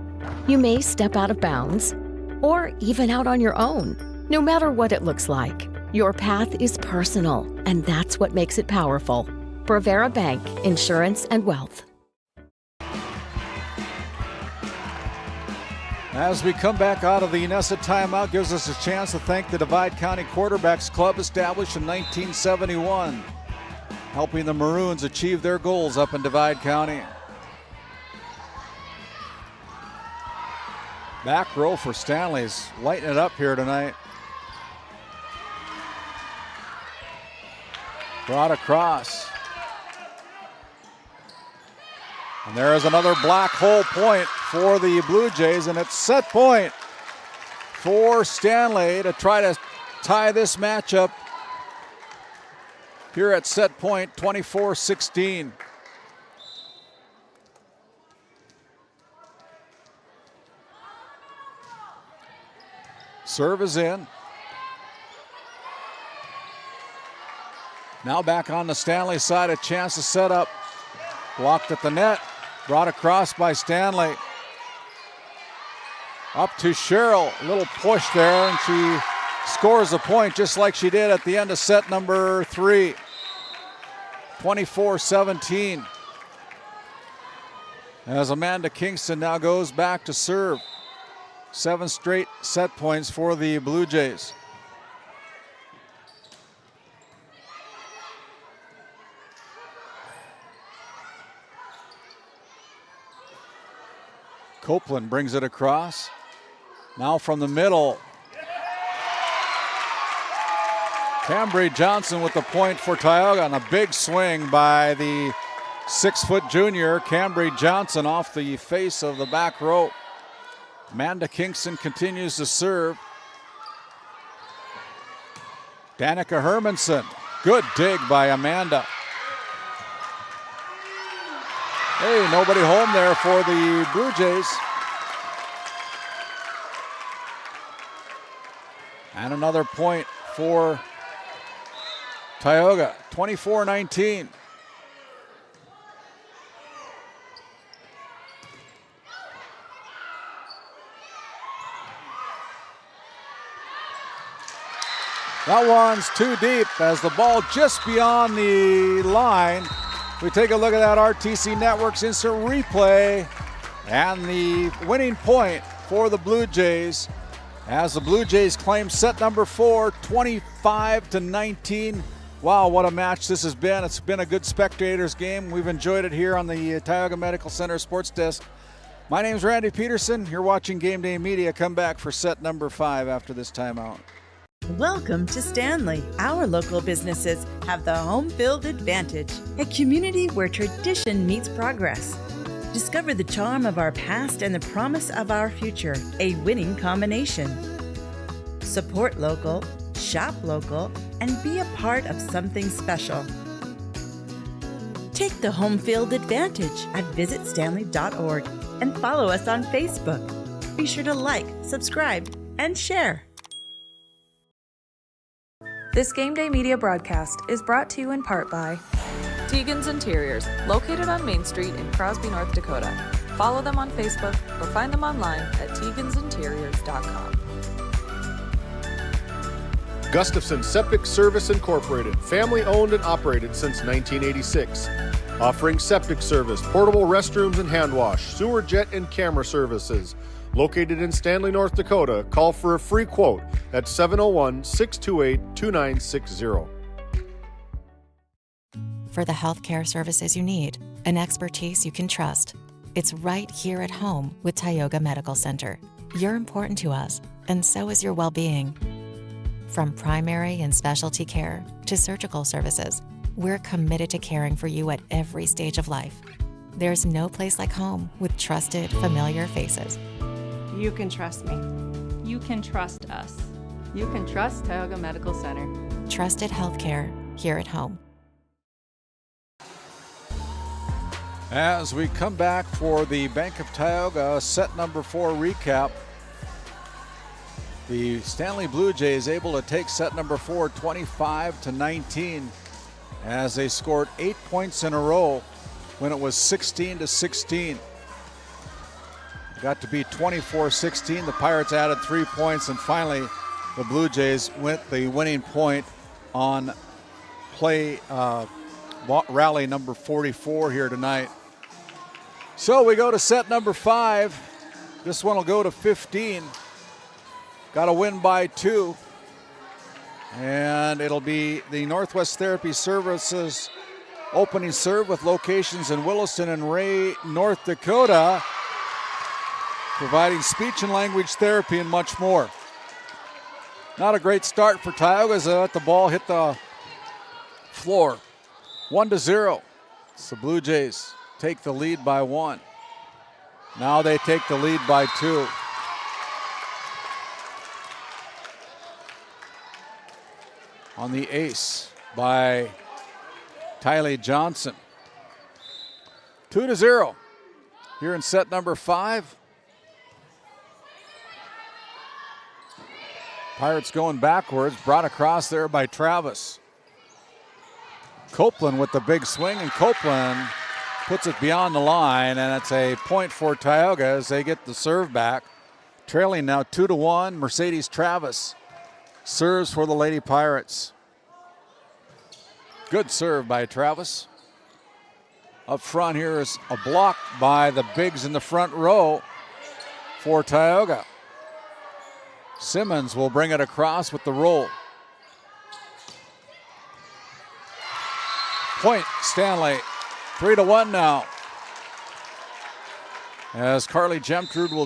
You may step out of bounds, or even out on your own. No matter what it looks like, your path is personal, and that's what makes it powerful. Brevera Bank, Insurance and Wealth. As we come back out of the Unessa timeout, gives us a chance to thank the Divide County Quarterbacks Club, established in 1971, helping the Maroons achieve their goals up in Divide County. Back row for Stanley's lighting it up here tonight. Brought across. And there is another black hole point for the Blue Jays, and it's set point for Stanley to try to tie this matchup here at set point, 24-16. Serve is in. Now back on the Stanley side, a chance to set up. Blocked at the net, brought across by Stanley. Up to Cheryl, a little push there, and she scores a point just like she did at the end of set number 3. 24-17. As Amanda Kingston now goes back to serve. 7 straight set points for the Blue Jays. Copeland brings it across. Now from the middle. Cambry Johnson with the point for Tioga, and a big swing by the 6-foot junior, Cambry Johnson, off the face of the back row. Amanda Kingston continues to serve. Danica Hermanson, good dig by Amanda. Hey, nobody home there for the Blue Jays. And another point for Tioga, 24-19. That one's too deep as the ball just beyond the line. We take a look at that RTC Network's instant replay and the winning point for the Blue Jays as the Blue Jays claim set number 4, 25-19. Wow, what a match this has been. It's been a good spectators game. We've enjoyed it here on the Tioga Medical Center Sports Desk. My name's Randy Peterson. You're watching Game Day Media. Come back for set number 5 after this timeout. Welcome to Stanley. Our local businesses have the home field advantage, a community where tradition meets progress. Discover the charm of our past and the promise of our future, a winning combination. Support local, shop local, and be a part of something special. Take the home field advantage at visitstanley.org and follow us on Facebook. Be sure to like, subscribe, and share. This Game Day Media broadcast is brought to you in part by Tioga's Interiors, located on Main Street in Crosby, North Dakota. Follow them on Facebook or find them online at tiogasinteriors.com. Gustafson Septic Service Incorporated, family owned and operated since 1986. Offering septic service, portable restrooms and hand wash, sewer jet and camera services. Located in Stanley, North Dakota, call for a free quote at 701-628-2960. For the healthcare services you need, an expertise you can trust, it's right here at home with Tioga Medical Center. You're important to us, and so is your well-being. From primary and specialty care to surgical services, we're committed to caring for you at every stage of life. There's no place like home with trusted, familiar faces. You can trust me. You can trust us. You can trust Tioga Medical Center. Trusted healthcare here at home. As we come back for the Bank of Tioga set number 4 recap, the Stanley Blue Jays able to take set number 4, 25-19, as they scored 8 points in a row when it was 16-16. Got to be 24-16. The Pirates added 3 points, and finally the Blue Jays went the winning point on play rally number 44 here tonight. So we go to set number 5. This one will go to 15. Got to win by 2. And it'll be the Northwest Therapy Services opening serve with locations in Williston and Ray, North Dakota, providing speech and language therapy and much more. Not a great start for Tioga as they let the ball hit the floor. 1-0. So Blue Jays take the lead by 1. Now they take the lead by 2. On the ace by Tylee Johnson. 2-0 here in set number 5. Pirates going backwards, brought across there by Travis. Copeland with the big swing, and Copeland puts it beyond the line, and it's a point for Tioga as they get the serve back. Trailing now 2-1, Mercedes Travis serves for the Lady Pirates. Good serve by Travis. Up front here is a block by the bigs in the front row for Tioga. Simmons will bring it across with the roll. Point Stanley, 3-1 now. As Carly Gemtrude will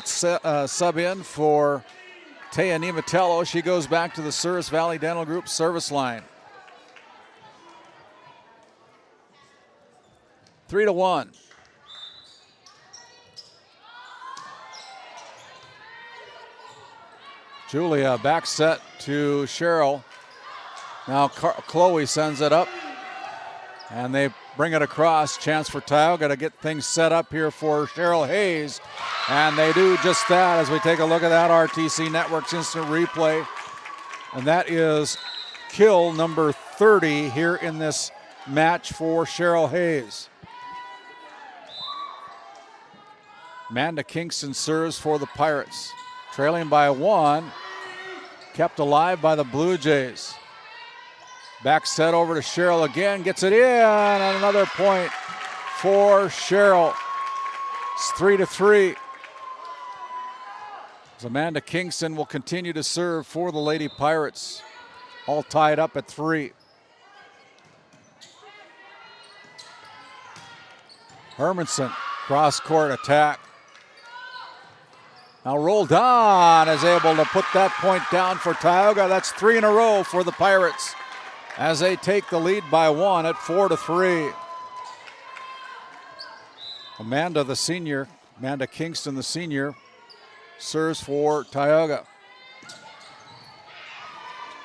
sub in for Taya Nematello. She goes back to the Service Valley Dental Group service line. 3-1. Julia back set to Cheryl. Now Chloe sends it up. And they bring it across. Chance for Tioga to get things set up here for Cheryl Hayes. And they do just that as we take a look at that RTC Network's instant replay. And that is kill number 30 here in this match for Cheryl Hayes. Amanda Kingston serves for the Pirates. Trailing by 1. Kept alive by the Blue Jays. Back set over to Cheryl again. Gets it in. And another point for Cheryl. It's 3-3. As Amanda Kingston will continue to serve for the Lady Pirates. All tied up at 3. Hermanson, cross-court attack. Now Roldan is able to put that point down for Tioga. That's 3 in a row for the Pirates as they take the lead by 1 at 4-3. Amanda Kingston, the senior, serves for Tioga.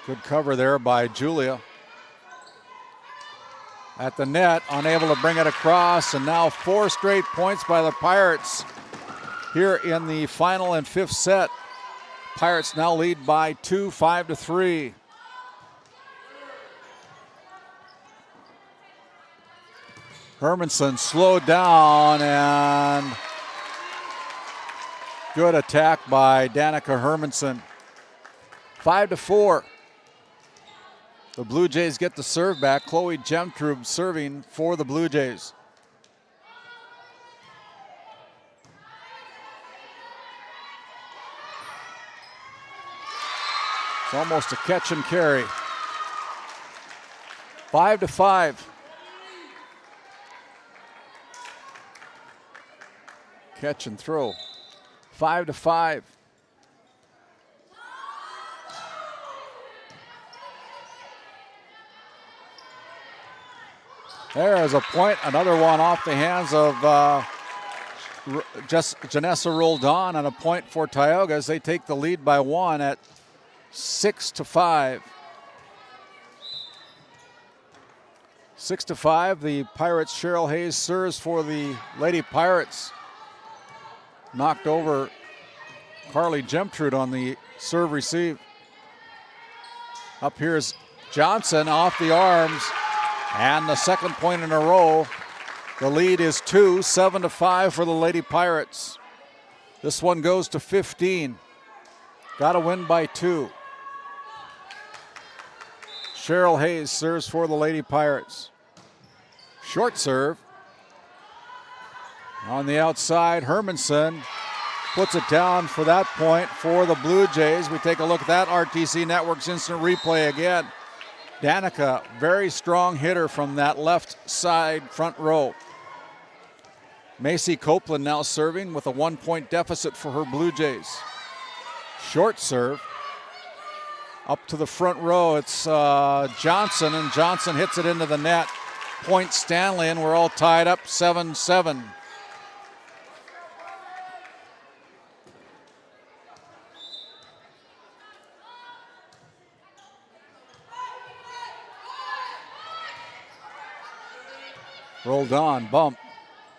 Good cover there by Julia. At the net, unable to bring it across, and now 4 straight points by the Pirates here in the final and 5th set. Pirates now lead by 2, 5-3. Hermanson slowed down, and good attack by Danica Hermanson. 5-4. The Blue Jays get the serve back. Chloe Gemtrub serving for the Blue Jays. It's almost a catch and carry. 5-5. Catch and throw. 5-5. There is a point, another one off the hands of Janessa Roldan, and a point for Tioga as they take the lead by 1 at 6-5. 6-5, the Pirates' Cheryl Hayes serves for the Lady Pirates. Knocked over Carly Gemtrud on the serve receive. Up here is Johnson off the arms, and the second point in a row. The lead is 2, 7-5 for the Lady Pirates. This one goes to 15. Got to win by 2. Cheryl Hayes serves for the Lady Pirates. Short serve. On the outside, Hermanson puts it down for that point for the Blue Jays. We take a look at that RTC Network's instant replay again. Danica, very strong hitter from that left side front row. Macy Copeland now serving with a 1-point deficit for her Blue Jays. Short serve. Up to the front row, it's Johnson, and Johnson hits it into the net. Point Stanley, and we're all tied up 7-7. Rolled on, bump,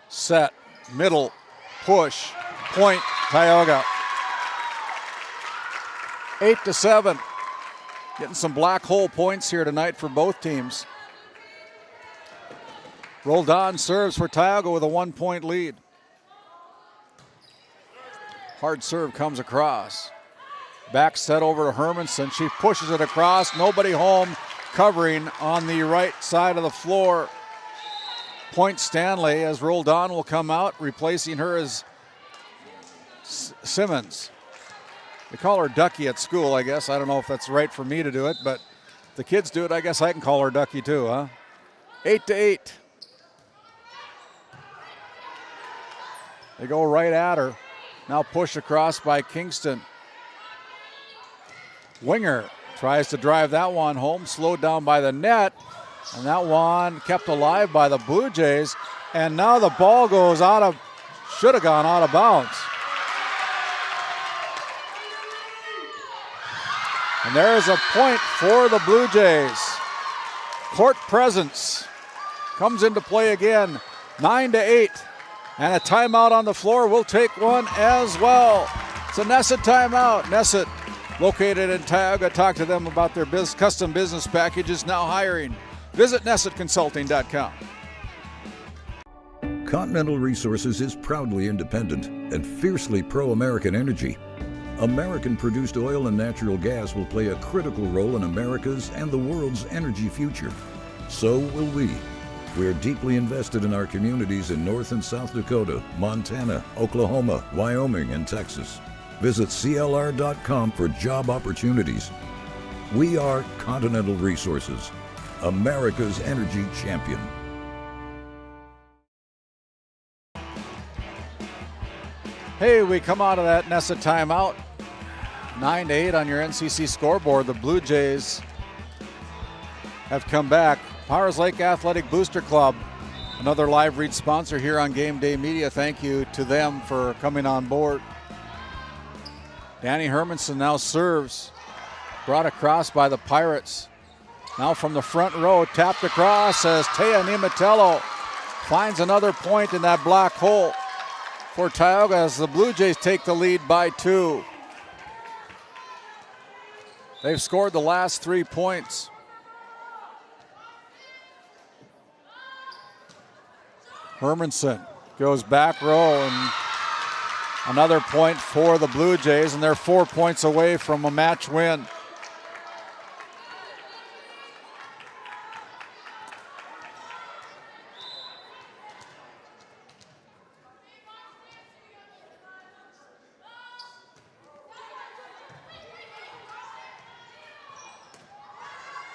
set, middle, push, point, Tioga. 8-7. Getting some black hole points here tonight for both teams. Roldan serves for Tioga with a 1-point lead. Hard serve comes across. Back set over to Hermanson. She pushes it across. Nobody home, covering on the right side of the floor. Point Stanley as Roldan will come out. Replacing her is Simmons. They call her Ducky at school, I guess. I don't know if that's right for me to do it, but if the kids do it, I guess I can call her Ducky too, huh? 8-8. They go right at her. Now pushed across by Kingston. Winger tries to drive that one home, slowed down by the net, and that one kept alive by the Blue Jays. And now the ball goes should have gone out of bounds. And there is a point for the Blue Jays. Court presence comes into play again. 9-8. And a timeout on the floor. We'll take one as well. It's a Nesset timeout. Nesset, located in Tioga. Talk to them about their custom business packages now hiring. Visit NessetConsulting.com. Continental Resources is proudly independent and fiercely pro-American energy. American-produced oil and natural gas will play a critical role in America's and the world's energy future. So will we. We're deeply invested in our communities in North and South Dakota, Montana, Oklahoma, Wyoming, and Texas. Visit CLR.com for job opportunities. We are Continental Resources, America's energy champion. Hey, we come out of that Nesset timeout. 9-8 on your NCC scoreboard. The Blue Jays have come back. Powers Lake Athletic Booster Club, another live read sponsor here on Game Day Media. Thank you to them for coming on board. Danny Hermanson now serves. Brought across by the Pirates. Now from the front row, tapped across as Tea Nimatello finds another point in that black hole for Tioga as the Blue Jays take the lead by 2. They've scored the last 3 points. Hermanson goes back row and another point for the Blue Jays, and they're 4 points away from a match win.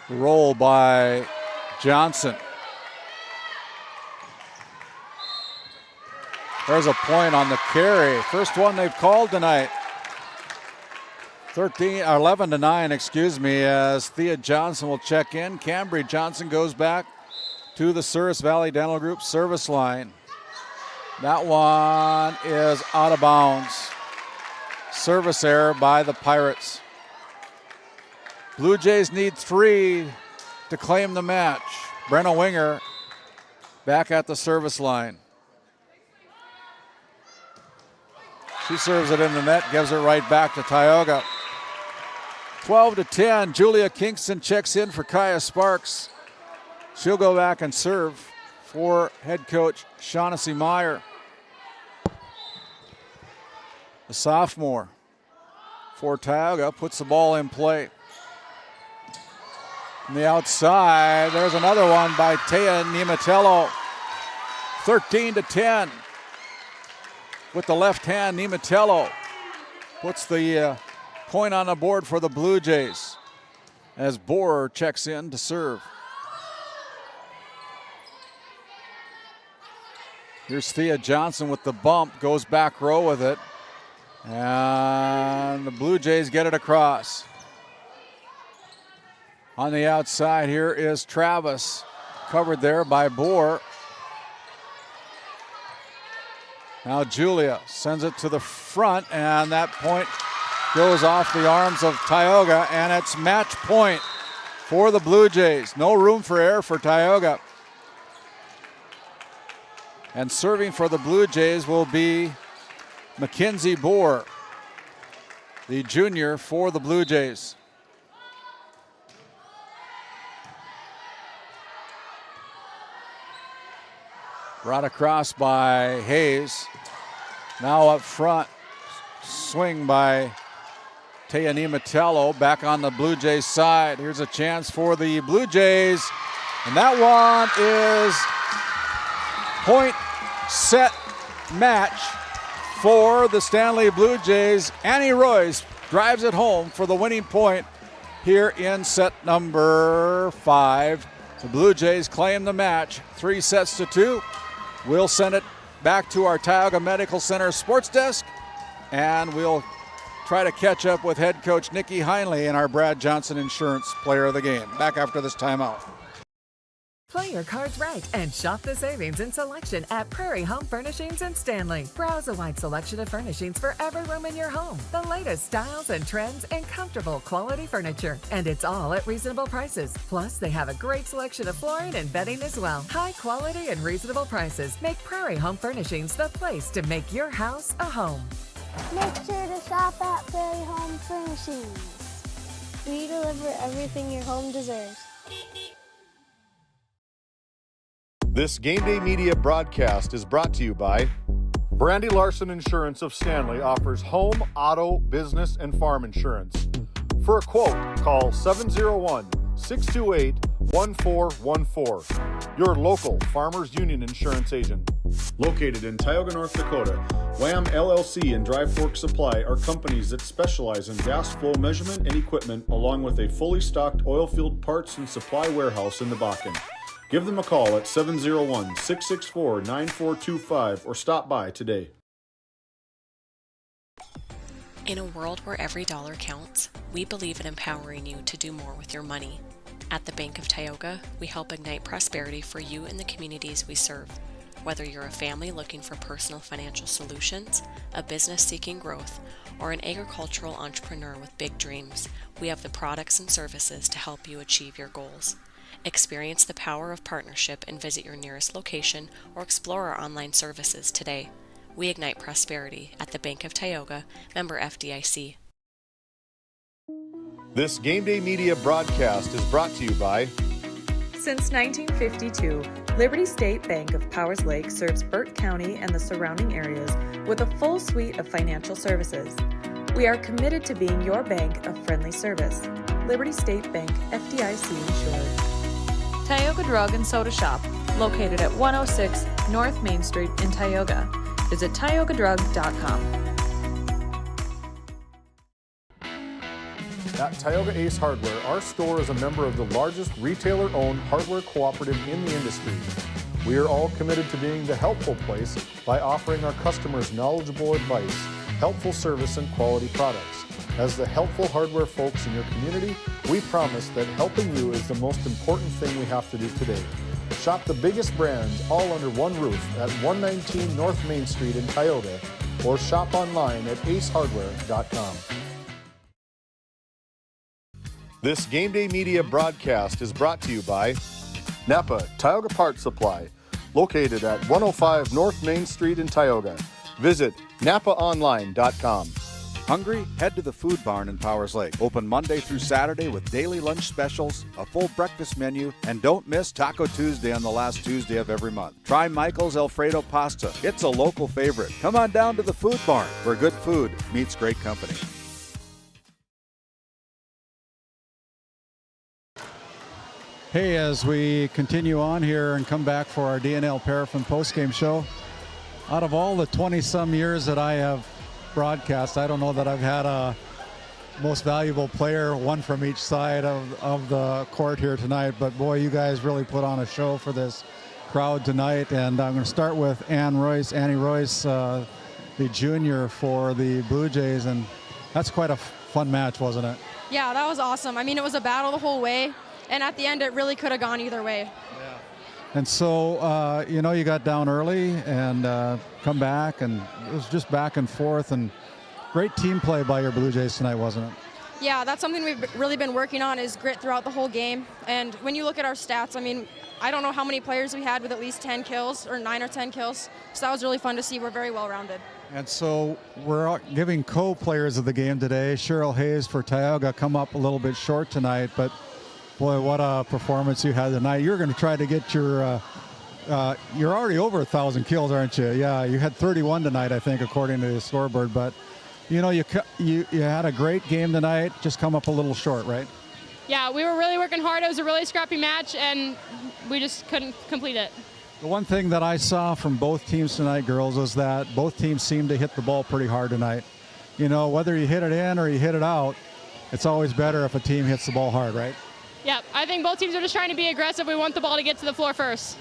Roll by Johnson. There's a point on the carry. First one they've called tonight. 11-9, as Thea Johnson will check in. Cambry Johnson goes back to the Souris Valley Dental Group service line. That one is out of bounds. Service error by the Pirates. Blue Jays need 3 to claim the match. Brenna Winger back at the service line. She serves it in the net, gives it right back to Tioga. 12-10, Julia Kingston checks in for Kaya Sparks. She'll go back and serve for head coach Shaughnessy Meyer. The sophomore for Tioga puts the ball in play. On the outside, there's another one by Tea Nimatello. 13-10. With the left hand, Nimatello puts the point on the board for the Blue Jays as Borer checks in to serve. Here's Thea Johnson with the bump, goes back row with it, and the Blue Jays get it across. On the outside, here is Travis, covered there by Borer. Now Julia sends it to the front, and that point goes off the arms of Tioga, and it's match point for the Blue Jays. No room for error for Tioga. And serving for the Blue Jays will be Mackenzie Borer, the junior for the Blue Jays. Brought across by Hayes. Now up front, swing by Tea Nimatello back on the Blue Jays side. Here's a chance for the Blue Jays, and that one is point, set, match for the Stanley Blue Jays. Annie Royce drives it home for the winning point here in set number 5. The Blue Jays claim the match, 3-2. We'll send it back to our Tioga Medical Center sports desk, and we'll try to catch up with head coach Nikki Heinley and our Brad Johnson Insurance Player of the Game. Back after this timeout. Play your cards right and shop the savings and selection at Prairie Home Furnishings in Stanley. Browse a wide selection of furnishings for every room in your home. The latest styles and trends and comfortable quality furniture. And it's all at reasonable prices. Plus, they have a great selection of flooring and bedding as well. High quality and reasonable prices make Prairie Home Furnishings the place to make your house a home. Make sure to shop at Prairie Home Furnishings. We deliver everything your home deserves. This Game Day Media broadcast is brought to you by Brandy Larson Insurance of Stanley offers home, auto, business, and farm insurance. For a quote, call 701-628-1414. Your local Farmers Union Insurance agent. Located in Tioga, North Dakota, WHAM LLC and Dry Fork Supply are companies that specialize in gas flow measurement and equipment, along with a fully stocked oil field parts and supply warehouse in the Bakken. Give them a call at 701-664-9425 or stop by today. In a world where every dollar counts, we believe in empowering you to do more with your money. At the Bank of Tioga, we help ignite prosperity for you and the communities we serve. Whether you're a family looking for personal financial solutions, a business seeking growth, or an agricultural entrepreneur with big dreams, we have the products and services to help you achieve your goals. Experience the power of partnership and visit your nearest location or explore our online services today. We ignite prosperity at the Bank of Tioga, member FDIC. This Game Day Media broadcast is brought to you by Since 1952, Liberty State Bank of Powers Lake serves Burt County and the surrounding areas with a full suite of financial services. We are committed to being your bank of friendly service. Liberty State Bank, FDIC insured. Tioga Drug and Soda Shop, located at 106 North Main Street in Tioga. Visit tiogadrug.com. At Tioga Ace Hardware, our store is a member of the largest retailer-owned hardware cooperative in the industry. We are all committed to being the helpful place by offering our customers knowledgeable advice, helpful service, and quality products. As the helpful hardware folks in your community, we promise that helping you is the most important thing we have to do today. Shop the biggest brands all under one roof at 119 North Main Street in Tioga, or shop online at acehardware.com. This Game Day Media broadcast is brought to you by Napa Tioga Parts Supply, located at 105 North Main Street in Tioga. Visit napaonline.com. Hungry? Head to the Food Barn in Powers Lake. Open Monday through Saturday with daily lunch specials, a full breakfast menu, and don't miss Taco Tuesday on the last Tuesday of every month. Try Michael's Alfredo Pasta. It's a local favorite. Come on down to the Food Barn, where good food meets great company. Hey, as we continue on here and come back for our DNL Paraffin postgame show, out of all the 20-some years that I have broadcast, I don't know that I've had a most valuable player, one from each side of the court here tonight, but boy, you guys really put on a show for this crowd tonight. And I'm going to start with Annie Royce, the junior for the Blue Jays, and that's quite a fun match, wasn't it? Yeah, that was awesome. I mean, it was a battle the whole way, and at the end, it really could have gone either way. And so, you got down early and come back, and it was just back and forth, and great team play by your Blue Jays tonight, wasn't it? Yeah, that's something we've really been working on, is grit throughout the whole game. And when you look at our stats, I mean, I don't know how many players we had with at least 10 kills, or 9 or 10 kills. So that was really fun to see. We're very well-rounded. And so we're giving co-players of the game today. Cheryl Hayes for Tioga come up a little bit short tonight, but boy, what a performance you had tonight. You're going to try to get your, you're already over 1,000 kills, aren't you? Yeah, you had 31 tonight, I think, according to the scoreboard. But, you had a great game tonight, just come up a little short, right? Yeah, we were really working hard. It was a really scrappy match, and we just couldn't complete it. The one thing that I saw from both teams tonight, girls, was that both teams seemed to hit the ball pretty hard tonight. Whether you hit it in or you hit it out, it's always better if a team hits the ball hard, right? Yeah, I think both teams are just trying to be aggressive. We want the ball to get to the floor first.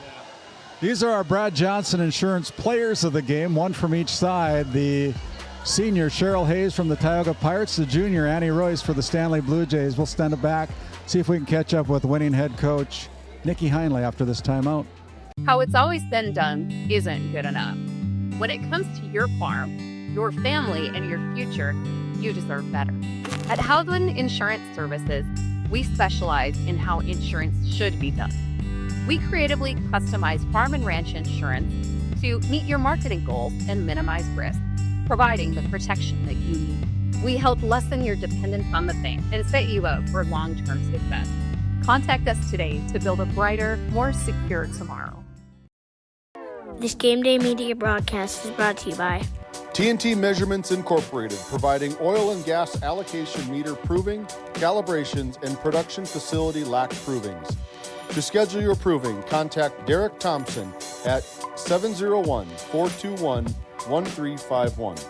These are our Brad Johnson Insurance players of the game, one from each side. The senior, Cheryl Hayes from the Tioga Pirates. The junior, Annie Royce for the Stanley Blue Jays. We'll stand it back, see if we can catch up with winning head coach Nikki Heinley after this timeout. How it's always been done isn't good enough. When it comes to your farm, your family, and your future, you deserve better. At Howland Insurance Services, we specialize in how insurance should be done. We creatively customize farm and ranch insurance to meet your marketing goals and minimize risk, providing the protection that you need. We help lessen your dependence on the bank and set you up for long-term success. Contact us today to build a brighter, more secure tomorrow. This Game Day media broadcast is brought to you by TNT Measurements Incorporated, providing oil and gas allocation meter proving, calibrations, and production facility lac provings. To schedule your proving, contact Derek Thompson at 701-421-1351.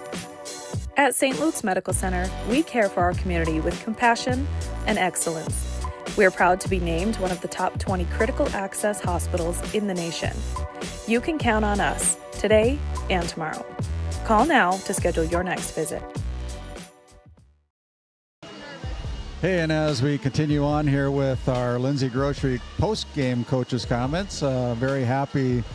At St. Luke's Medical Center, we care for our community with compassion and excellence. We are proud to be named one of the top 20 critical access hospitals in the nation. You can count on us today and tomorrow. Call now to schedule your next visit. Hey, and as we continue on here with our Lindsay Grocery post-game coaches' comments, very happy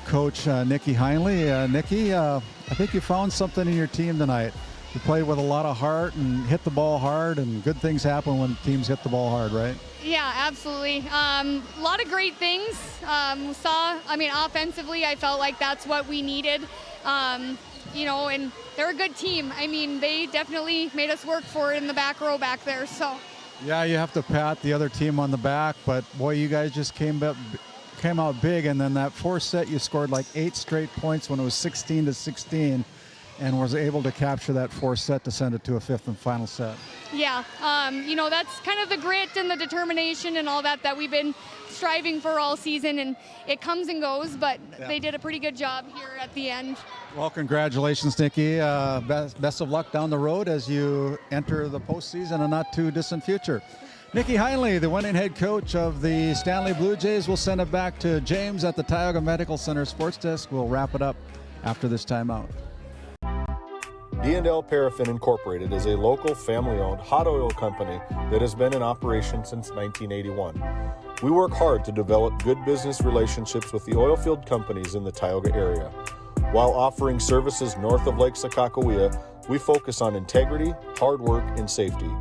coach Nikki Heinley. Nikki, I think you found something in your team tonight. You played with a lot of heart and hit the ball hard, and good things happen when teams hit the ball hard, right? Yeah, absolutely. A lot of great things. Offensively, I felt like that's what we needed. And they're a good team. They definitely made us work for it in the back row back there. So. Yeah, you have to pat the other team on the back, but boy, you guys just came out big, and then that fourth set you scored like 8 straight points when it was 16-16, and was able to capture that fourth set to send it to a fifth and final set. Yeah, that's kind of the grit and the determination and all that we've been striving for all season, and it comes and goes, but They did a pretty good job here at the end. Well, congratulations, Nikki. Best of luck down the road as you enter the postseason in a not too distant future. Nikki Heinley, the winning head coach of the Stanley Blue Jays. We'll send it back to James at the Tioga Medical Center Sports Desk. We'll wrap it up after this timeout. D&L Paraffin Incorporated is a local family-owned hot oil company that has been in operation since 1981. We work hard to develop good business relationships with the oilfield companies in the Tioga area. While offering services north of Lake Sakakawea, we focus on integrity, hard work, and safety.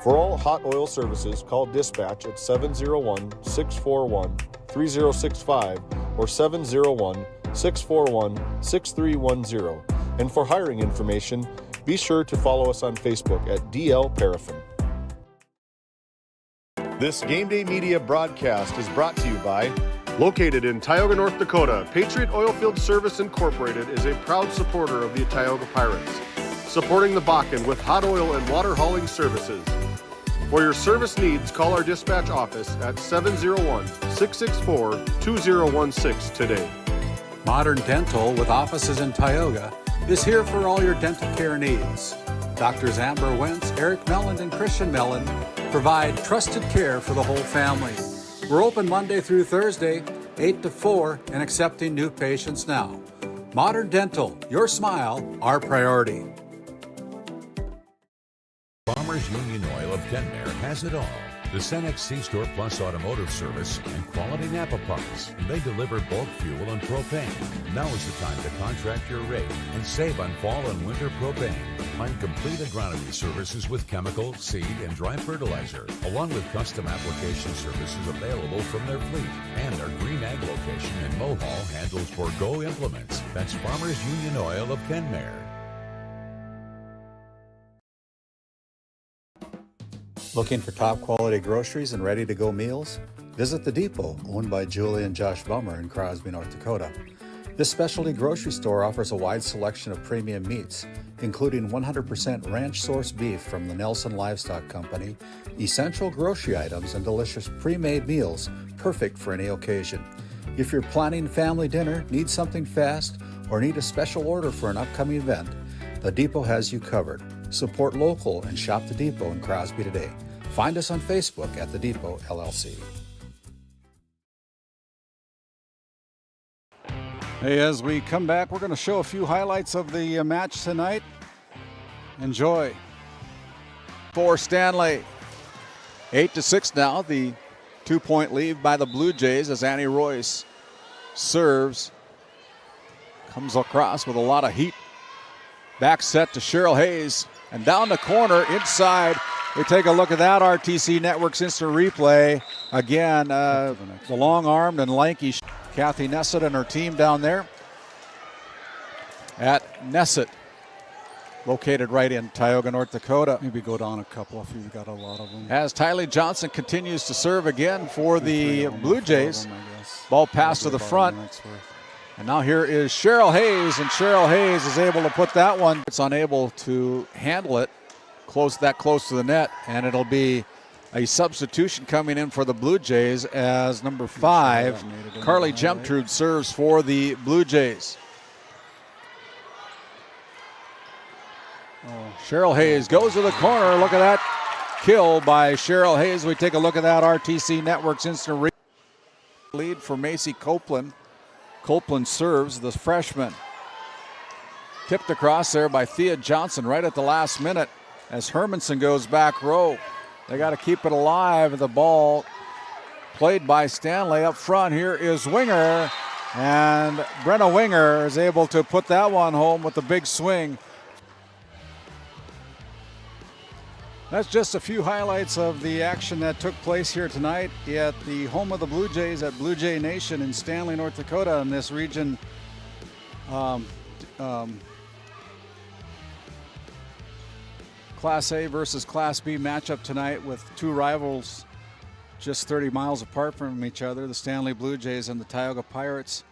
For all hot oil services, call dispatch at 701-641-3065 or 701-641-6310. And for hiring information, be sure to follow us on Facebook at DL Paraffin. This Game Day Media broadcast is brought to you by, located in Tioga, North Dakota, Patriot Oilfield Service Incorporated is a proud supporter of the Tioga Pirates, supporting the Bakken with hot oil and water hauling services. For your service needs, call our dispatch office at 701-664-2016 today. Modern Dental, with offices in Tioga, is here for all your dental care needs. Doctors Amber Wentz, Eric Melland, and Christian Melland provide trusted care for the whole family. We're open Monday through Thursday, 8 to 4, and accepting new patients now. Modern Dental, your smile, our priority. Farmers Union Oil of Kenmare has it all. The Cenex C-Store Plus Automotive Service and quality Napa parts. They deliver bulk fuel and propane. Now is the time to contract your rate and save on fall and winter propane. Find complete agronomy services with chemical, seed, and dry fertilizer, along with custom application services available from their fleet. And our Green Ag location in Mohall handles Forgo implements. That's Farmers Union Oil of Kenmare. Looking for top quality groceries and ready to go meals? Visit The Depot, owned by Julie and Josh Bummer in Crosby, North Dakota. This specialty grocery store offers a wide selection of premium meats, including 100% ranch source beef from the Nelson Livestock Company, essential grocery items, and delicious pre-made meals perfect for any occasion. If you're planning family dinner, need something fast, or need a special order for an upcoming event, The Depot has you covered. Support local and shop The Depot in Crosby today. Find us on Facebook at The Depot LLC. Hey, as we come back, we're going to show a few highlights of the match tonight. Enjoy. For Stanley, 8-6 now. The 2-point lead by the Blue Jays as Annie Royce serves. Comes across with a lot of heat. Back set to Cheryl Hayes. And down the corner, inside. We take a look at that RTC Network's instant replay. Again, the long-armed and lanky Kathy Nessett and her team down there at Nessett, located right in Tioga, North Dakota. Maybe go down a couple if you've got a lot of them. As Tylee Johnson continues to serve again for the Blue Jays. Ball passed to the front. And now here is Cheryl Hayes, and Cheryl Hayes is able to put that one. It's unable to handle it close to the net, and it'll be a substitution coming in for the Blue Jays as number 5, Carly Gemtrude, serves for the Blue Jays. Cheryl Hayes goes to the corner. Look at that kill by Cheryl Hayes. We take a look at that RTC Network's instant lead for Macy Copeland. Copeland serves, the freshman. Tipped across there by Thea Johnson right at the last minute as Hermanson goes back row. They got to keep it alive. The ball played by Stanley up front. Here is Winger, and Brenna Winger is able to put that one home with the big swing. That's just a few highlights of the action that took place here tonight at the home of the Blue Jays at Blue Jay Nation in Stanley, North Dakota, in this region. Class A versus Class B matchup tonight with two rivals just 30 miles apart from each other, the Stanley Blue Jays and the Tioga Pirates.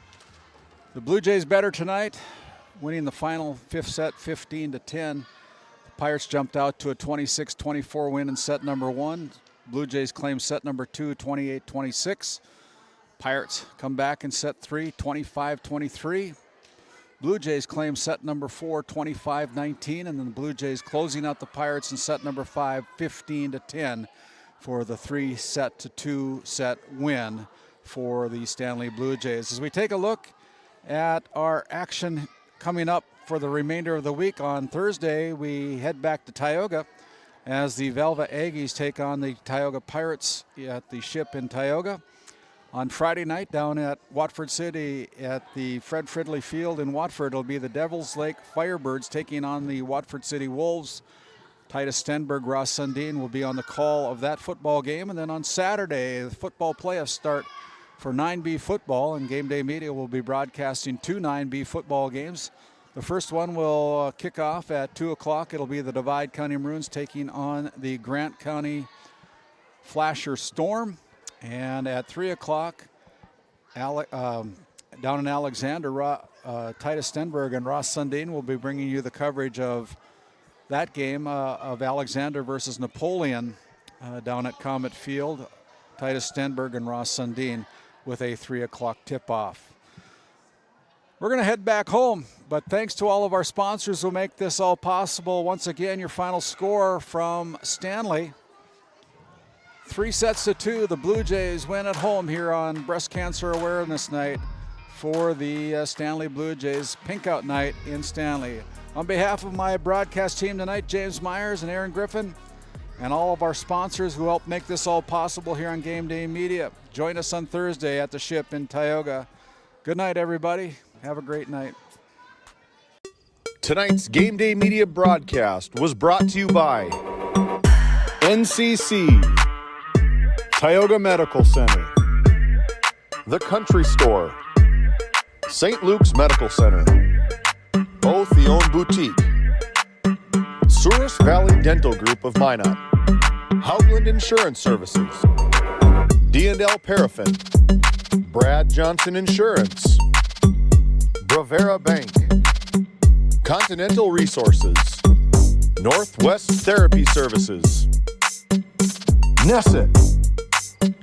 The Blue Jays better tonight, winning the final 5th set 15-10. Pirates jumped out to a 26-24 win in set number 1. Blue Jays claim set number 2, 28-26. Pirates come back in set 3, 25-23. Blue Jays claim set number 4, 25-19, and then the Blue Jays closing out the Pirates in set number 5, 15-10 for the 3-set to 2-set win for the Stanley Blue Jays. As we take a look at our action coming up for the remainder of the week, on Thursday we head back to Tioga as the Velva Aggies take on the Tioga Pirates at the Ship in Tioga. On Friday night down at Watford City at the Fred Fridley Field in Watford, it'll be the Devils Lake Firebirds taking on the Watford City Wolves. Titus Stenberg, Ross Sundin will be on the call of that football game. And then on Saturday, the football playoffs start for 9B football, and GameDay Media will be broadcasting 2 9B football games. The first one will kick off at 2 o'clock. It'll be the Divide County Maroons taking on the Grant County Flasher Storm. And at 3 o'clock, down in Alexander, Titus Stenberg and Ross Sundin will be bringing you the coverage of that game of Alexander versus Napoleon down at Comet Field. Titus Stenberg and Ross Sundin with a 3 o'clock tip-off. We're going to head back home, but thanks to all of our sponsors who make this all possible. Once again, your final score from Stanley. 3-2, the Blue Jays win at home here on Breast Cancer Awareness Night for the Stanley Blue Jays Pink Out Night in Stanley. On behalf of my broadcast team tonight, James Myers and Aaron Griffin, and all of our sponsors who helped make this all possible here on GameDay Media, join us on Thursday at the Ship in Tioga. Good night, everybody. Have a great night. Tonight's GameDay Media broadcast was brought to you by NCC, Tioga Medical Center, The Country Store, St. Luke's Medical Center, both the own boutique, Souris Valley Dental Group of Minot, Haugland Insurance Services, D&L Paraffin, Brad Johnson Insurance, Bravera Bank, Continental Resources, Northwest Therapy Services, Nessett,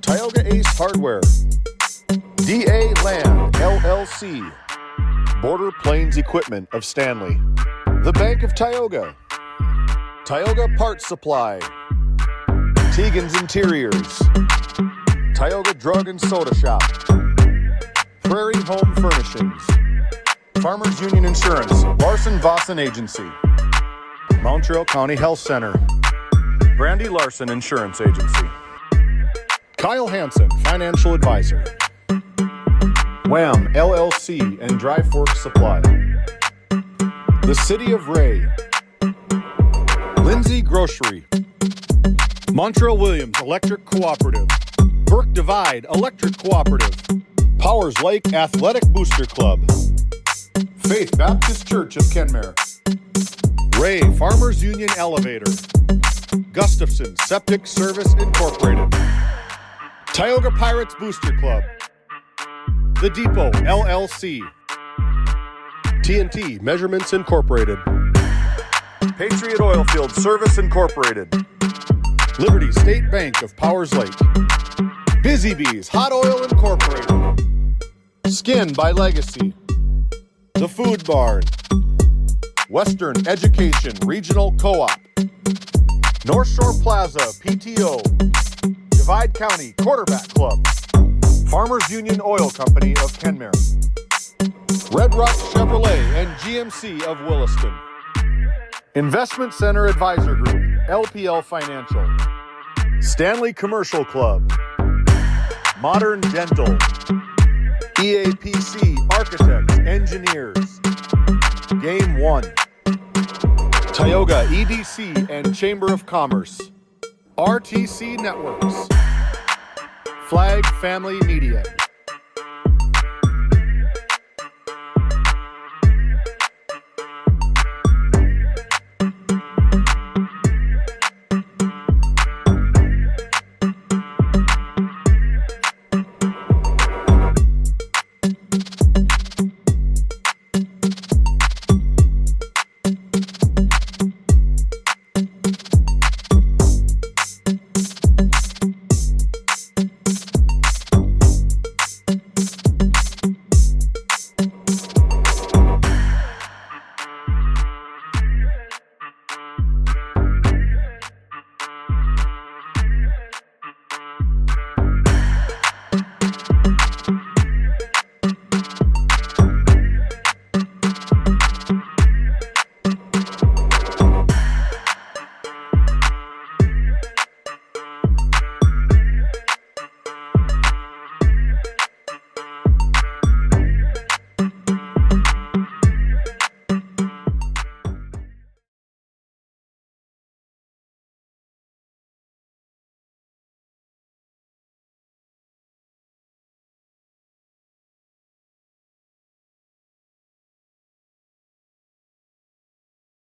Tioga Ace Hardware, DA Land LLC, Border Plains Equipment of Stanley, the Bank of Tioga, Tioga Parts Supply, Tegan's Interiors, Tioga Drug and Soda Shop, Prairie Home Furnishings, Farmers Union Insurance, Larson Vossen Agency, Montreal County Health Center, Brandy Larson Insurance Agency, Kyle Hansen, Financial Advisor. Wham! LLC and Dry Fork Supply. The City of Ray. Lindsay Grocery. Montreal Williams Electric Cooperative. Burke Divide Electric Cooperative. Powers Lake Athletic Booster Club. Faith Baptist Church of Kenmare. Ray Farmers Union Elevator. Gustafson Septic Service Incorporated. Tioga Pirates Booster Club. The Depot LLC. TNT Measurements Incorporated. Patriot Oilfield Service Incorporated. Liberty State Bank of Powers Lake. Busy Bees Hot Oil Incorporated. Skin by Legacy. The Food Barn. Western Education Regional Co-op. North Shore Plaza PTO. Divide County Quarterback Club. Farmers Union Oil Company of Kenmare. Red Rock Chevrolet and GMC of Williston. Investment Center Advisor Group, LPL Financial. Stanley Commercial Club. Modern Dental. EAPC Architects, Engineers. Game 1. Tioga EDC and Chamber of Commerce. RTC Networks. Flag Family Media.